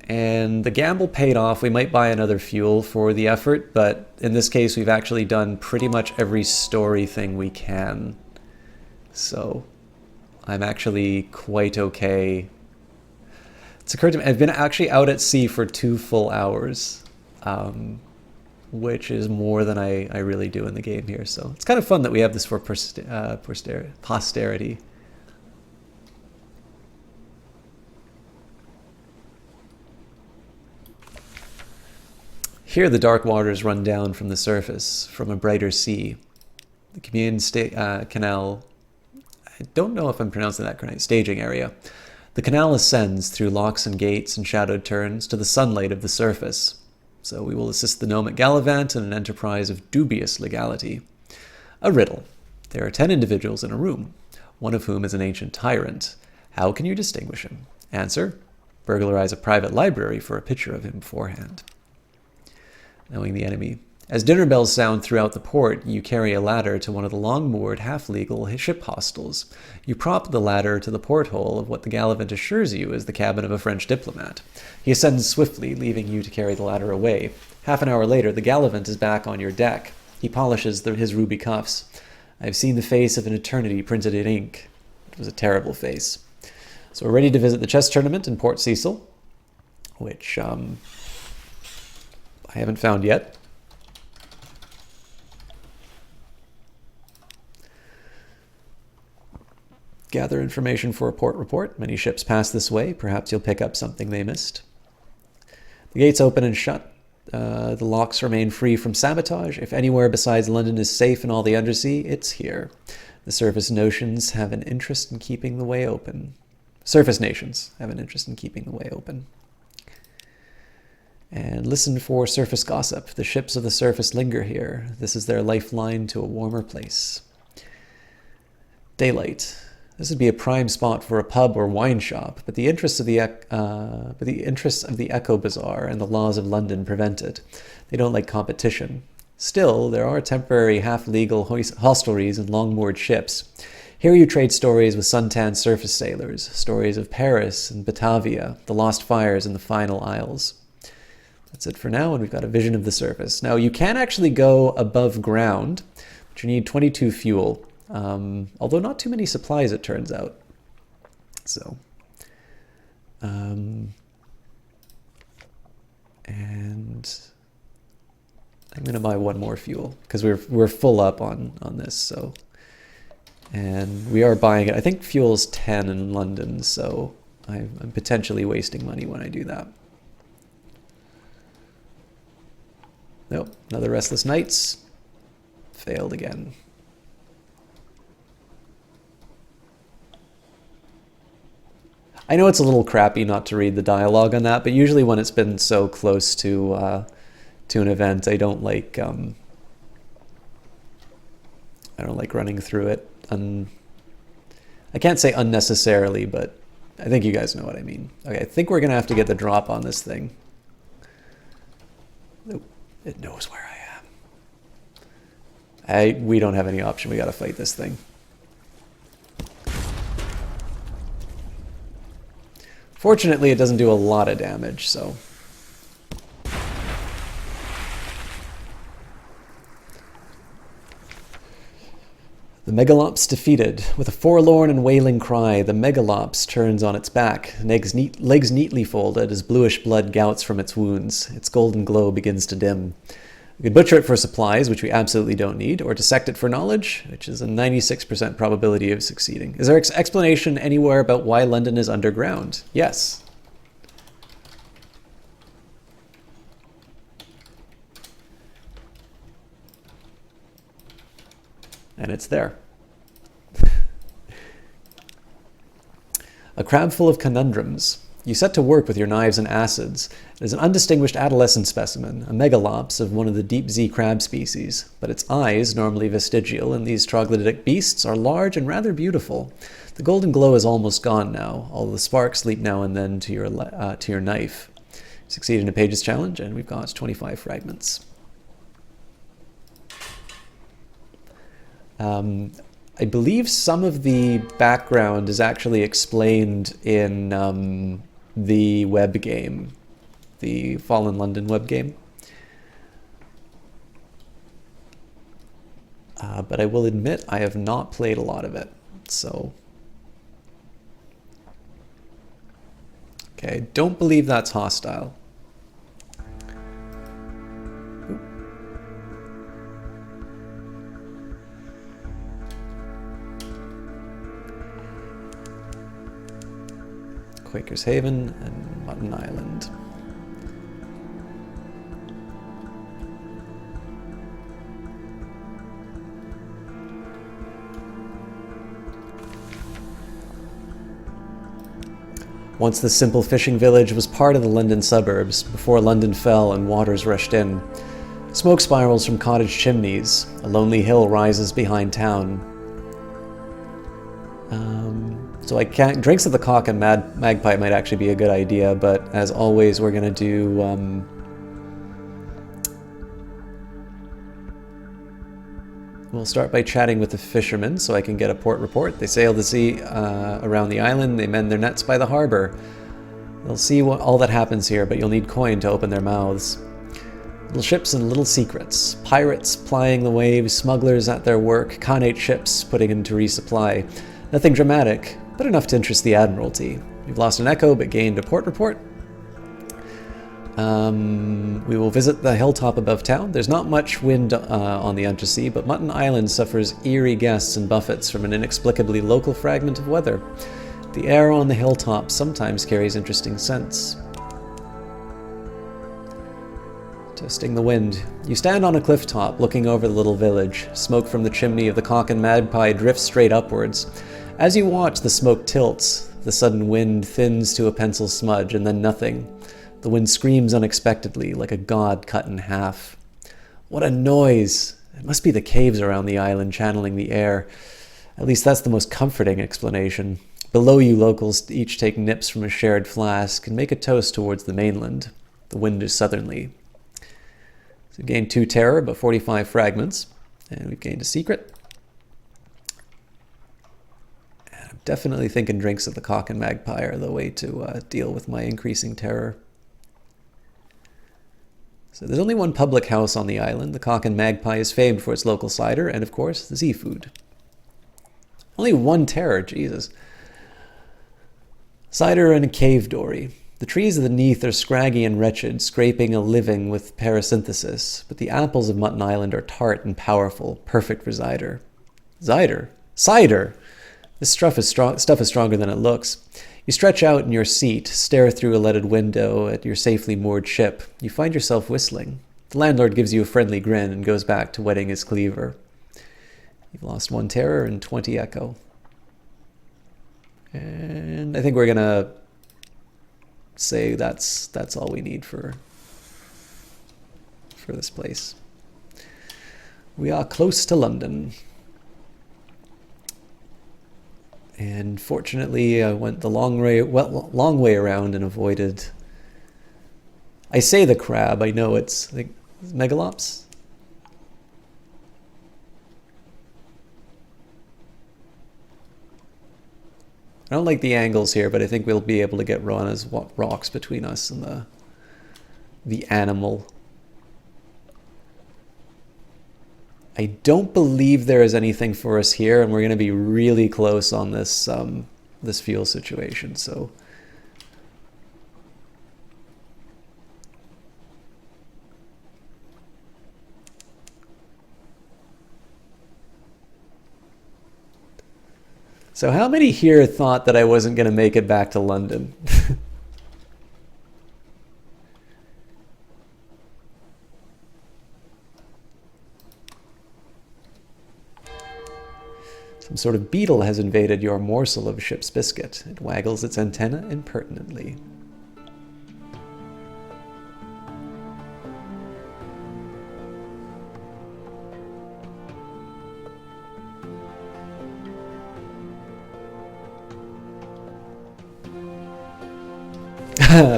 and the gamble paid off. We might buy another fuel for the effort, but in this case, we've actually done pretty much every story thing we can. So, I'm actually quite okay. It's occurred to me, I've been actually out at sea for 2 full hours. Which is more than I really do in the game here. So it's kind of fun that we have this for posterity. Here the dark waters run down from the surface, from a brighter sea. The Cumane Canal, I don't know if I'm pronouncing that correct, staging area. The canal ascends through locks and gates and shadowed turns to the sunlight of the surface. So we will assist the Gnomic Gallivant in an enterprise of dubious legality. A riddle. There are 10 individuals in a room, one of whom is an ancient tyrant. How can you distinguish him? Answer. Burglarize a private library for a picture of him beforehand. Knowing the enemy. As dinner bells sound throughout the port, you carry a ladder to one of the long-moored, half-legal ship hostels. You prop the ladder to the porthole of what the Gallivant assures you is the cabin of a French diplomat. He ascends swiftly, leaving you to carry the ladder away. Half an hour later, the Gallivant is back on your deck. He polishes his ruby cuffs. I've seen the face of an eternity printed in ink. It was a terrible face. So we're ready to visit the chess tournament in Port Cecil, which I haven't found yet. Gather information for a port report. Many ships pass this way. Perhaps you'll pick up something they missed. The gates open and shut. The locks remain free from sabotage. If anywhere besides London is safe in all the undersea, it's here. The surface nations have an interest in keeping the way open. And listen for surface gossip. The ships of the surface linger here. This is their lifeline to a warmer place. Daylight. This would be a prime spot for a pub or wine shop, but the interests of the Echo Bazaar and the laws of London prevent it. They don't like competition. Still, there are temporary half-legal hostelries and long-moored ships. Here you trade stories with suntanned surface sailors, stories of Paris and Batavia, the lost fires in the final isles. That's it for now, and we've got a vision of the surface. Now, you can actually go above ground, but you need 22 fuel. Although not too many supplies, it turns out. So, and I'm gonna buy one more fuel because we're full up on this. So, and we are buying it. I think fuel's 10 in London, so I'm potentially wasting money when I do that. Nope, another Restless Nights. Failed again. I know it's a little crappy not to read the dialogue on that, but usually when it's been so close to an event, I don't like running through it. I can't say unnecessarily, but I think you guys know what I mean. Okay, I think we're gonna have to get the drop on this thing. Nope, it knows where I am. We don't have any option. We gotta fight this thing. Fortunately, it doesn't do a lot of damage, so. The Megalops defeated. With a forlorn and wailing cry, the Megalops turns on its back, legs neatly folded as bluish blood gouts from its wounds. Its golden glow begins to dim. We could butcher it for supplies, which we absolutely don't need, or dissect it for knowledge, which is a 96% probability of succeeding. Is there explanation anywhere about why London is underground? Yes. And it's there. A crab full of conundrums. You set to work with your knives and acids. It is an undistinguished adolescent specimen, a megalops of one of the deep sea crab species, but its eyes, normally vestigial in these troglodytic beasts, are large and rather beautiful. The golden glow is almost gone now, although the sparks leap now and then to your knife. Succeed in a page's challenge, and we've got 25 fragments. I believe some of the background is actually explained in the web game, the Fallen London web game. But I will admit I have not played a lot of it, so. Okay, don't believe that's hostile. Quaker's Haven and Mutton Island. Once the simple fishing village was part of the London suburbs, before London fell and waters rushed in. Smoke spirals from cottage chimneys. A lonely hill rises behind town. So I can't. Drinks of the Cock and Magpie might actually be a good idea, but as always, we're gonna do. We'll start by chatting with the fishermen, so I can get a port report. They sail the sea around the island. They mend their nets by the harbor. They'll see all that happens here, but you'll need coin to open their mouths. Little ships and little secrets. Pirates plying the waves, smugglers at their work, Khanate ships putting in to resupply. Nothing dramatic, but enough to interest the Admiralty. We've lost an echo, but gained a port report. We will visit the hilltop above town. There's not much wind on the undersea, but Mutton Island suffers eerie gusts and buffets from an inexplicably local fragment of weather. The air on the hilltop sometimes carries interesting scents. Testing the wind. You stand on a cliff top, looking over the little village. Smoke from the chimney of the Cock and Magpie drifts straight upwards. As you watch, the smoke tilts. The sudden wind thins to a pencil smudge, and then nothing. The wind screams unexpectedly, like a god cut in half. What a noise! It must be the caves around the island channeling the air. At least that's the most comforting explanation. Below you, locals each take nips from a shared flask and make a toast towards the mainland. The wind is southerly. So we gained 2 terror, but 45 fragments. And we've gained a secret. And I'm definitely thinking drinks at the Cock and Magpie are the way to deal with my increasing terror. So there's only one public house on the island. The Cock and Magpie is famed for its local cider and, of course, the seafood. Only 1 terror, Jesus. Cider and a cave dory. The trees of the Neath are scraggy and wretched, scraping a living with parasynthesis, but the apples of Mutton Island are tart and powerful, perfect for cider. Cider? Cider! This stuff is stronger than it looks. You stretch out in your seat, stare through a leaded window at your safely moored ship. You find yourself whistling. The landlord gives you a friendly grin and goes back to whetting his cleaver. You've lost 1 terror and 20 echo. And I think we're gonna say that's all we need for this place. We are close to London. And fortunately, I went the long way around and avoided... I say the crab, I know it's like Megalops? I don't like the angles here, but I think we'll be able to get Rana's rocks between us and the animal. I don't believe there is anything for us here, and we're going to be really close on this this fuel situation. So how many here thought that I wasn't going to make it back to London? Some sort of beetle has invaded your morsel of ship's biscuit. It waggles its antenna impertinently.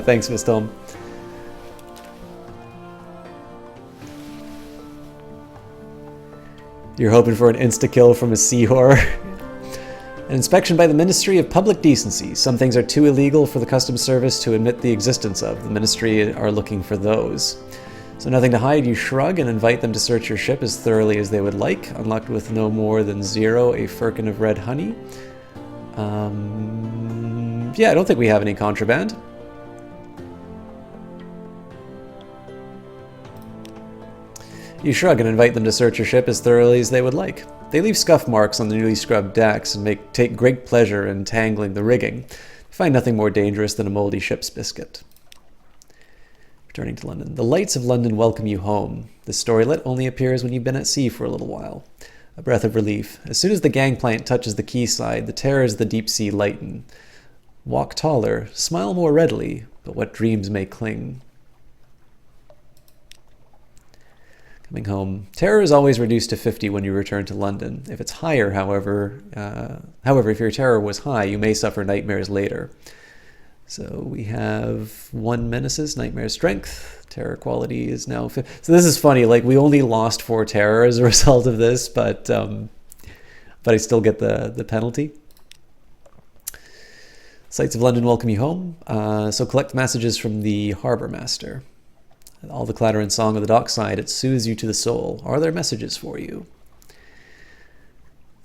Thanks, Miss Tom. You're hoping for an insta-kill from a sea horror. An inspection by the Ministry of Public Decency. Some things are too illegal for the Customs Service to admit the existence of. The Ministry are looking for those. So nothing to hide, you shrug and invite them to search your ship as thoroughly as they would like. Unlocked with no more than 0, a firkin of red honey. Yeah, I don't think we have any contraband. You shrug and invite them to search your ship as thoroughly as they would like. They leave scuff marks on the newly scrubbed decks and take great pleasure in tangling the rigging. They find nothing more dangerous than a moldy ship's biscuit. Returning to London. The lights of London welcome you home. The storylet only appears when you've been at sea for a little while. A breath of relief. As soon as the gangplank touches the quayside, the terrors of the deep sea lighten. Walk taller, smile more readily, but what dreams may cling. Coming home. Terror is always reduced to 50 when you return to London. If it's higher, however, if your terror was high, you may suffer nightmares later. So we have 1 menaces, nightmare strength. Terror quality is now 50. So this is funny. Like we only lost 4 terror as a result of this, but I still get the penalty. Sights of London welcome you home. So collect messages from the harbour master. All the clatter and song of the dockside, it soothes you to the soul. Are there messages for you?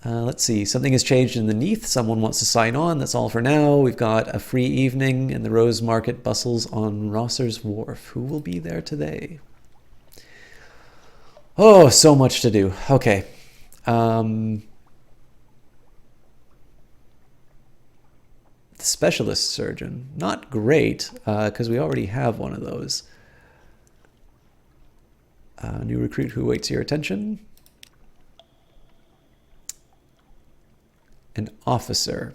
Let's see. Something has changed in the Neath. Someone wants to sign on. That's all for now. We've got a free evening and the Rose Market bustles on Rosser's Wharf. Who will be there today? Oh, so much to do. Okay. The specialist surgeon. Not great, because we already have one of those. New recruit who awaits your attention. An officer.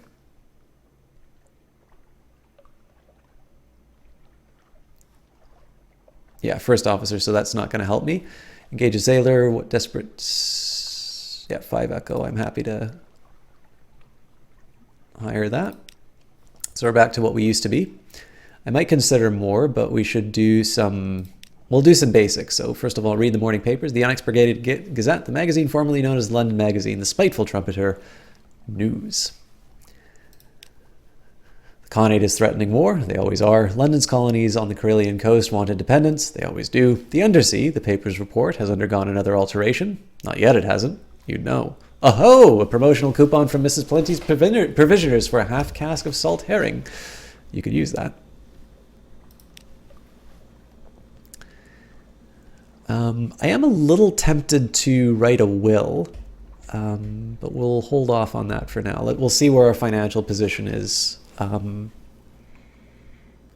Yeah, first officer, so that's not going to help me. Engage a sailor. What desperate... Yeah, 5 echo. I'm happy to hire that. So we're back to what we used to be. I might consider more, but we should do some... We'll do some basics. So first of all, read the morning papers. The Unexpurgated Gazette, the magazine formerly known as London Magazine, the spiteful trumpeter, news. The Khanate is threatening war. They always are. London's colonies on the Karelian coast want independence. They always do. The Undersea, the paper's report, has undergone another alteration. Not yet, it hasn't. You'd know. Oh-ho! A promotional coupon from Mrs. Plenty's Provisioners for a half cask of salt herring. You could use that. I am a little tempted to write a will, but we'll hold off on that for now. We'll see where our financial position is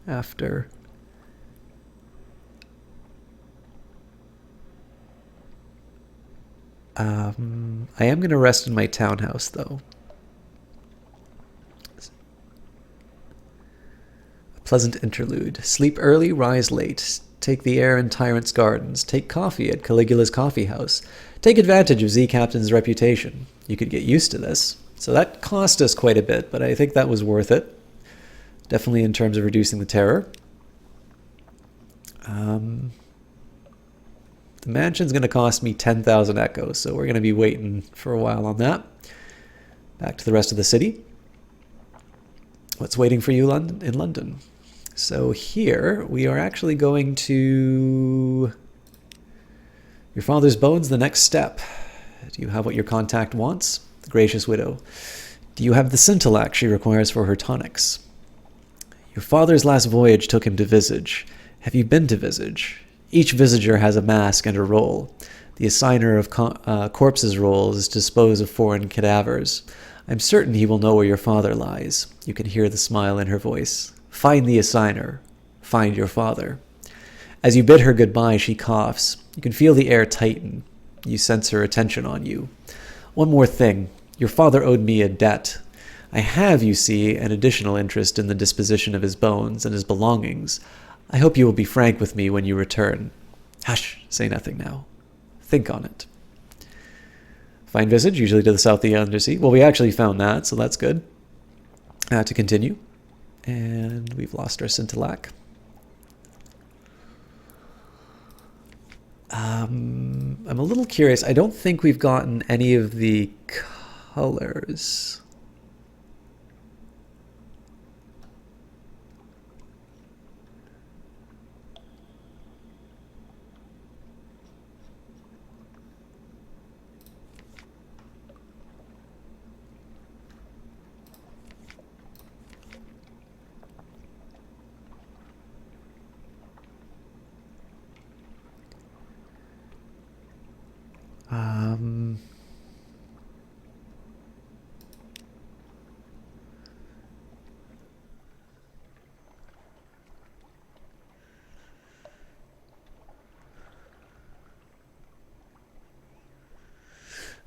after. I am going to rest in my townhouse, though. A pleasant interlude. Sleep early, rise late. Take the air in Tyrant's Gardens. Take coffee at Caligula's Coffee House. Take advantage of Z Captain's reputation. You could get used to this. So that cost us quite a bit, but I think that was worth it. Definitely in terms of reducing the terror. The mansion's going to cost me 10,000 echoes, so we're going to be waiting for a while on that. Back to the rest of the city. What's waiting for you in London? So here we are actually going to your father's bones, the next step. Do you have what your contact wants? The gracious widow. Do you have the scintillac she requires for her tonics? Your father's last voyage took him to Visage. Have you been to Visage? Each visager has a mask and a role. The assigner of corpses' roles is to dispose of foreign cadavers. I'm certain he will know where your father lies. You can hear the smile in her voice. Find the assigner. Find your father. As you bid her goodbye, she coughs. You can feel the air tighten. You sense her attention on you. One more thing. Your father owed me a debt. I have, you see, an additional interest in the disposition of his bones and his belongings. I hope you will be frank with me when you return. Hush, say nothing now. Think on it. Find Visage, usually to the south of the Undersea. Well, we actually found that, so that's good. To continue. And we've lost our scintillac. I'm a little curious. I don't think we've gotten any of the colors.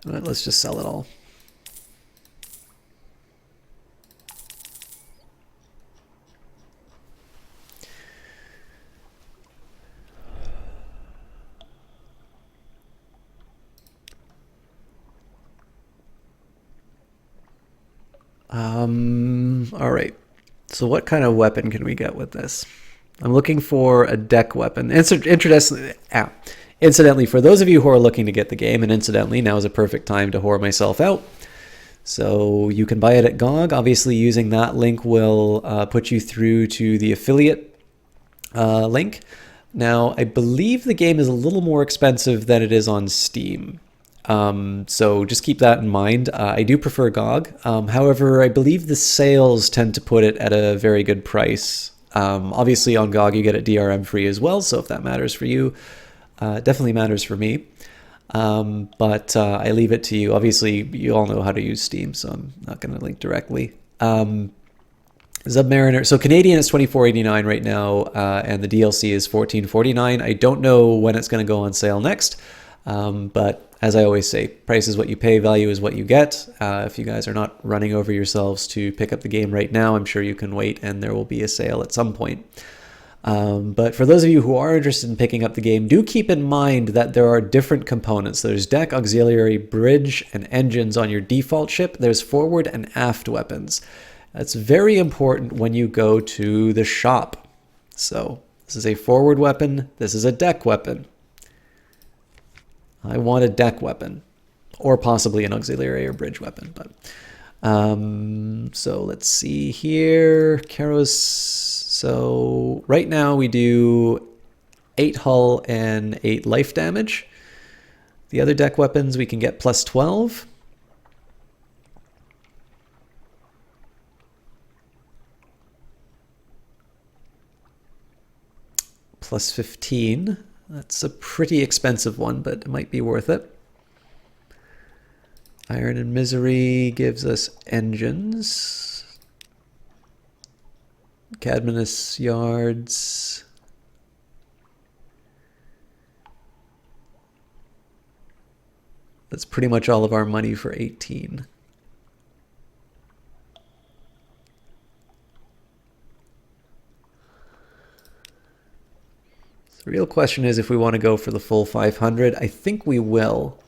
All right, let's just sell it all. All right. So what kind of weapon can we get with this? I'm looking for a deck weapon. Incidentally, for those of you who are looking to get the game, and incidentally, now is a perfect time to whore myself out. So you can buy it at GOG. Obviously, using that link will put you through to the affiliate link. Now, I believe the game is a little more expensive than it is on Steam. So just keep that in mind. I do prefer GOG. However, I believe the sales tend to put it at a very good price. Obviously, on GOG, you get it DRM free as well. So if that matters for you, definitely matters for me. But I leave it to you. Obviously, you all know how to use Steam, so I'm not going to link directly. Submariner. So Canadian is $24.89 right now, and the DLC is $14.49. I don't know when it's going to go on sale next, but as I always say, price is what you pay, value is what you get. If you guys are not running over yourselves to pick up the game right now, I'm sure you can wait, and there will be a sale at some point. But for those of you who are interested in picking up the game, do keep in mind that there are different components. There's deck, auxiliary, bridge, and engines on your default ship. There's forward and aft weapons. That's very important when you go to the shop. So this is a forward weapon. This is a deck weapon. I want a deck weapon, or possibly an auxiliary or bridge weapon. But so let's see here. Karos. So right now we do 8 hull and 8 life damage. The other deck weapons we can get plus 12. Plus 15. That's a pretty expensive one, but it might be worth it. Iron and Misery gives us engines. Cadminus Yards. That's pretty much all of our money for 18. The real question is if we want to go for the full 500. I think we will.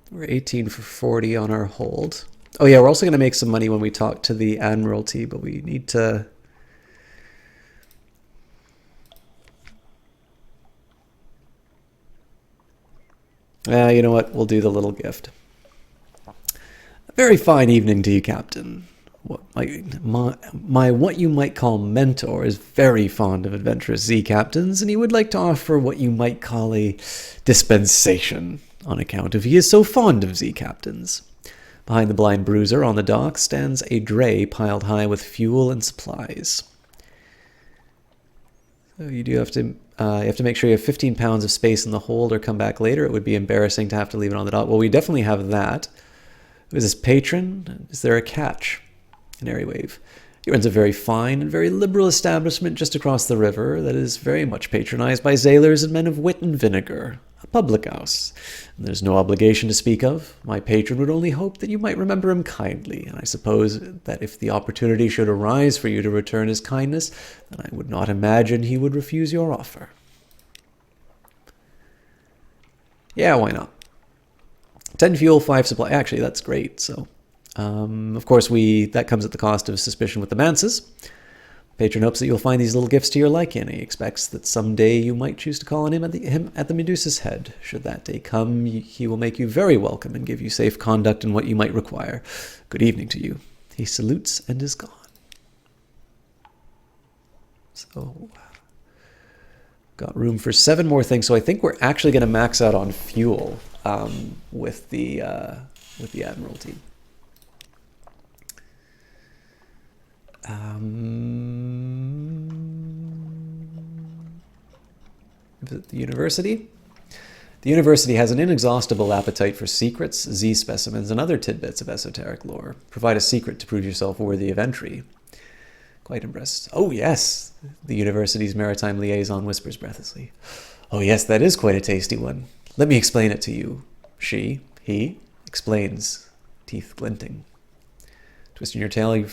We're 18 for 40 on our hold. Oh yeah, we're also going to make some money when we talk to the Admiralty, but we need to... you know what? We'll do the little gift. A very fine evening to you, Captain. What you might call mentor is very fond of adventurous Z captains, and he would like to offer what you might call a dispensation on account of he is so fond of Z captains. Behind the blind bruiser on the dock stands a dray piled high with fuel and supplies. So you do have to make sure you have 15 pounds of space in the hold or come back later. It would be embarrassing to have to leave it on the dock. Well, we definitely have that. Who is this patron? Is there a catch? Canary Wave. He runs a very fine and very liberal establishment just across the river that is very much patronized by sailors and men of wit and vinegar. A public house. And there's no obligation to speak of. My patron would only hope that you might remember him kindly, and I suppose that if the opportunity should arise for you to return his kindness, then I would not imagine he would refuse your offer. Yeah, why not? 10 fuel, 5 supply. Actually, that's great, so... of course, that comes at the cost of suspicion with the Manses. Patron hopes that you'll find these little gifts to your liking. He expects that someday you might choose to call on him at the Medusa's head. Should that day come, he will make you very welcome and give you safe conduct in what you might require. Good evening to you. He salutes and is gone. So, got room for 7 more things. So I think we're actually going to max out on fuel with the Admiralty. The university? The university has an inexhaustible appetite for secrets, Z specimens, and other tidbits of esoteric lore. Provide a secret to prove yourself worthy of entry. Quite impressed. Oh, yes, the university's maritime liaison whispers breathlessly. Oh, yes, that is quite a tasty one. Let me explain it to you. He explains, teeth glinting. Twisting your tail, you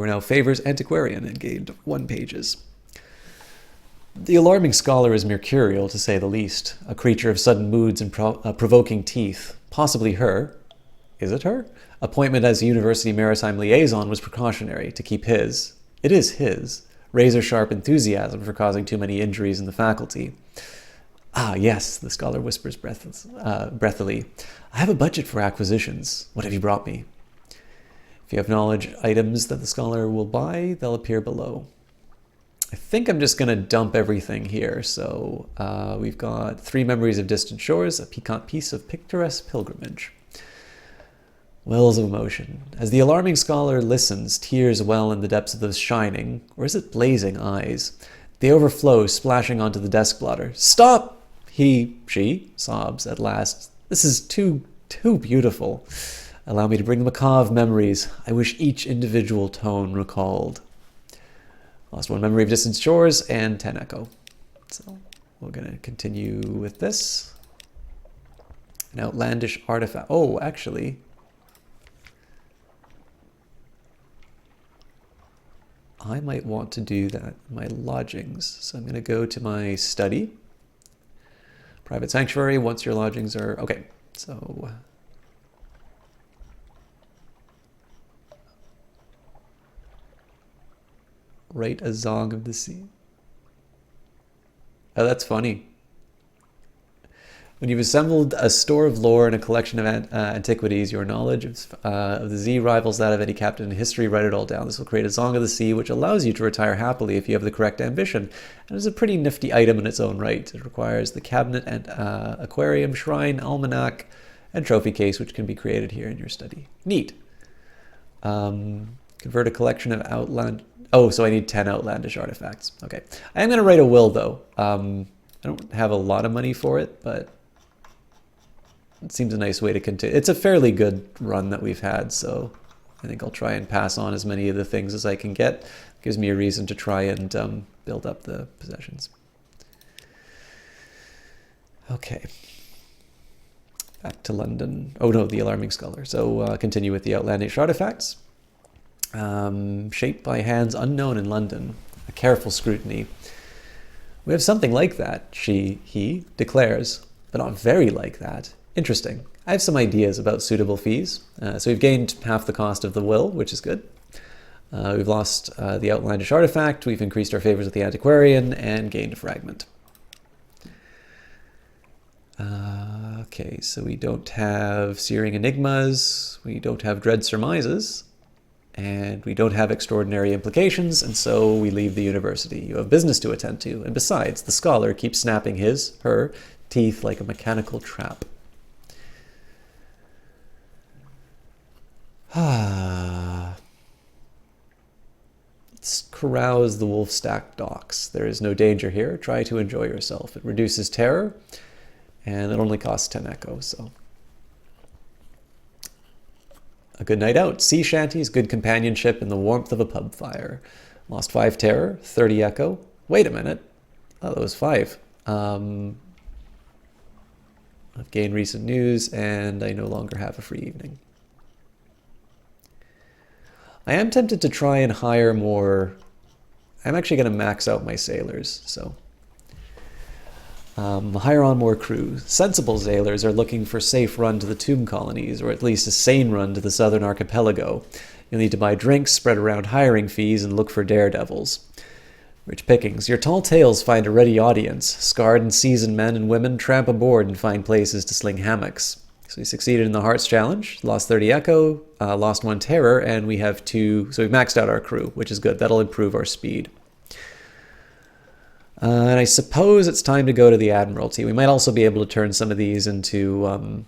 are now Favor's antiquarian and gained 1 pages. The alarming scholar is mercurial, to say the least, a creature of sudden moods and provoking teeth. Possibly her. Is it her? Appointment as university maritime liaison was precautionary to keep his. It is his. Razor-sharp enthusiasm for causing too many injuries in the faculty. Ah, yes, the scholar whispers breathily. I have a budget for acquisitions. What have you brought me? If you have knowledge items that the scholar will buy, they'll appear below. I think I'm just going to dump everything here. So we've got 3 memories of distant shores, a piquant piece of picturesque pilgrimage. Wells of emotion. As the alarming scholar listens, tears well in the depths of those shining, or is it blazing eyes? They overflow, splashing onto the desk blotter. Stop! She sobs at last. This is too beautiful. Allow me to bring the macabre memories. I wish each individual tone recalled. Lost 1 memory of distant shores and 10 echo. So we're going to continue with this. An outlandish artifact. Oh, actually. I might want to do that in my lodgings. So I'm going to go to my study. Private sanctuary, once your lodgings are... Okay, so... Write a Song of the Sea. Oh, that's funny. When you've assembled a store of lore and a collection of antiquities, your knowledge of the sea rivals that of any captain in history. Write it all down. This will create a Song of the Sea, which allows you to retire happily if you have the correct ambition, and is a pretty nifty item in its own right. It requires the cabinet and aquarium, shrine, almanac, and trophy case, which can be created here in your study. Neat. Convert a collection of outland... Oh, so I need 10 outlandish artifacts. Okay. I am going to write a will, though. I don't have a lot of money for it, but it seems a nice way to continue. It's a fairly good run that we've had, so I think I'll try and pass on as many of the things as I can get. It gives me a reason to try and build up the possessions. Okay. Back to London. Oh no, the Alarming Scholar. So continue with the outlandish artifacts. Shaped by hands unknown in London. A careful scrutiny. We have something like that, he declares, but not very like that. Interesting. I have some ideas about suitable fees. So we've gained half the cost of the will, which is good. We've lost the outlandish artifact. We've increased our favors with the antiquarian and gained a fragment. Okay, so we don't have searing enigmas. We don't have dread surmises. And we don't have extraordinary implications, and so we leave the university. You have business to attend to, and besides, the scholar keeps snapping her teeth like a mechanical trap. Let's carouse the Wolfstack docks. There is no danger here. Try to enjoy yourself. It reduces terror, and it only costs 10 echo, so... A good night out, sea shanties, good companionship, and the warmth of a pub fire. Lost 5 terror, 30 echo. Wait a minute. Oh, that was 5. I've gained recent news, and I no longer have a free evening. I am tempted to try and hire more... I'm actually going to max out my sailors, so... hire on more crew. Sensible sailors are looking for safe run to the tomb colonies, or at least a sane run to the southern archipelago. You'll need to buy drinks, spread around hiring fees, and look for daredevils. Rich pickings. Your tall tales find a ready audience. Scarred and seasoned men and women tramp aboard and find places to sling hammocks. So we succeeded in the Hearts Challenge, lost 30 echo, lost 1 terror, and we have 2... So we've maxed out our crew, which is good. That'll improve our speed. And I suppose it's time to go to the Admiralty. We might also be able to turn some of these into,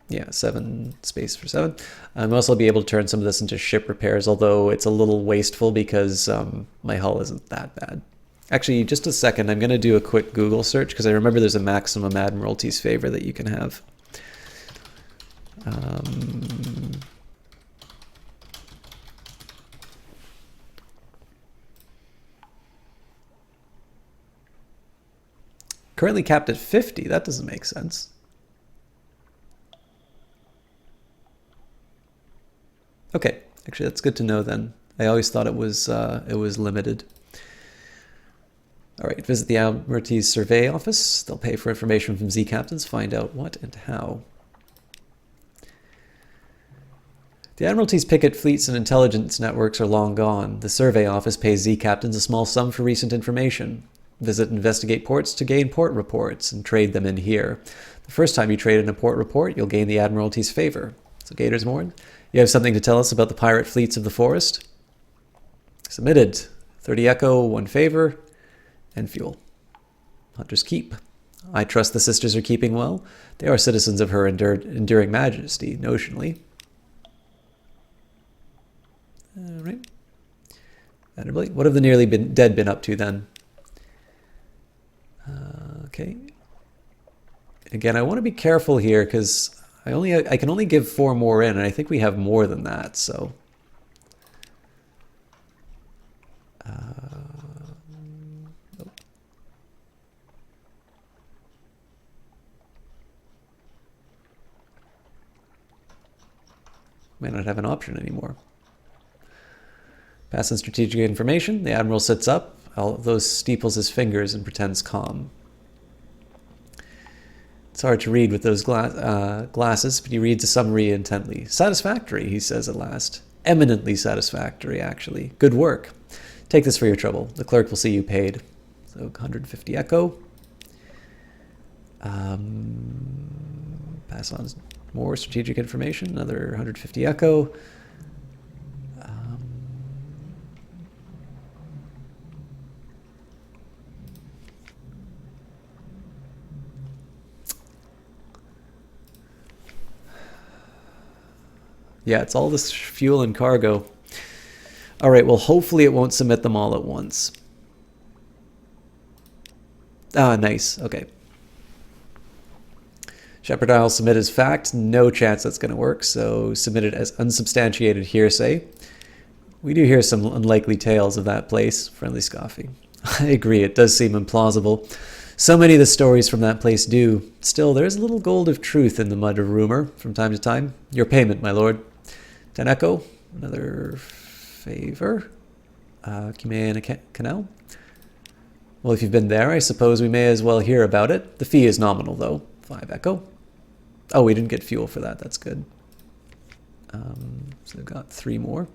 7 space for 7. We'll also be able to turn some of this into ship repairs, although it's a little wasteful because my hull isn't that bad. Actually, just a second, I'm going to do a quick Google search because I remember there's a maximum Admiralty's favor that you can have. Currently capped at 50. That doesn't make sense. Okay, actually that's good to know then. I always thought it was limited. All right, visit the Admiralty's survey office. They'll pay for information from Z captains. Find out what and how. The Admiralty's picket fleets and intelligence networks are long gone. The survey office pays Z captains a small sum for recent information. Visit Investigate Ports to gain port reports and trade them in here. The first time you trade in a port report, you'll gain the Admiralty's favor. So Gatorsmorn, you have something to tell us about the pirate fleets of the forest? Submitted. 30 echo, 1 favor, and fuel. Hunter's Keep. I trust the sisters are keeping well. They are citizens of her enduring majesty, notionally. All right. What have the nearly dead been up to then? Okay. Again, I want to be careful here because I can only give 4 more in, and I think we have more than that. So, nope. May not have an option anymore. Pass on strategic information. The admiral sits up. All of those steeples his fingers and pretends calm. It's hard to read with those glasses, but he reads a summary intently. Satisfactory, he says at last. Eminently satisfactory, actually. Good work. Take this for your trouble. The clerk will see you paid. So 150 echo. Pass on more strategic information. Another 150 echo. Yeah, it's all this fuel and cargo. All right, well, hopefully it won't submit them all at once. Ah, nice. Okay. Shepard I'll submit as fact. No chance that's going to work, so submit it as unsubstantiated hearsay. We do hear some unlikely tales of that place. Friendly scoffing. I agree, it does seem implausible. So many of the stories from that place do. Still, there's a little gold of truth in the mud of rumor from time to time. Your payment, my lord. 10 echo. Another favor. Cumane Canal. Well, if you've been there, I suppose we may as well hear about it. The fee is nominal, though. 5 echo. Oh, we didn't get fuel for that. That's good. So we've got 3 more.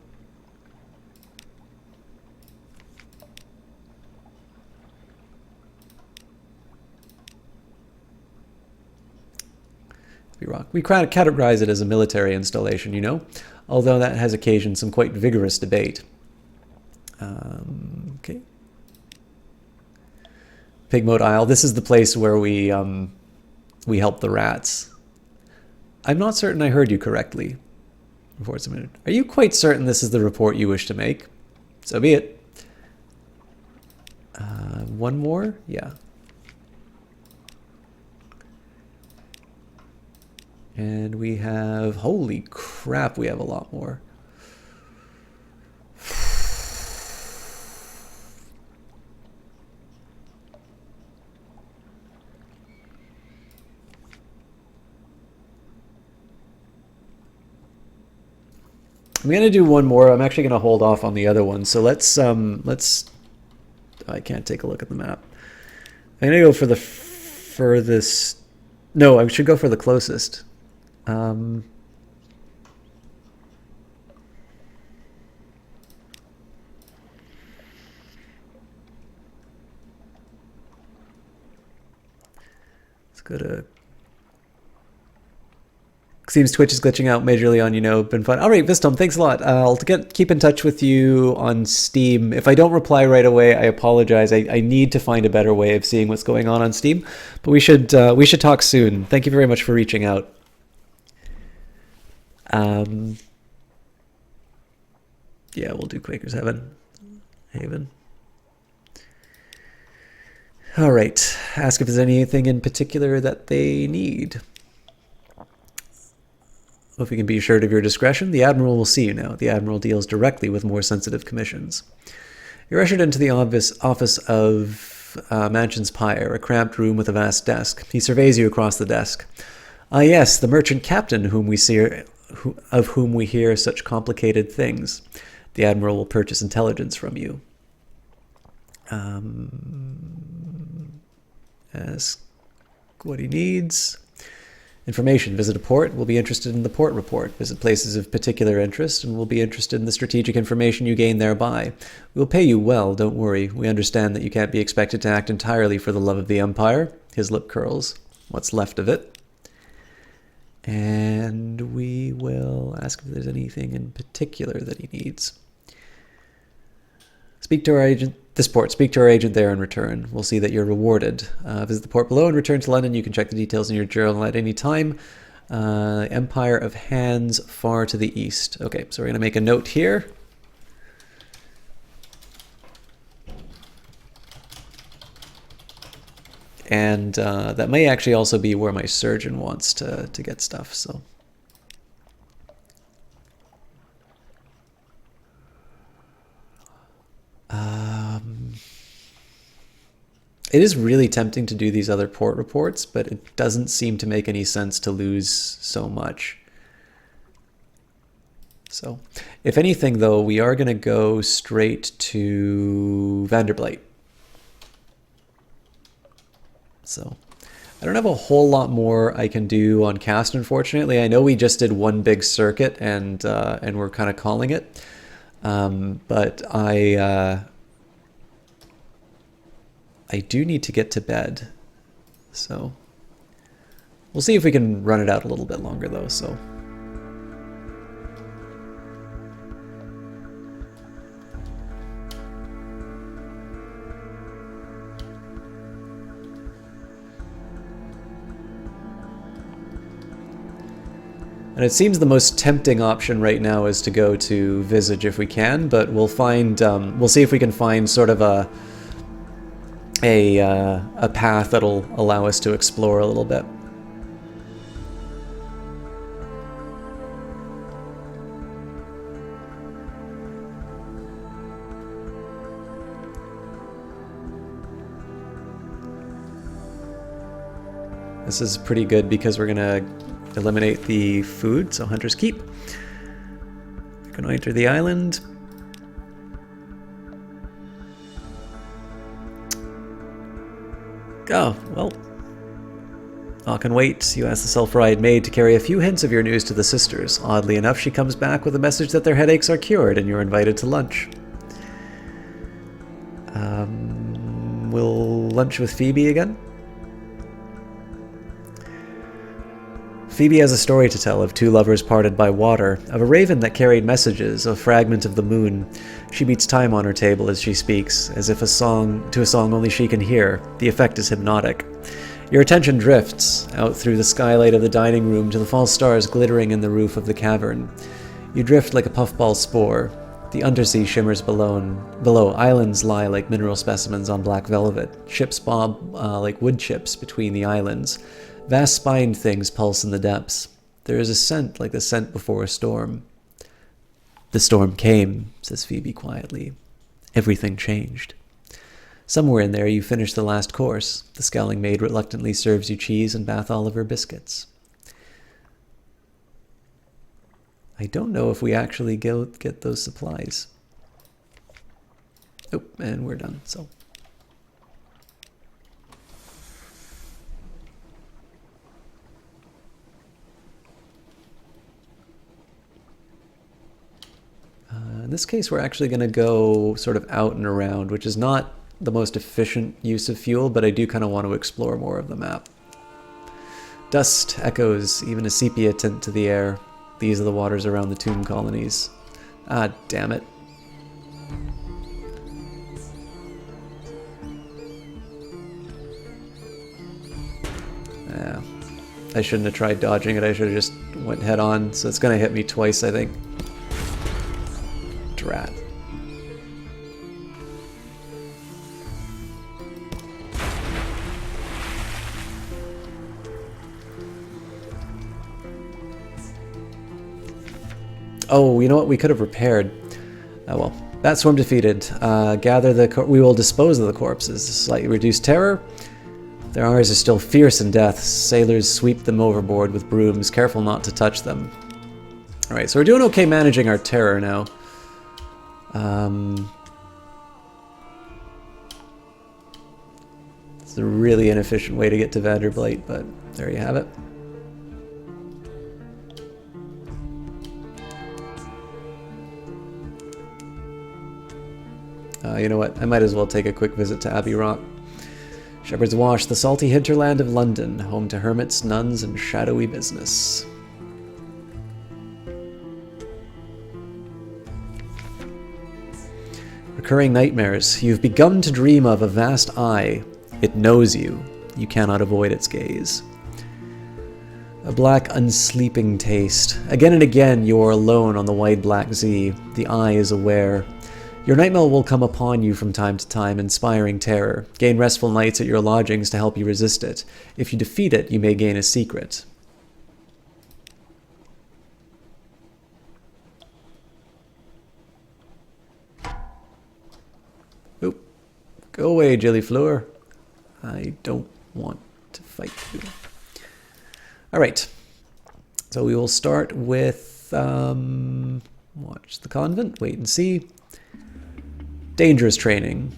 We categorize it as a military installation, you know, although that has occasioned some quite vigorous debate. Okay. Pigmoat Isle. This is the place where we help the rats. I'm not certain I heard you correctly. Reports a minute. Are you quite certain this is the report you wish to make? So be it. 1 more? Yeah. And we have, holy crap, we have a lot more. I'm going to do 1 more. I'm actually going to hold off on the other one. So let's I can't take a look at the map. I'm going to go for the furthest. No, I should go for the closest. Let's go to. Seems Twitch is glitching out majorly on, you know, been fun. All right, Vistom, thanks a lot. I'll keep in touch with you on Steam. If I don't reply right away, I apologize. I need to find a better way of seeing what's going on Steam. But we should talk soon. Thank you very much for reaching out. Yeah, we'll do Quaker's Haven. All right. Ask if there's anything in particular that they need. Well, if you can be assured of your discretion, the Admiral will see you now. The Admiral deals directly with more sensitive commissions. You're ushered into the office of Mansion's Pyre, a cramped room with a vast desk. He surveys you across the desk. Ah, yes, the merchant captain of whom we hear such complicated things. The Admiral will purchase intelligence from you. Ask what he needs. Information. Visit a port. We'll be interested in the port report. Visit places of particular interest, and we'll be interested in the strategic information you gain thereby. We'll pay you well, don't worry. We understand that you can't be expected to act entirely for the love of the Empire. His lip curls. What's left of it. And we will ask if there's anything in particular that he needs. Speak to our agent. This port. Speak to our agent there in return. We'll see that you're rewarded. Visit the port below and return to London. You can check the details in your journal at any time. Empire of Hands far to the east. Okay, so we're going to make a note here. and that may actually also be where my surgeon wants to get stuff, so. It is really tempting to do these other port reports, but it doesn't seem to make any sense to lose so much. So, if anything, though, we are going to go straight to Vanderbilt. So, I don't have a whole lot more I can do on cast, unfortunately. I know we just did one big circuit, and we're kind of calling it. But I do need to get to bed, so we'll see if we can run it out a little bit longer, though. So, and it seems the most tempting option right now is to go to Visage if we can, but we'll find we'll see if we can find sort of a path that'll allow us to explore a little bit. This is pretty good because we're gonna eliminate the food, so Hunter's Keep. We're gonna enter the island. Oh, well. I can wait. You ask the self-ride maid to carry a few hints of your news to the sisters. Oddly enough, she comes back with a message that their headaches are cured and you're invited to lunch. We'll lunch with Phoebe again. Phoebe has a story to tell of two lovers parted by water, of a raven that carried messages, a fragment of the moon. She beats time on her table as she speaks, as if to a song only she can hear. The effect is hypnotic. Your attention drifts out through the skylight of the dining room to the false stars glittering in the roof of the cavern. You drift like a puffball spore. The undersea shimmers below. Islands lie like mineral specimens on black velvet. Ships bob like wood chips between the islands. Vast spined things pulse in the depths. There is a scent like the scent before a storm. The storm came, says Phoebe quietly. Everything changed. Somewhere in there you finish the last course. The scowling maid reluctantly serves you cheese and Bath Oliver biscuits. I don't know if we actually get those supplies. Oh, and we're done, so. In this case, we're actually going to go sort of out and around, which is not the most efficient use of fuel, but I do kind of want to explore more of the map. Dust echoes, even a sepia tint to the air. These are the waters around the tomb colonies. Ah, damn it. Yeah, I shouldn't have tried dodging it. I should have just went head on. So it's going to hit me twice, I think. Drat. Oh, you know what? We could have repaired. Oh well. That swarm defeated. We will dispose of the corpses. Slightly reduced terror. Their eyes are still fierce in death. Sailors sweep them overboard with brooms, careful not to touch them. Alright, so we're doing okay managing our terror now. It's a really inefficient way to get to Vanderbilt, but there you have it. You know what? I might as well take a quick visit to Abbey Rock. Shepherd's Wash, the salty hinterland of London, home to hermits, nuns, and shadowy business. Recurring nightmares. You've begun to dream of a vast eye. It knows you. You cannot avoid its gaze. A black, unsleeping taste. Again and again, you are alone on the wide black sea. The eye is aware. Your nightmare will come upon you from time to time, inspiring terror. Gain restful nights at your lodgings to help you resist it. If you defeat it, you may gain a secret. Oop. Go away, Gilliflower. I don't want to fight you. Alright. So we will start with... watch the convent. Wait and see. Dangerous training.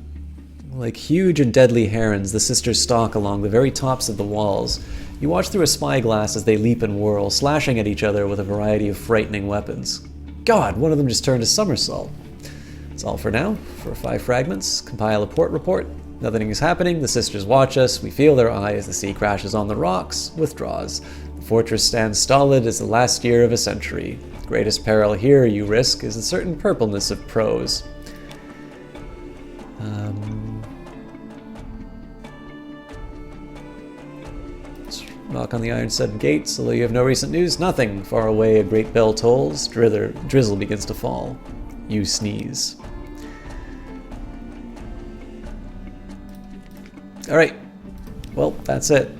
Like huge and deadly herons, the sisters stalk along the very tops of the walls. You watch through a spyglass as they leap and whirl, slashing at each other with a variety of frightening weapons. God, one of them just turned a somersault. That's all for now. For 5 fragments, compile a port report. Nothing is happening, the sisters watch us, we feel their eye as the sea crashes on the rocks, withdraws. The fortress stands stolid as the last year of a century. The greatest peril here you risk is a certain purpleness of prose. Knock on the iron-studded gates, although you have no recent news. Nothing. Far away, a great bell tolls. Drizzle begins to fall. You sneeze. Alright. Well, that's it.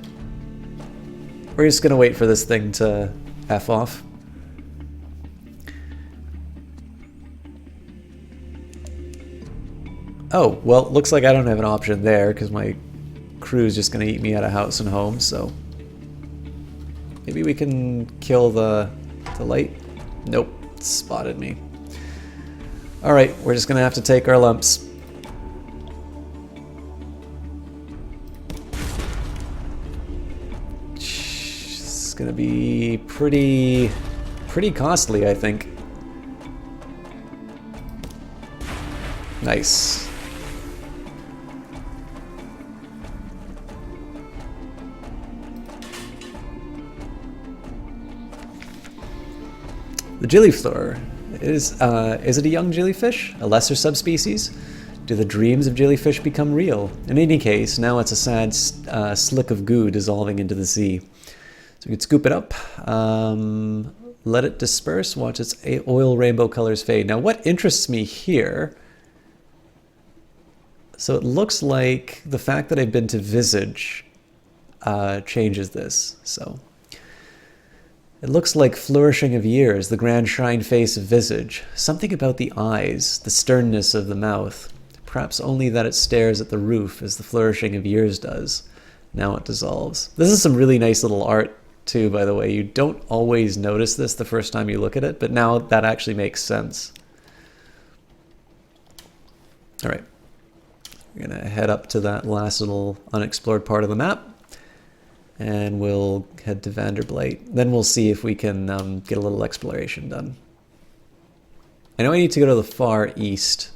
We're just gonna wait for this thing to F off. Oh, well, looks like I don't have an option there, because my crew's just gonna eat me out of house and home, so... Maybe we can kill the light? Nope, it spotted me. Alright, we're just gonna have to take our lumps. It's gonna be pretty costly, I think. Nice. The Gilliflower. Is it a young jellyfish? A lesser subspecies? Do the dreams of jellyfish become real? In any case, now it's a sad slick of goo dissolving into the sea. So we can scoop it up, let it disperse, watch its oil rainbow colors fade. Now what interests me here, so it looks like the fact that I've been to Visage changes this, so... It looks like flourishing of years, the grand shrine face of Visage. Something about the eyes, the sternness of the mouth. Perhaps only that it stares at the roof as the flourishing of years does. Now it dissolves. This is some really nice little art too, by the way. You don't always notice this the first time you look at it, but now that actually makes sense. Alright. We're gonna head up to that last little unexplored part of the map. And we'll head to Vanderblight. Then we'll see if we can get a little exploration done. I know I need to go to the far east.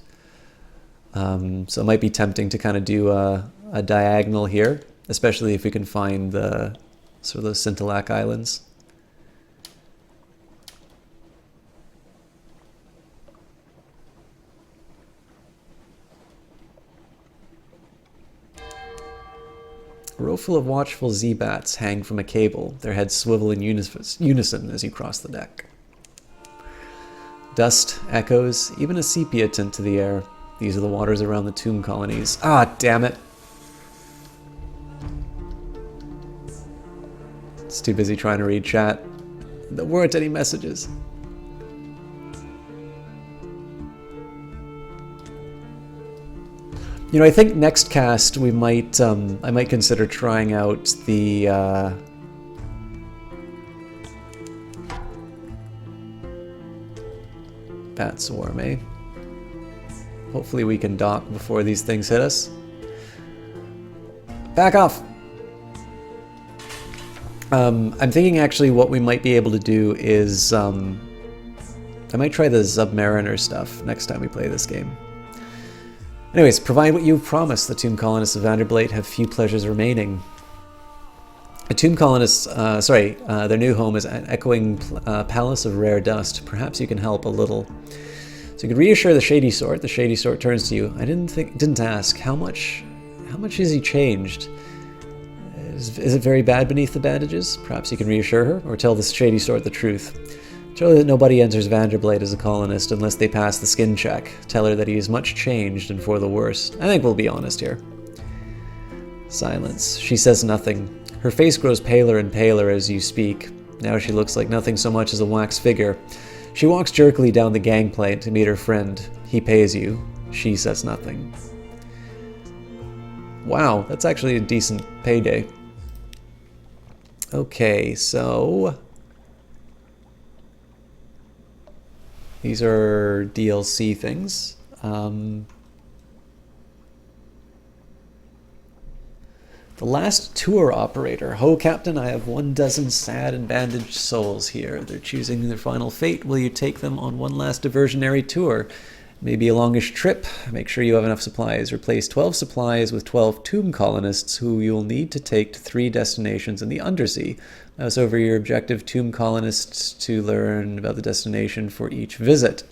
So it might be tempting to kind of do a diagonal here, especially if we can find the sort of those Scintillac Islands. A row full of watchful Z-bats hang from a cable, their heads swivel in unison as you cross the deck. Dust, echoes, even a sepia tint to the air. These are the waters around the tomb colonies. Ah, damn it! It's too busy trying to read chat. There weren't any messages. You know, I think next cast we might, I might consider trying out the, Bat Swarm, eh? Hopefully we can dock before these things hit us. Back off! I'm thinking actually what we might be able to do is, I might try the Submariner stuff next time we play this game. Anyways, provide what you've promised. The tomb colonists of Vanderblight have few pleasures remaining. The tomb colonists, their new home is an echoing palace of rare dust. Perhaps you can help a little. So you could reassure the shady sort. The shady sort turns to you. I didn't ask. How much has he changed? Is it very bad beneath the bandages? Perhaps you can reassure her, or tell the shady sort the truth. Show her that nobody enters Vanderblade as a colonist unless they pass the skin check. Tell her that he is much changed and for the worst. I think we'll be honest here. Silence. She says nothing. Her face grows paler and paler as you speak. Now she looks like nothing so much as a wax figure. She walks jerkily down the gangplank to meet her friend. He pays you. She says nothing. Wow, that's actually a decent payday. Okay, so... these are DLC things. The last tour operator. Ho, Captain, I have 12 sad and bandaged souls here. They're choosing their final fate. Will you take them on one last diversionary tour? Maybe a longish trip. Make sure you have enough supplies. Replace 12 supplies with 12 tomb colonists who you'll need to take to 3 destinations in the undersea. Mouse over your objective tomb colonists to learn about the destination for each visit.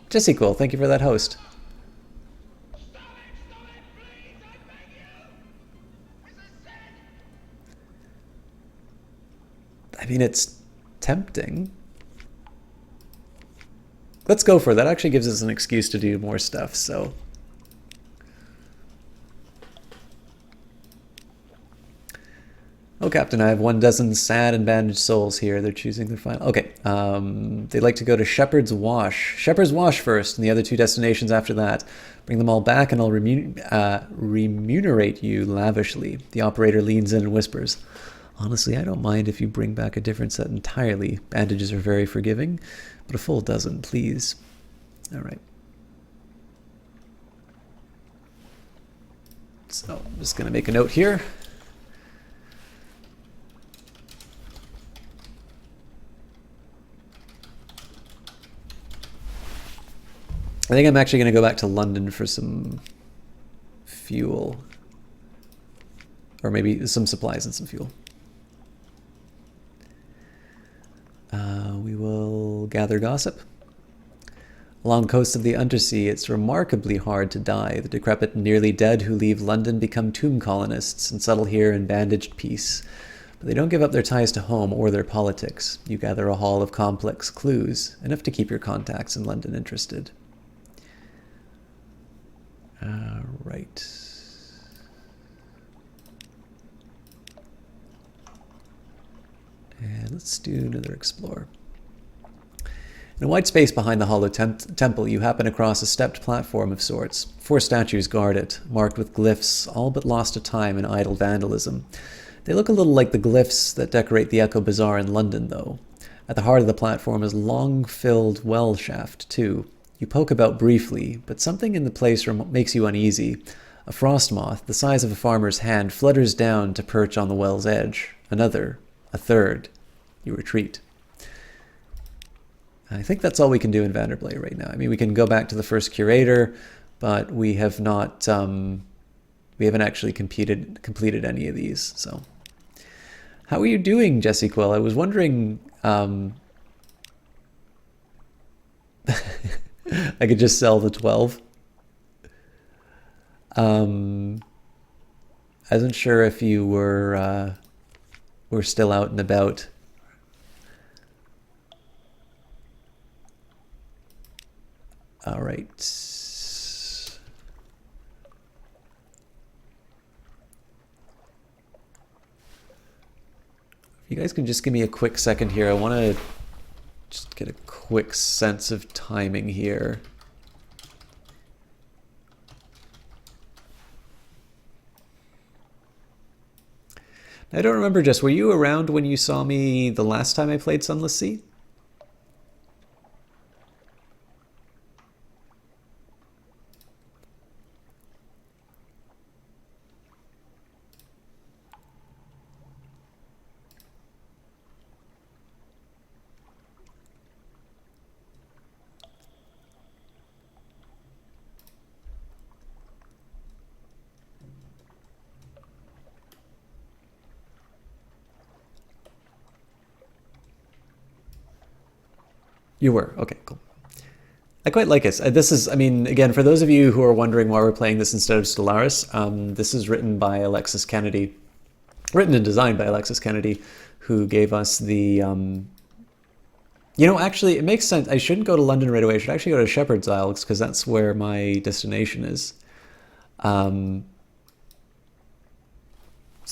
Jesse Quill, thank you for that host. I mean, it's tempting. Let's go for it. That actually gives us an excuse to do more stuff, so... Oh, Captain, I have 12 sad and bandaged souls here. They're choosing their final... Okay, they'd like to go to Shepherd's Wash. Shepherd's Wash first, and the other 2 destinations after that. Bring them all back, and I'll remunerate you lavishly. The operator leans in and whispers, honestly, I don't mind if you bring back a different set entirely. Bandages are very forgiving, but a full dozen, please. All right. So I'm just going to make a note here. I think I'm actually going to go back to London for some fuel. Or maybe some supplies and some fuel. We will gather gossip. Along the coast of the undersea, it's remarkably hard to die. The decrepit and nearly dead who leave London become tomb colonists and settle here in bandaged peace. But they don't give up their ties to home or their politics. You gather a haul of complex clues, enough to keep your contacts in London interested. Right. And let's do another explore. In a wide space behind the hollow temple, you happen across a stepped platform of sorts. 4 statues guard it, marked with glyphs, all but lost to time in idle vandalism. They look a little like the glyphs that decorate the Echo Bazaar in London, though. At the heart of the platform is a long-filled well shaft, too. You poke about briefly, but something in the place makes you uneasy. A frost moth, the size of a farmer's hand, flutters down to perch on the well's edge. Another, a third. You retreat. I think that's all we can do in Vanderblade right now. I mean, we can go back to the first curator, but we have not, we haven't actually completed any of these, so. How are you doing, Jesse Quill? I was wondering, I could just sell the 12. I wasn't sure if you were still out and about. All right. You guys can just give me a quick second here. I want to just get a quick sense of timing here. I don't remember, Jess, were you around when you saw me the last time I played Zunless Zeemann? You were. Okay, cool. I quite like it. This is, I mean, again, for those of you who are wondering why we're playing this instead of Stellaris, this is written by Alexis Kennedy, written and designed by Alexis Kennedy, who gave us the, you know, actually, it makes sense. I shouldn't go to London right away. I should actually go to Shepherd's Isles, because that's where my destination is. So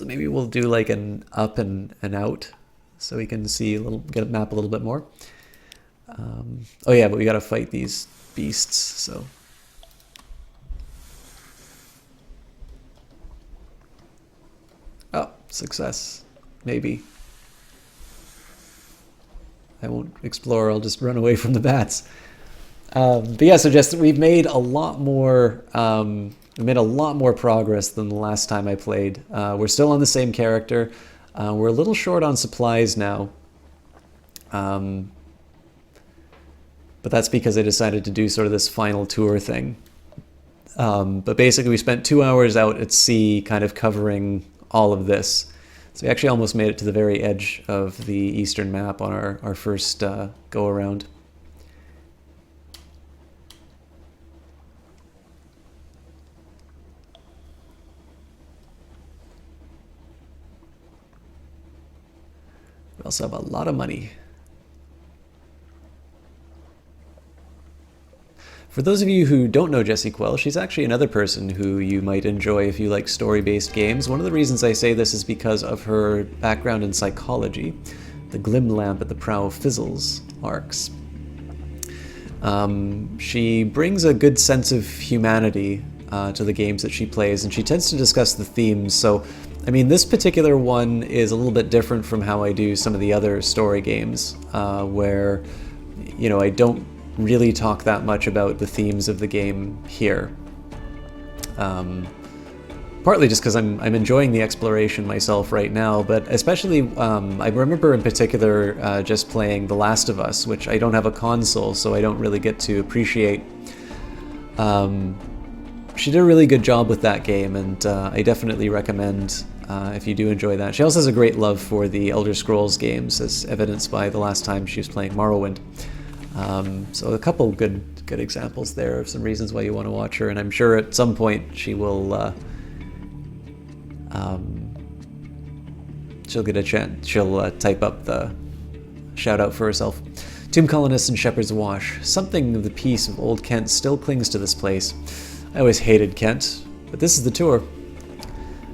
maybe we'll do like an up and out, so we can see a little, get a map a little bit more. Oh yeah, but we gotta fight these beasts, so. Oh, success. Maybe. I won't explore, I'll just run away from the bats. But yeah, so just, we've made a lot more, we made a lot more progress than the last time I played. We're still on the same character. We're a little short on supplies now. But that's because I decided to do sort of this final tour thing. But basically we spent 2 hours out at sea kind of covering all of this. So we actually almost made it to the very edge of the eastern map on our first go around. We also have a lot of money. For those of you who don't know Jessie Quell, she's actually another person who you might enjoy if you like story-based games. One of the reasons I say this is because of her background in psychology, the Glim Lamp at the Prow Fizzles arcs. She brings a good sense of humanity to the games that she plays, and she tends to discuss the themes. So, I mean, this particular one is a little bit different from how I do some of the other story games, where, you know, I don't really talk that much about the themes of the game here. Partly just because I'm enjoying the exploration myself right now, but especially I remember in particular just playing The Last of Us, which I don't have a console, so I don't really get to appreciate. She did a really good job with that game, and I definitely recommend if you do enjoy that. She also has a great love for the Elder Scrolls games, as evidenced by the last time she was playing Morrowind. So a couple good examples there of some reasons why you want to watch her, and I'm sure at some point she will she'll get a chance. She'll type up the shout out for herself. Tomb colonists in Shepherd's Wash. Something of the peace of old Kent still clings to this place. I always hated Kent, but this is the tour.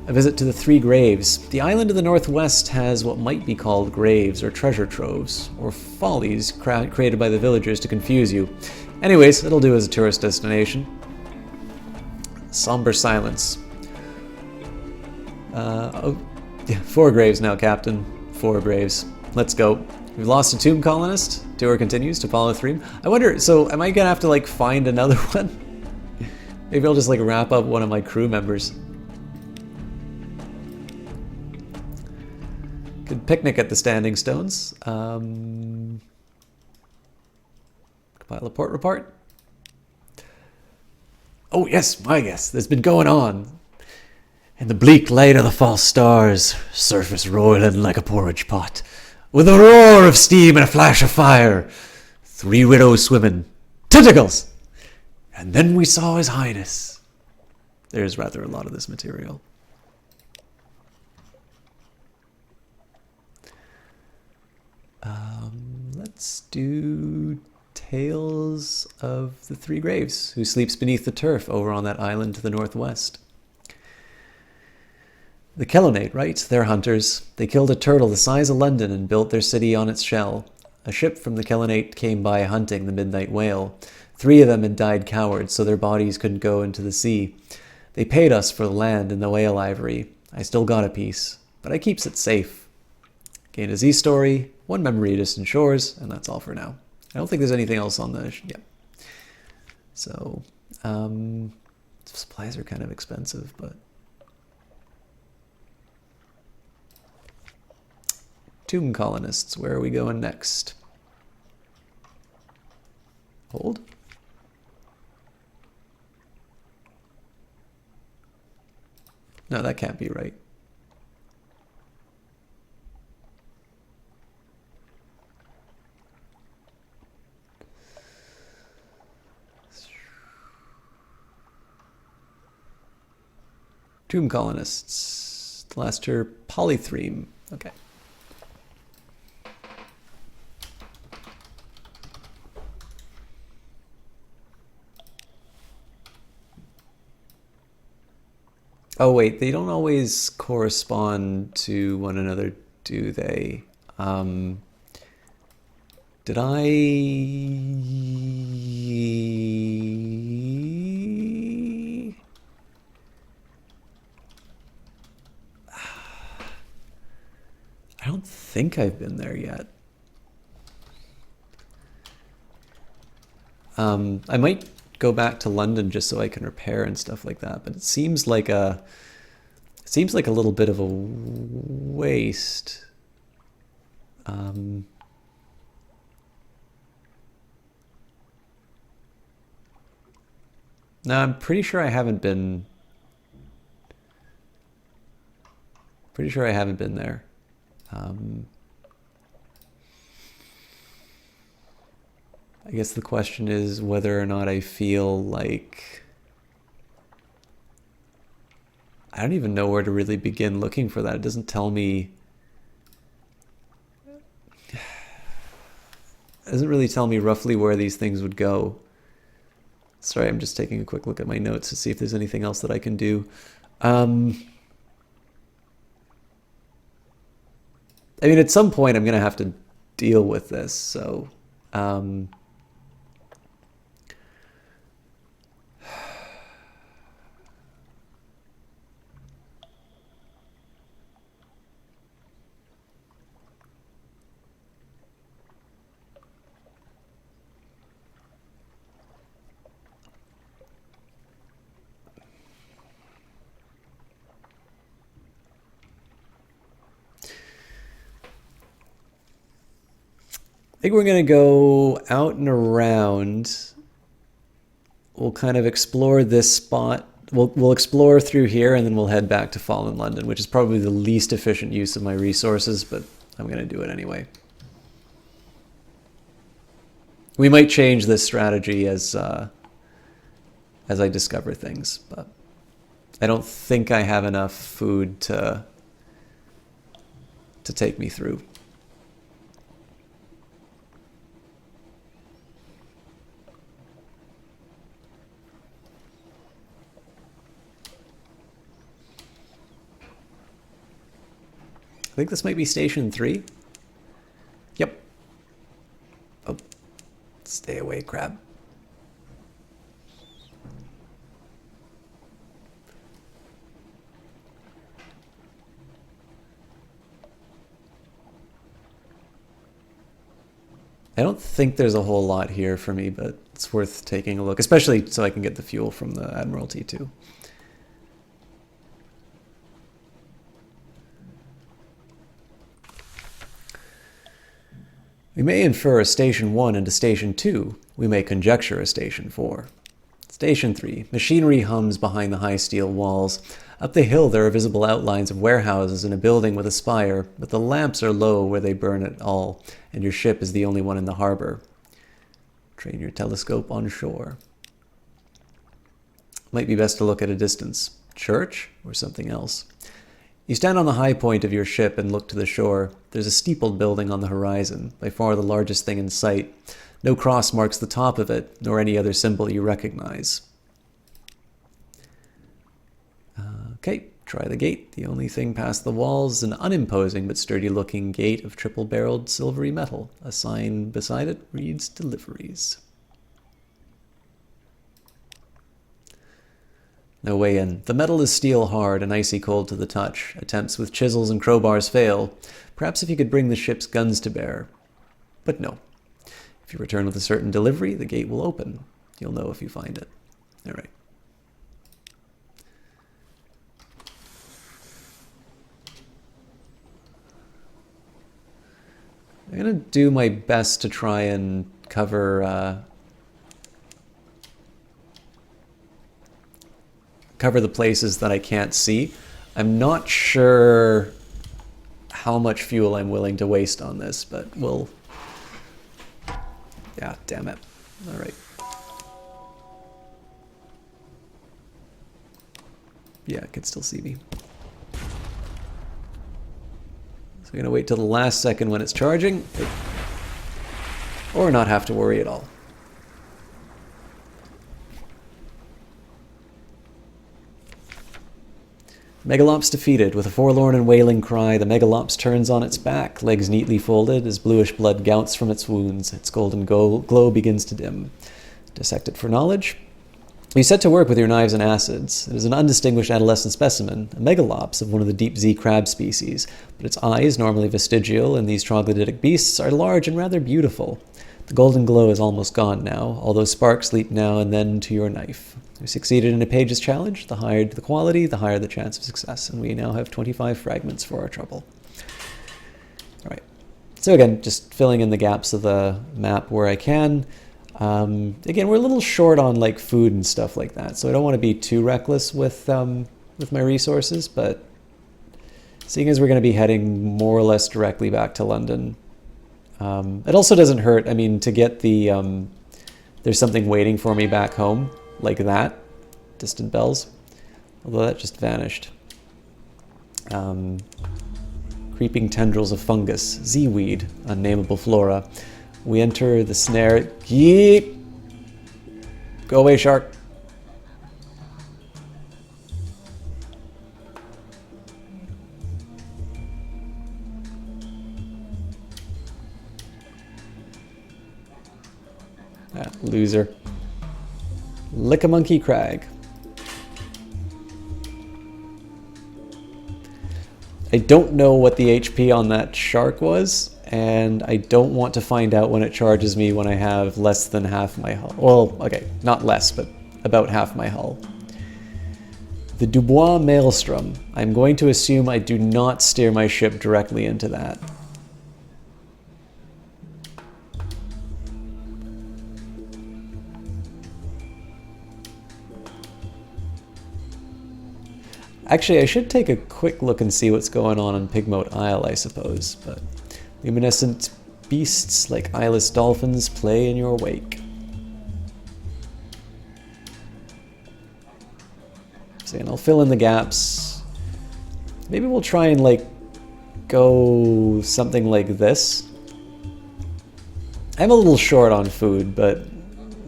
A visit to the Three Graves. The island of the northwest has what might be called graves or treasure troves, or follies created by the villagers to confuse you. Anyways, it'll do as a tourist destination. Somber silence. Oh, yeah, 4 graves now, Captain. 4 graves. Let's go. We've lost a tomb colonist. Tour continues to follow theme. I wonder, so am I gonna have to like find another one? Maybe I'll just like wrap up one of my crew members. Good picnic at the Standing Stones. Compile a port report. Oh yes, my guess. There's been going on. In the bleak light of the false stars, surface roiling like a porridge pot, with a roar of steam and a flash of fire, 3 widows swimming. Tentacles! And then we saw His Highness. There's rather a lot of this material. Let's do Tales of the Three Graves, who sleeps beneath the turf over on that island to the northwest. The Kelonate, right? They're hunters. They killed a turtle the size of London and built their city on its shell. A ship from the Kelonate came by hunting the midnight whale. 3 of them had died cowards, so their bodies couldn't go into the sea. They paid us for the land and the whale ivory. I still got a piece, but I keeps it safe. Gained a Z story, 1 memory of distant shores, and that's all for now. I don't think there's anything else on the... yeah. So, supplies are kind of expensive, but... Tomb colonists, where are we going next? Hold. No, that can't be right. Tomb colonists. The last are polythreme. Okay. Oh wait, they don't always correspond to one another, do they? Did I... I don't think I've been there yet. I might go back to London just so I can repair and stuff like that, but it seems like a little bit of a waste. No, I'm pretty sure I haven't been. Pretty sure I haven't been there. I guess the question is whether or not I feel like... I don't even know where to really begin looking for that. It doesn't tell me... It doesn't really tell me roughly where these things would go. Sorry, I'm just taking a quick look at my notes to see if there's anything else that I can do. I mean, at some point I'm going to have to deal with this, so... I think we're going to go out and around. We'll kind of explore this spot. We'll explore through here, and then we'll head back to Fallen London, which is probably the least efficient use of my resources, but I'm going to do it anyway. We might change this strategy as I discover things, but I don't think I have enough food to take me through. I think this might be station 3. Yep. Oh, stay away, crab. I don't think there's a whole lot here for me, but it's worth taking a look, especially so I can get the fuel from the Admiralty too. We may infer a Station 1 into Station 2. We may conjecture a Station 4. Station 3. Machinery hums behind the high steel walls. Up the hill there are visible outlines of warehouses and a building with a spire, but the lamps are low where they burn at all, and your ship is the only one in the harbor. Train your telescope on shore. Might be best to look at a distance. Church or something else? You stand on the high point of your ship and look to the shore. There's a steepled building on the horizon, by far the largest thing in sight. No cross marks the top of it, nor any other symbol you recognize. Okay, try the gate. The only thing past the walls is an unimposing but sturdy-looking gate of triple-barreled silvery metal. A sign beside it reads Deliveries. No way in. The metal is steel hard and icy cold to the touch. Attempts with chisels and crowbars fail. Perhaps if you could bring the ship's guns to bear. But no. If you return with a certain delivery, the gate will open. You'll know if you find it. All right. I'm going to do my best to try and cover the places that I can't see. I'm not sure how much fuel I'm willing to waste on this, but we'll... Yeah, damn it. All right. Yeah, it can still see me. So we're going to wait till the last second when it's charging. Or not have to worry at all. Megalops defeated. With a forlorn and wailing cry, the Megalops turns on its back, legs neatly folded, as bluish blood gouts from its wounds. Its golden glow begins to dim. Dissect it for knowledge. You set to work with your knives and acids. It is an undistinguished adolescent specimen, a megalops of one of the deep sea crab species, but its eyes, normally vestigial in these troglodytic beasts, are large and rather beautiful. The golden glow is almost gone now, although sparks leap now and then to your knife. You succeeded in a page's challenge. The higher the quality, the higher the chance of success, and we now have 25 fragments for our trouble. All right. So again, just filling in the gaps of the map where I can. Again, we're a little short on like food and stuff like that, so I don't want to be too reckless with my resources, but seeing as we're going to be heading more or less directly back to London, it also doesn't hurt, I mean, to get the, there's something waiting for me back home, like that, Distant Bells, although that just vanished. Creeping tendrils of fungus, Z-weed, unnameable flora. We enter the snare. Yeep! Go away, shark. Ah, loser. Lick-a-monkey crag. I don't know what the HP on that shark was, and I don't want to find out when it charges me when I have less than half my hull. Well, okay, not less, but about half my hull. The Dubois Maelstrom. I'm going to assume I do not steer my ship directly into that. Actually, I should take a quick look and see what's going on Pigmote Isle, I suppose, but luminescent beasts like eyeless dolphins play in your wake. So, and I'll fill in the gaps. Maybe we'll try and like go something like this. I'm a little short on food, but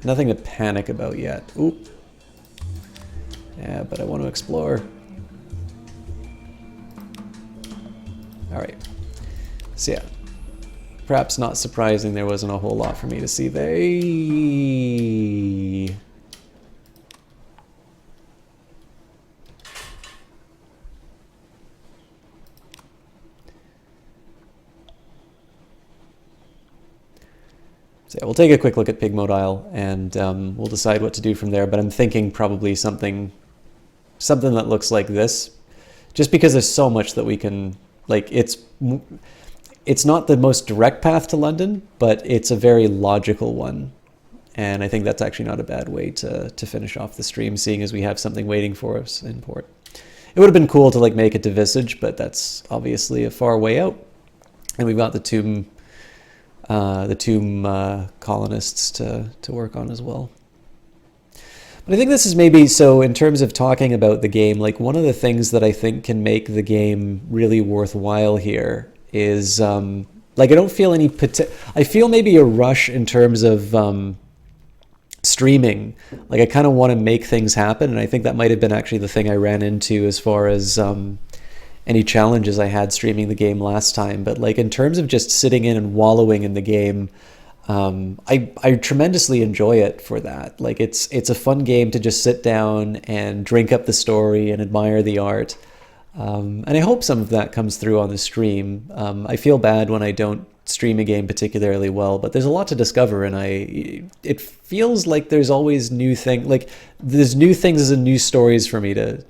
nothing to panic about yet. Oop. Yeah, but I want to explore. Alright, so yeah, perhaps not surprising there wasn't a whole lot for me to see there. So yeah, we'll take a quick look at Pigmote Isle and we'll decide what to do from there, but I'm thinking probably something that looks like this, just because there's so much that we can... Like, it's not the most direct path to London, but it's a very logical one. And I think that's actually not a bad way to finish off the stream, seeing as we have something waiting for us in port. It would have been cool to like make it to Visage, but that's obviously a far way out. And we've got the tomb colonists to work on as well. But I think this is maybe, so in terms of talking about the game, like one of the things that I think can make the game really worthwhile here is, like I don't feel any, I feel maybe a rush in terms of streaming. Like I kind of want to make things happen, and I think that might have been actually the thing I ran into as far as any challenges I had streaming the game last time. But like in terms of just sitting in and wallowing in the game, I tremendously enjoy it for that. Like it's a fun game to just sit down and drink up the story and admire the art. And I hope some of that comes through on the stream. I feel bad when I don't stream a game particularly well, but there's a lot to discover, and it feels like there's always new things. Like there's new things and new stories for me to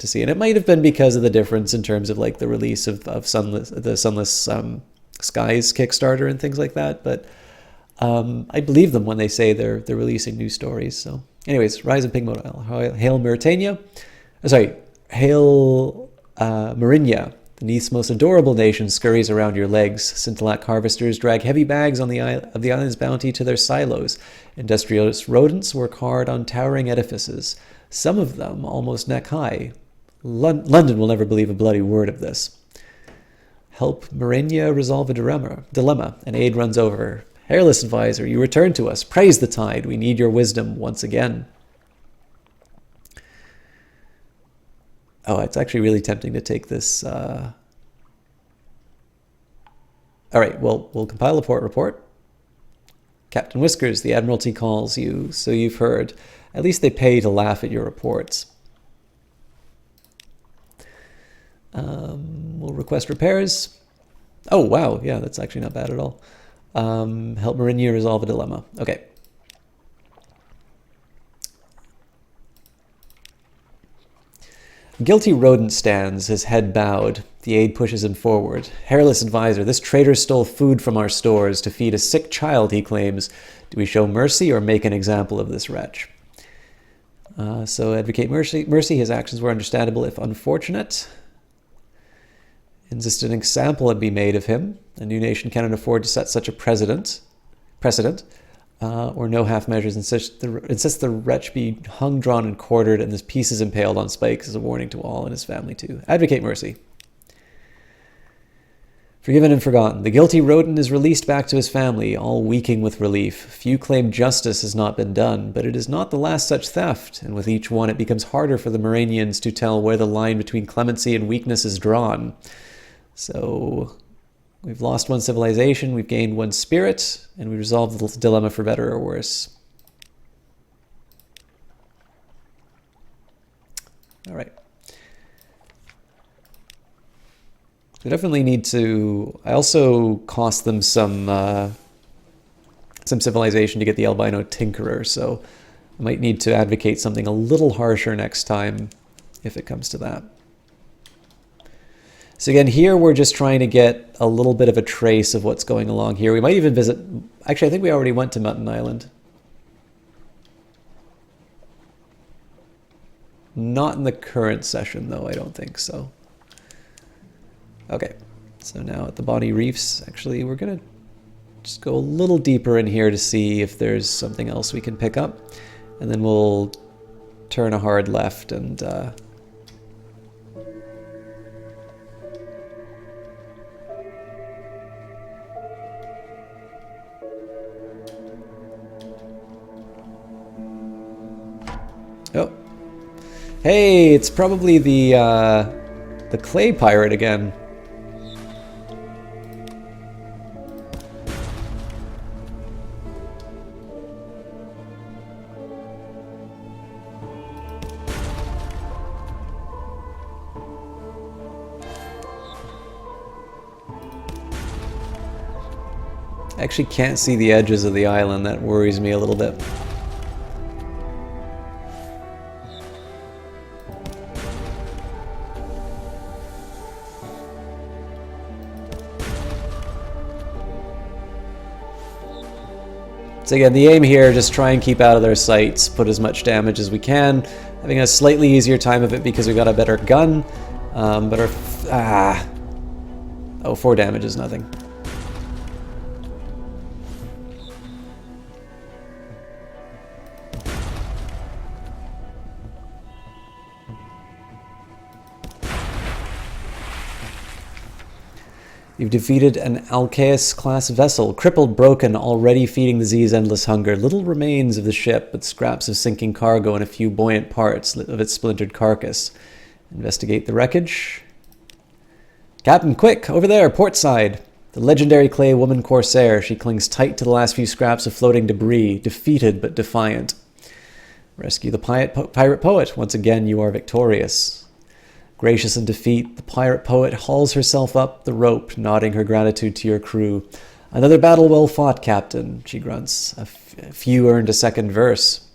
see. And it might have been because of the difference in terms of like the release of the Sunless Skies Kickstarter and things like that, but I believe them when they say they're releasing new stories. So anyways, Rise of Pigmote Isle. Hail Mauritania. Hail Marinia. The Neath's most adorable nation scurries around your legs. Scintillac harvesters drag heavy bags of the island's bounty to their silos. Industrious rodents work hard on towering edifices, some of them almost neck high. London will never believe a bloody word of this. Help Mourinho resolve a dilemma. An aide runs over. Hairless advisor, you return to us. Praise the tide. We need your wisdom once again. Oh, it's actually really tempting to take this. All right, well, we'll compile a port report. Captain Whiskers, the Admiralty calls you, so you've heard. At least they pay to laugh at your reports. We'll request repairs. Oh, wow. Yeah, that's actually not bad at all. Help Mourinho resolve a dilemma. Okay. Guilty rodent stands, his head bowed. The aide pushes him forward. Hairless advisor, this traitor stole food from our stores to feed a sick child, he claims. Do we show mercy or make an example of this wretch? So advocate mercy. His actions were understandable if unfortunate. Insist an example be made of him. A new nation cannot afford to set such a precedent, or no half measures. Insist the wretch be hung, drawn, and quartered, and his pieces impaled on spikes as a warning to all and his family too. Advocate mercy. Forgiven and forgotten. The guilty rodent is released back to his family, all weaking with relief. Few claim justice has not been done, but it is not the last such theft, and with each one it becomes harder for the Moranians to tell where the line between clemency and weakness is drawn. So we've lost one civilization, we've gained one spirit, and we resolved the dilemma for better or worse. All right. We definitely need to... I also cost them some civilization to get the albino tinkerer, so I might need to advocate something a little harsher next time if it comes to that. So again, here we're just trying to get a little bit of a trace of what's going along here. We might even visit... Actually, I think we already went to Mutton Island. Not in the current session, though, I don't think so. Okay, so now at the Bonnie Reefs, actually, we're going to just go a little deeper in here to see if there's something else we can pick up. And then we'll turn a hard left and... Oh, hey, it's probably the clay pirate again. I actually can't see the edges of the island. That worries me a little bit. So again, the aim here, just try and keep out of their sights, put as much damage as we can. Having a slightly easier time of it because we got a better gun, but our... Oh, 4 damage is nothing. You've defeated an Alcaeus-class vessel, crippled, broken, already feeding the Z's endless hunger. Little remains of the ship, but scraps of sinking cargo and a few buoyant parts of its splintered carcass. Investigate the wreckage. Captain, quick! Over there, port side! The legendary clay woman corsair. She clings tight to the last few scraps of floating debris, defeated but defiant. Rescue the pirate poet. Once again, you are victorious. Gracious in defeat, the pirate poet hauls herself up the rope, nodding her gratitude to your crew. Another battle well fought, Captain, she grunts. A few earned a second verse.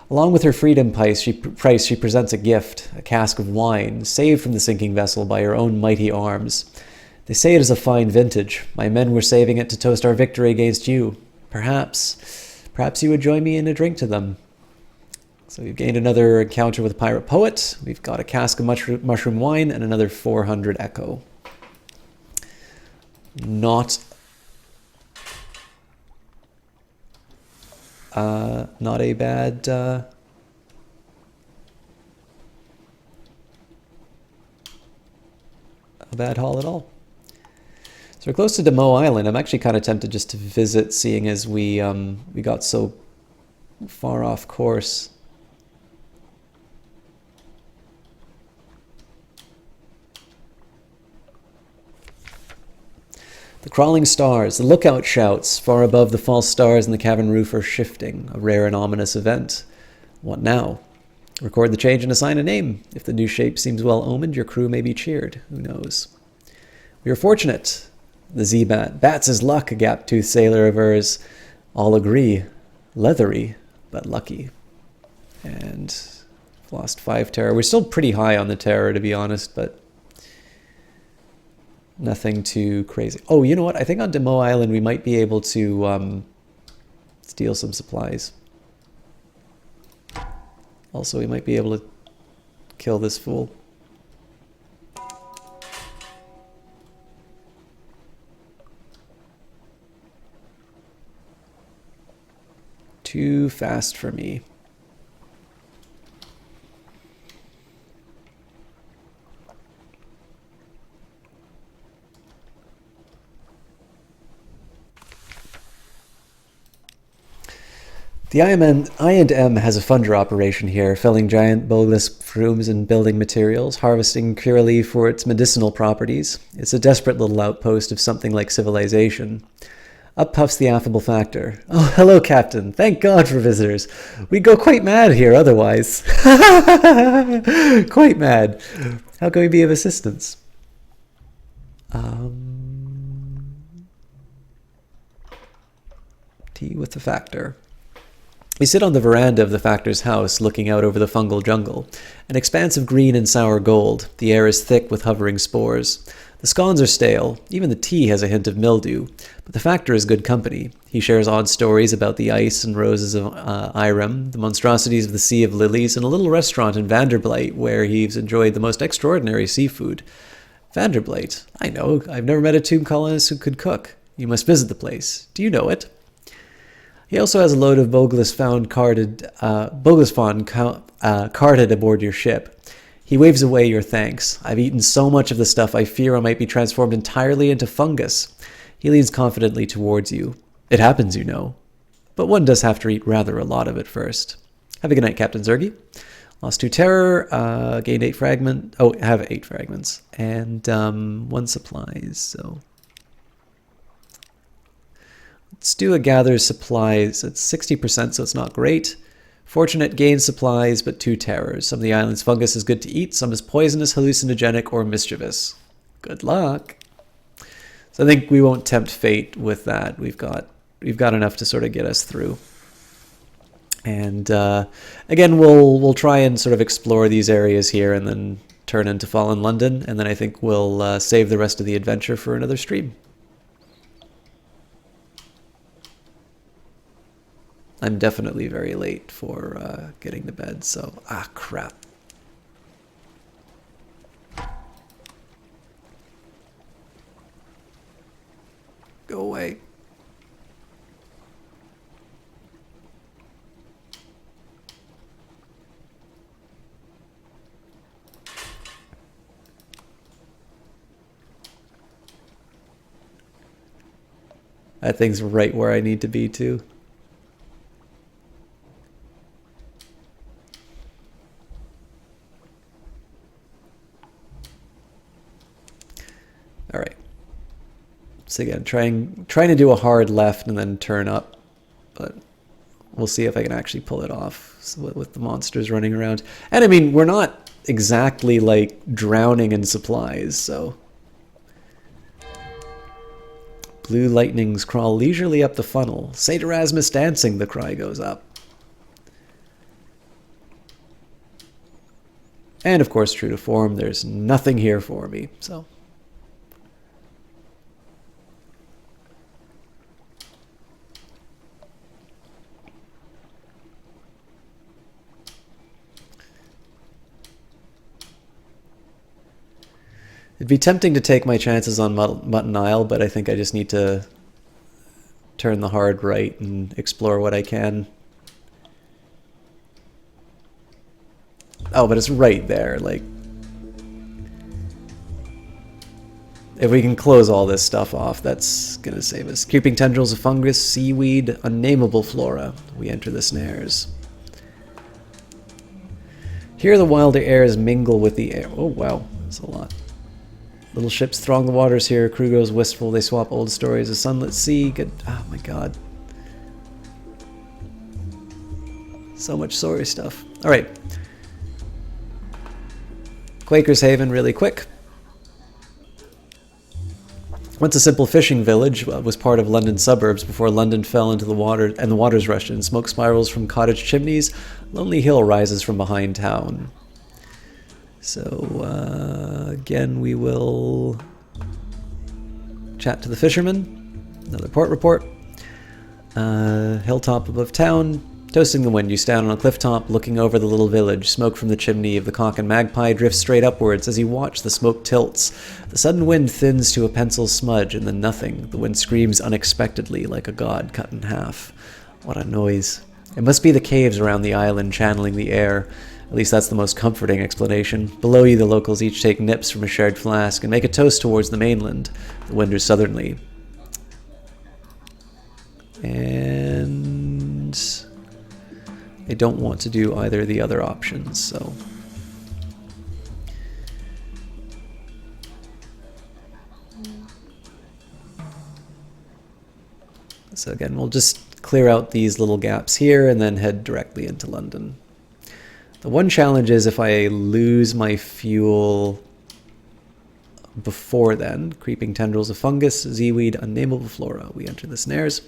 Along with her freedom price, she presents a gift, a cask of wine, saved from the sinking vessel by her own mighty arms. They say it is a fine vintage. My men were saving it to toast our victory against you. Perhaps you would join me in a drink to them. So we've gained another encounter with a pirate poet. We've got a cask of mushroom wine and another 400 echo. Not a bad a bad haul at all. So we're close to Demoe Island. I'm actually kind of tempted just to visit, seeing as we got so far off course. The crawling stars, the lookout shouts, far above the false stars and the cavern roof are shifting, a rare and ominous event. What now? Record the change and assign a name. If the new shape seems well omened, your crew may be cheered. Who knows? We are fortunate. The Z-Bat bats his luck, a gap-toothed sailor avers. All agree. Leathery, but lucky. And lost 5 terror. We're still pretty high on the terror, to be honest, but nothing too crazy. Oh, you know what? I think on Demoe Island we might be able to steal some supplies. Also, we might be able to kill this fool. Too fast for me. The I&M has a funder operation here, filling giant bulbous frumes and building materials, harvesting purely for its medicinal properties. It's a desperate little outpost of something like civilization. Up puffs the affable factor. Oh, hello, Captain. Thank God for visitors. We'd go quite mad here otherwise. Quite mad. How can we be of assistance? Tea with the factor. We sit on the veranda of the factor's house, looking out over the fungal jungle. An expanse of green and sour gold. The air is thick with hovering spores. The scones are stale. Even the tea has a hint of mildew. But the factor is good company. He shares odd stories about the ice and roses of Irem, the monstrosities of the Sea of Lilies, and a little restaurant in Vanderblight where he's enjoyed the most extraordinary seafood. Vanderblight? I know. I've never met a tomb colonist who could cook. You must visit the place. Do you know it? He also has a load of Boglus fawn carted aboard your ship. He waves away your thanks. I've eaten so much of the stuff I fear I might be transformed entirely into fungus. He leans confidently towards you. It happens, you know. But one does have to eat rather a lot of it first. Have a good night, Captain Zergi. Lost 2 terror, gained 8 fragments. Oh, I have 8 fragments. And 1 supplies, so... Let's do a gather supplies. It's 60%, so it's not great. Fortunate gains supplies, but 2 terrors. Some of the island's fungus is good to eat, some is poisonous, hallucinogenic, or mischievous. Good luck. So I think we won't tempt fate with that. We've got enough to sort of get us through. And again, we'll try and sort of explore these areas here and then turn into Fallen London, and then I think we'll save the rest of the adventure for another stream. I'm definitely very late for getting to bed, so... Ah, crap. Go away. That thing's right where I need to be, too. All right. So again, trying to do a hard left and then turn up, but we'll see if I can actually pull it off with the monsters running around. And I mean, we're not exactly like drowning in supplies, so... Blue lightnings crawl leisurely up the funnel. St. Erasmus dancing, the cry goes up. And of course, true to form, there's nothing here for me, so... It'd be tempting to take my chances on Mutton Isle, but I think I just need to turn the hard right and explore what I can. Oh, but it's right there, like... If we can close all this stuff off, that's gonna save us. Creeping tendrils of fungus, seaweed, unnameable flora. We enter the snares. Here the wilder airs mingle with the air. Oh wow, that's a lot. Little ships throng the waters here. Crew grows wistful. They swap old stories. A sunlit sea. Good. Oh my god. So much sorry stuff. All right. Quaker's Haven, really quick. Once a simple fishing village, was part of London's suburbs before London fell into the water and the waters rushed in. Smoke spirals from cottage chimneys. Lonely hill rises from behind town. So, again, we will chat to the fisherman. Another port report. Hilltop above town. Toasting the wind, you stand on a cliff top, looking over the little village. Smoke from the chimney of the Cock and Magpie drifts straight upwards. As you watch, the smoke tilts. The sudden wind thins to a pencil smudge, and then nothing. The wind screams unexpectedly, like a god cut in half. What a noise. It must be the caves around the island channeling the air. At least that's the most comforting explanation. Below you, the locals each take nips from a shared flask and make a toast towards the mainland. The wind is southerly. And I don't want to do either of the other options, so... So again, we'll just clear out these little gaps here and then head directly into London. The one challenge is if I lose my fuel before then. Creeping tendrils of fungus, seaweed, unnameable flora. We enter the snares.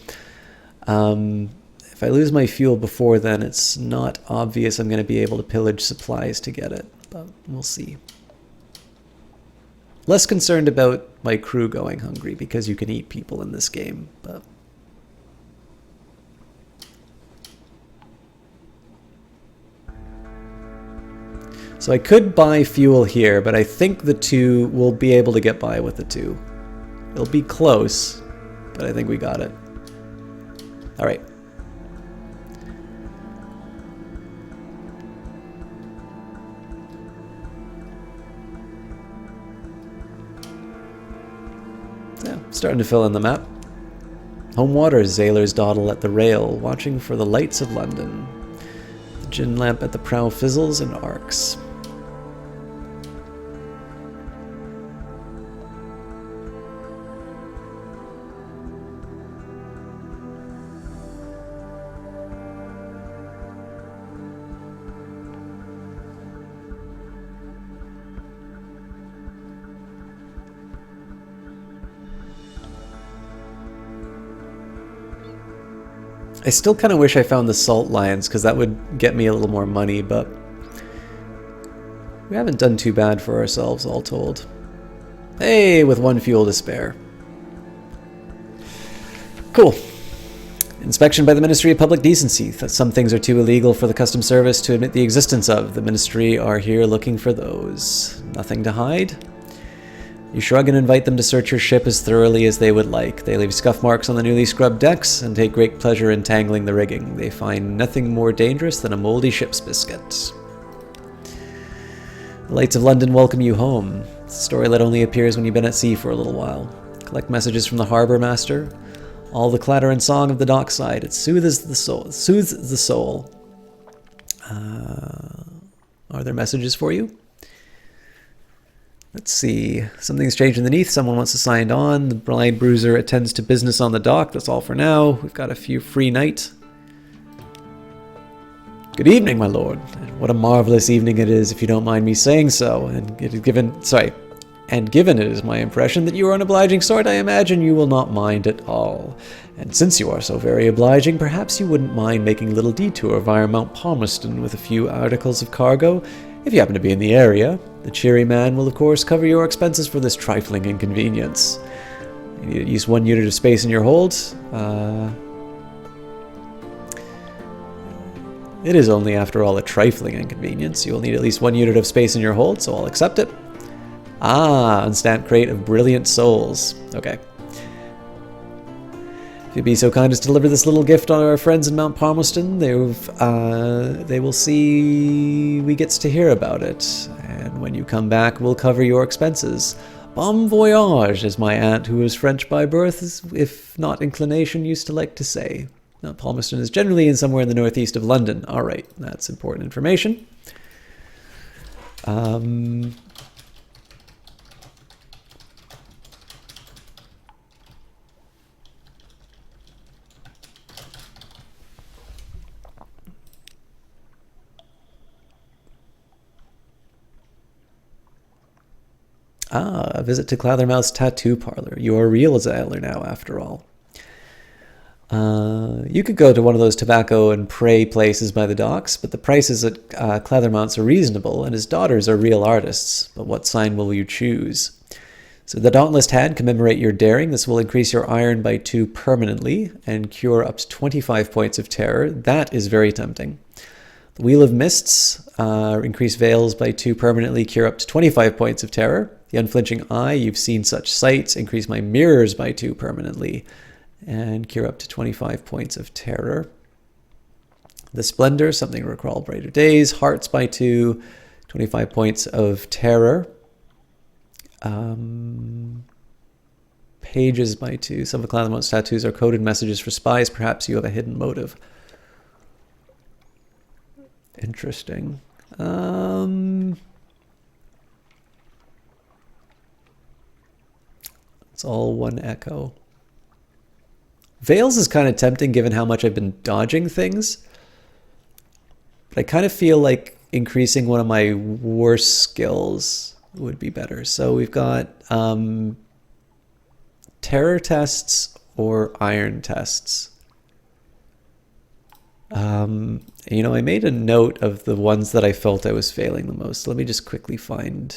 If I lose my fuel before then, it's not obvious I'm going to be able to pillage supplies to get it, but we'll see. Less concerned about my crew going hungry because you can eat people in this game, but... So I could buy fuel here, but I think the two will be able to get by with the two. It'll be close, but I think we got it. All right. Yeah, starting to fill in the map. Home waters, sailors dawdle at the rail, watching for the lights of London. The gin lamp at the prow fizzles and arcs. I still kind of wish I found the salt lions, because that would get me a little more money, but we haven't done too bad for ourselves, all told. Hey, with one fuel to spare. Cool. Inspection by the Ministry of Public Decency. Some things are too illegal for the Customs Service to admit the existence of. The Ministry are here looking for those. Nothing to hide? You shrug and invite them to search your ship as thoroughly as they would like. They leave scuff marks on the newly scrubbed decks and take great pleasure in tangling the rigging. They find nothing more dangerous than a moldy ship's biscuit. The lights of London welcome you home. It's a story that only appears when you've been at sea for a little while. Collect messages from the harbour master. All the clatter and song of the dockside. It soothes the soul. Are there messages for you? Let's see. Something's changed underneath. Someone wants to sign on. The blind bruiser attends to business on the dock. That's all for now. We've got a few free night. Good evening, my lord. What a marvelous evening it is, if you don't mind me saying so. And given it is my impression that you are an obliging sort, I imagine you will not mind at all. And since you are so very obliging, perhaps you wouldn't mind making a little detour via Mount Palmerston with a few articles of cargo, if you happen to be in the area. The cheery man will, of course, cover your expenses for this trifling inconvenience. You need at least 1 unit of space in your hold. It is only, after all, a trifling inconvenience. You will need at least 1 unit of space in your hold, so I'll accept it. Ah, unstamped crate of brilliant souls. Okay. If you'd be so kind as to deliver this little gift on our friends in Mount Palmerston, they will see we gets to hear about it. And when you come back, we'll cover your expenses. Bon voyage, as my aunt, who was French by birth, if not inclination, used to like to say. Now, Palmerston is generally in somewhere in the northeast of London. All right, that's important information. A visit to Clathermouth's tattoo parlor. You're a real Zailer now, after all. You could go to one of those tobacco and pray places by the docks, but the prices at Clathermouth's are reasonable, and his daughters are real artists. But what sign will you choose? So the Dauntless Hand, commemorate your daring. This will increase your iron by 2 permanently and cure up to 25 points of terror. That is very tempting. The Wheel of Mists, increase veils by 2 permanently, cure up to 25 points of terror. The Unflinching Eye, you've seen such sights, increase my mirrors by 2 permanently and cure up to 25 points of terror. The Splendor, something to recall brighter days, hearts by 2, 25 points of terror. Pages by 2. Some of Clathermouth's tattoos are coded messages for spies. Perhaps you have a hidden motive. Interesting. It's all 1 echo. Veils is kind of tempting given how much I've been dodging things. But I kind of feel like increasing one of my worst skills would be better. So we've got terror tests or iron tests. You know, I made a note of the ones that I felt I was failing the most. Let me just quickly find...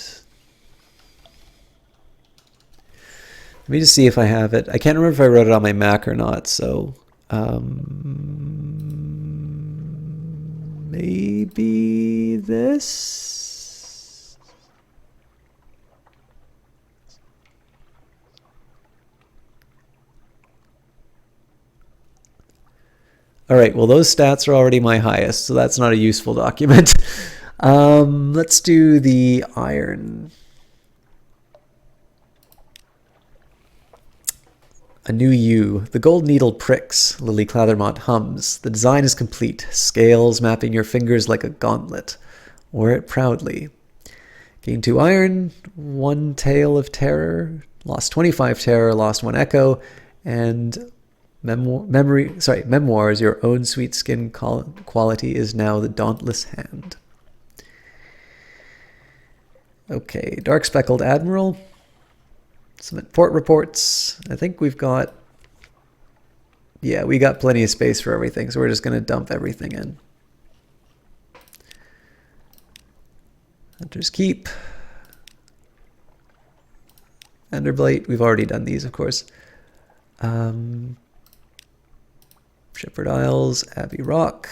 Let me just see if I have it. I can't remember if I wrote it on my Mac or not, so... maybe this? All right, well, those stats are already my highest, so that's not a useful document. Let's do the iron. A new you. The gold needle pricks. Lily Clathermouth hums. The design is complete. Scales mapping your fingers like a gauntlet. Wear it proudly. Gain 2 iron, 1 tale of terror, lost 25 terror, lost 1 echo, and memoirs. Your own sweet skin quality is now the Dauntless Hand. Okay, Dark Speckled Admiral. Some port reports. I think we've got... Yeah, we got plenty of space for everything, so we're just going to dump everything in. Hunter's Keep. Enderblight. We've already done these, of course. Shepherd Isles. Abbey Rock.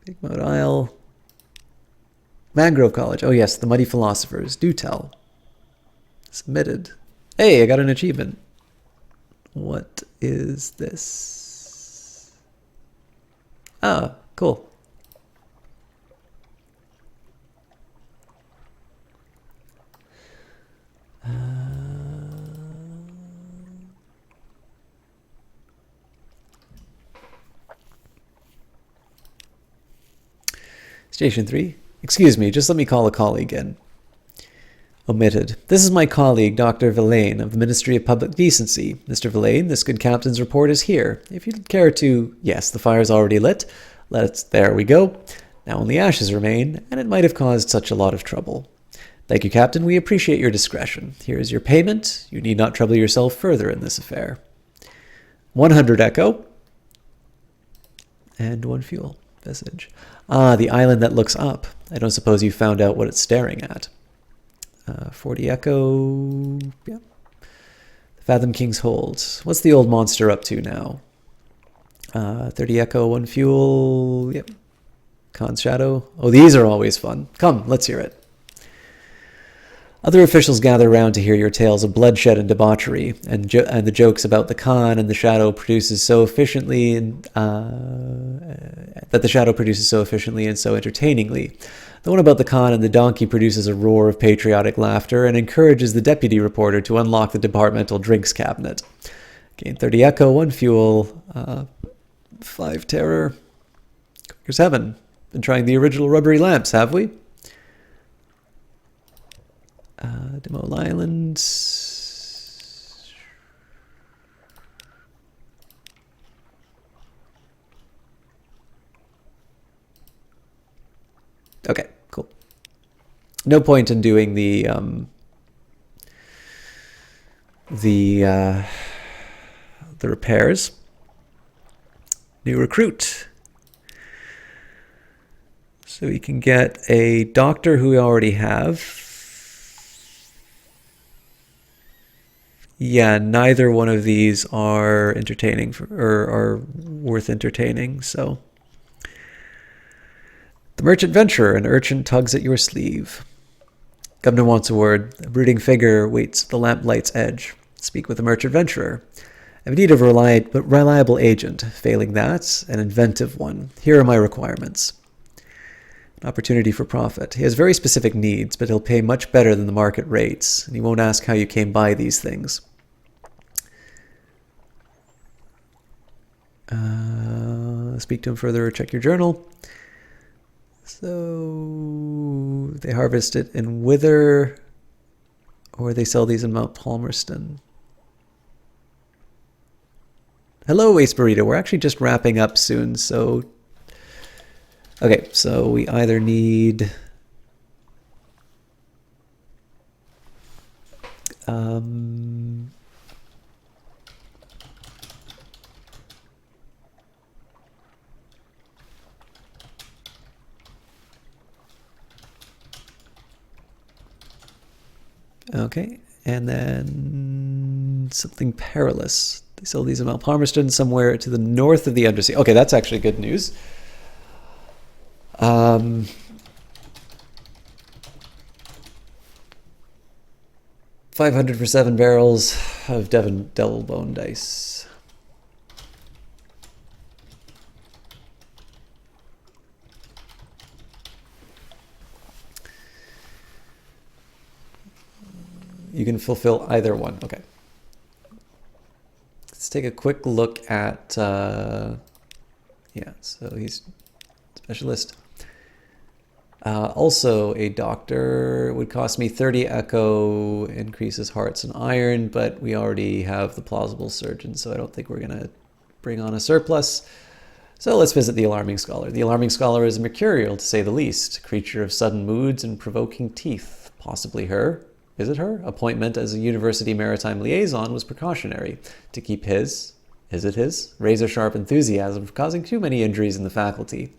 Big Moat Isle. Mangrove College. Oh yes, the Muddy Philosophers. Do tell. Submitted. Hey, I got an achievement. What is this? Ah, cool. Station 3. Excuse me, just let me call a colleague in. Omitted. This is my colleague, Dr. Villain, of the Ministry of Public Decency. Mr. Villain, this good captain's report is here. If you'd care to... Yes, the fire's already lit. There we go. Now only ashes remain, and it might have caused such a lot of trouble. Thank you, Captain. We appreciate your discretion. Here is your payment. You need not trouble yourself further in this affair. 100 echo. And 1 fuel. Visage. Ah, the island that looks up. I don't suppose you found out what it's staring at. 40 echo. Yeah. Fathom King's Hold. What's the old monster up to now? 30 echo, 1 fuel. Yep. Khan's Shadow. Oh, these are always fun. Come, let's hear it. Other officials gather round to hear your tales of bloodshed and debauchery, and the jokes about the Khan and the Shadow produces so efficiently, that the Shadow produces so efficiently and so entertainingly. The one about the Khan and the donkey produces a roar of patriotic laughter and encourages the deputy reporter to unlock the departmental drinks cabinet. Gain 30 echo, 1 fuel, 5 terror. Clicker 7. Been trying the original rubbery lamps, have we? Demo Island. Okay, cool. No point in doing the repairs. New recruit. So we can get a doctor who we already have. Yeah, neither one of these are entertaining or are worth entertaining, so. The Merchant Venturer, an urchin tugs at your sleeve. Governor wants a word. A brooding figure waits at the lamplight's edge. Speak with the Merchant Venturer. I'm in need of a reliable agent. Failing that, an inventive one. Here are my requirements. An opportunity for profit. He has very specific needs, but he'll pay much better than the market rates, and he won't ask how you came by these things. Speak to him further or check your journal. So they harvest it in Wither, or they sell these in Mount Palmerston. Hello, Ace Burrito. We're actually just wrapping up soon, so... Okay, so we either need... Okay, and then something perilous. They sell these in Mount Palmerston, somewhere to the north of the Undersea. Okay, that's actually good news. 500 for 7 barrels of Devon Devil Bone dice. You can fulfill either one. Okay. Let's take a quick look at, yeah, so he's specialist. Also, a doctor would cost me 30 echo, increases hearts and iron, but we already have the plausible surgeon, so I don't think we're going to bring on a surplus. So let's visit the Alarming Scholar. The Alarming Scholar is mercurial, to say the least. Creature of sudden moods and provoking teeth. Possibly her. Is it her? Appointment as a university maritime liaison was precautionary. To keep his, is it his, razor-sharp enthusiasm for causing too many injuries in the faculty.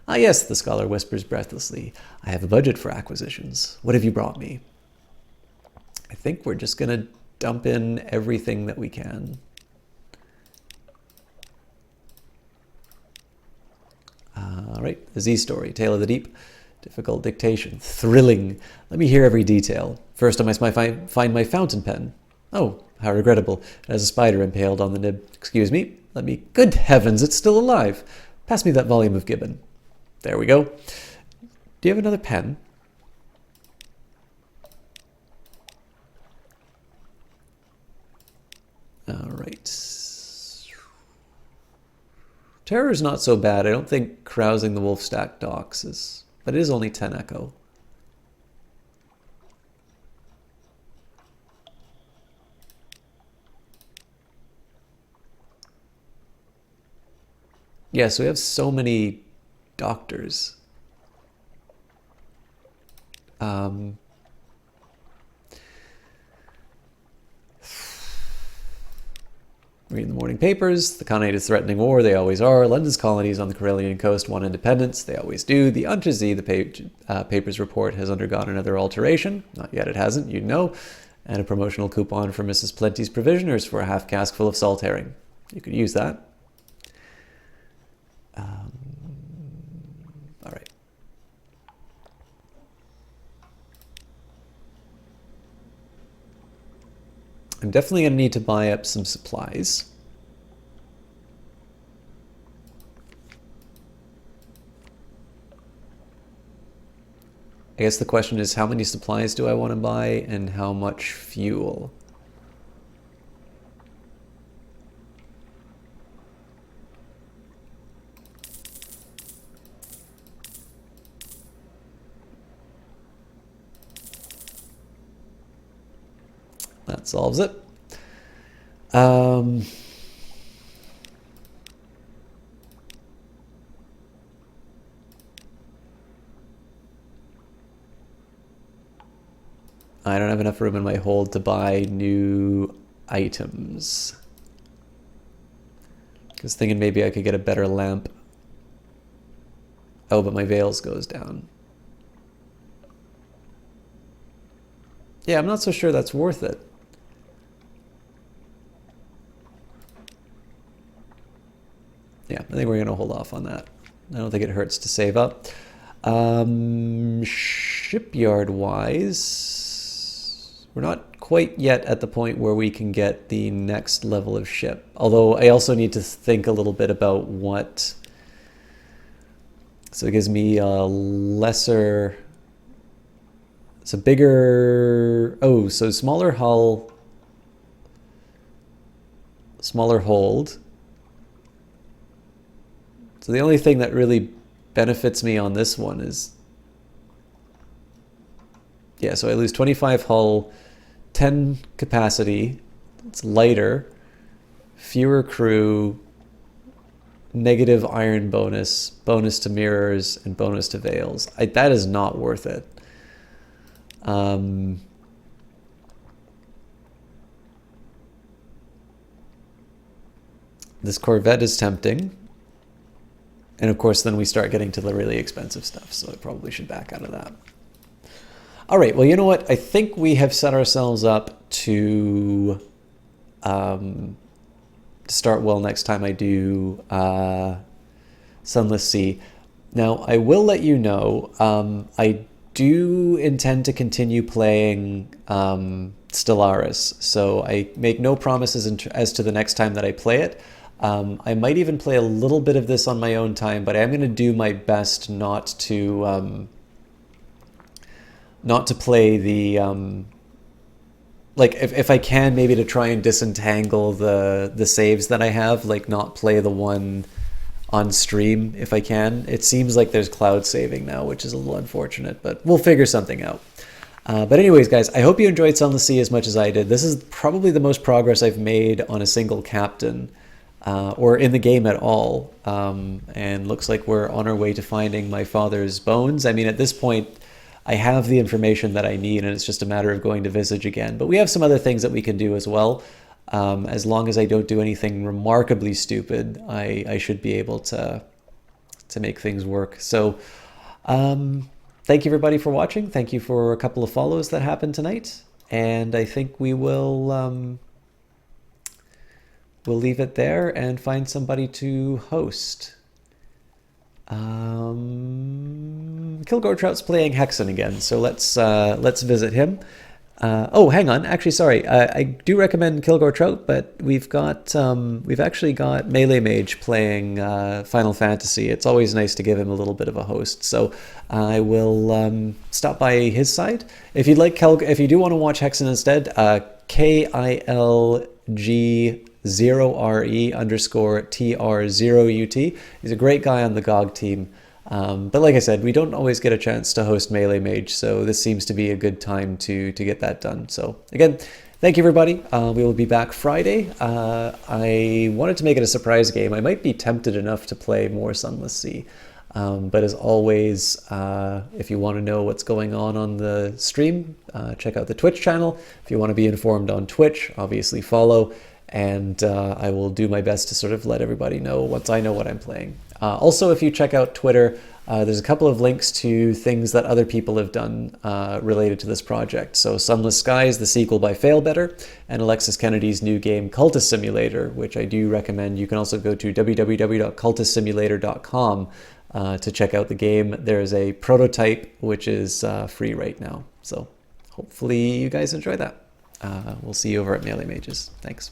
Ah yes, the scholar whispers breathlessly. I have a budget for acquisitions. What have you brought me? I think we're just going to dump in everything that we can. All right, the Z story, Tale of the Deep. Difficult dictation. Thrilling. Let me hear every detail. First, I must find my fountain pen. Oh, how regrettable. It has a spider impaled on the nib. Excuse me. Let me... Good heavens, it's still alive. Pass me that volume of Gibbon. There we go. Do you have another pen? All right. Terror's not so bad. I don't think carousing the wolf stack docks is... But it is only 10 echo. Yeah, so we have so many doctors. Reading the morning papers. The Khanate is threatening war. They always are. London's colonies on the Karelian coast want independence. They always do. The Untersee, the paper's report, has undergone another alteration. Not yet, it hasn't. You know. And a promotional coupon for Mrs. Plenty's provisioners for a half cask full of salt herring. You could use that. All right. I'm definitely going to need to buy up some supplies. I guess the question is, how many supplies do I want to buy and how much fuel? That solves it. I don't have enough room in my hold to buy new items. I was thinking maybe I could get a better lamp. Oh, but my veils goes down. Yeah, I'm not so sure that's worth it. Yeah, I think we're going to hold off on that. I don't think it hurts to save up. Shipyard-wise, we're not quite yet at the point where we can get the next level of ship. Although I also need to think a little bit about what... So it gives me a lesser... It's a bigger... Oh, so smaller hull, smaller hold. So the only thing that really benefits me on this one is... Yeah, so I lose 25 hull, 10 capacity, it's lighter, fewer crew, negative iron bonus, bonus to mirrors, and bonus to veils. That is not worth it. This Corvette is tempting. And of course, then we start getting to the really expensive stuff, so I probably should back out of that. All right, well, you know what? I think we have set ourselves up to start well next time I do Zunless Zeemann. Now, I will let you know, I do intend to continue playing Stellaris, so I make no promises as to the next time that I play it. I might even play a little bit of this on my own time, but I'm going to do my best not to play the like if I can, maybe to try and disentangle the saves that I have, like not play the one on stream if I can. It seems like there's cloud saving now, which is a little unfortunate, but we'll figure something out. But anyways, guys, I hope you enjoyed Zunless Zeemann as much as I did. This is probably the most progress I've made on a single captain. Or in the game at all, and looks like we're on our way to finding my father's bones. I mean, at this point, I have the information that I need, and it's just a matter of going to Visage again. But we have some other things that we can do as well. As long as I don't do anything remarkably stupid, I should be able to make things work. So thank you, everybody, for watching. Thank you for a couple of follows that happened tonight. And I think we will... We'll leave it there and find somebody to host. Kilgore Trout's playing Hexen again, so let's visit him. Oh, hang on. Actually, sorry. I do recommend Kilgore Trout, but we've actually got Melee Mage playing Final Fantasy. It's always nice to give him a little bit of a host. So I will stop by his side. If you'd like if you do want to watch Hexen instead, KILG0RE_TR0UT. He's a great guy on the GOG team. But like I said, we don't always get a chance to host Melee Mage, so this seems to be a good time to get that done. So again, thank you, everybody. We will be back Friday. I wanted to make it a surprise game. I might be tempted enough to play more Zunless Zeemann. But as always, if you want to know what's going on the stream, check out the Twitch channel. If you want to be informed on Twitch, obviously follow. And I will do my best to sort of let everybody know once I know what I'm playing. Also, if you check out Twitter, there's a couple of links to things that other people have done related to this project. So Sunless Skies, the sequel by Failbetter, and Alexis Kennedy's new game Cultist Simulator, which I do recommend. You can also go to www.cultistsimulator.com to check out the game. There's a prototype which is free right now. So hopefully you guys enjoy that. We'll see you over at Melee Mages. Thanks.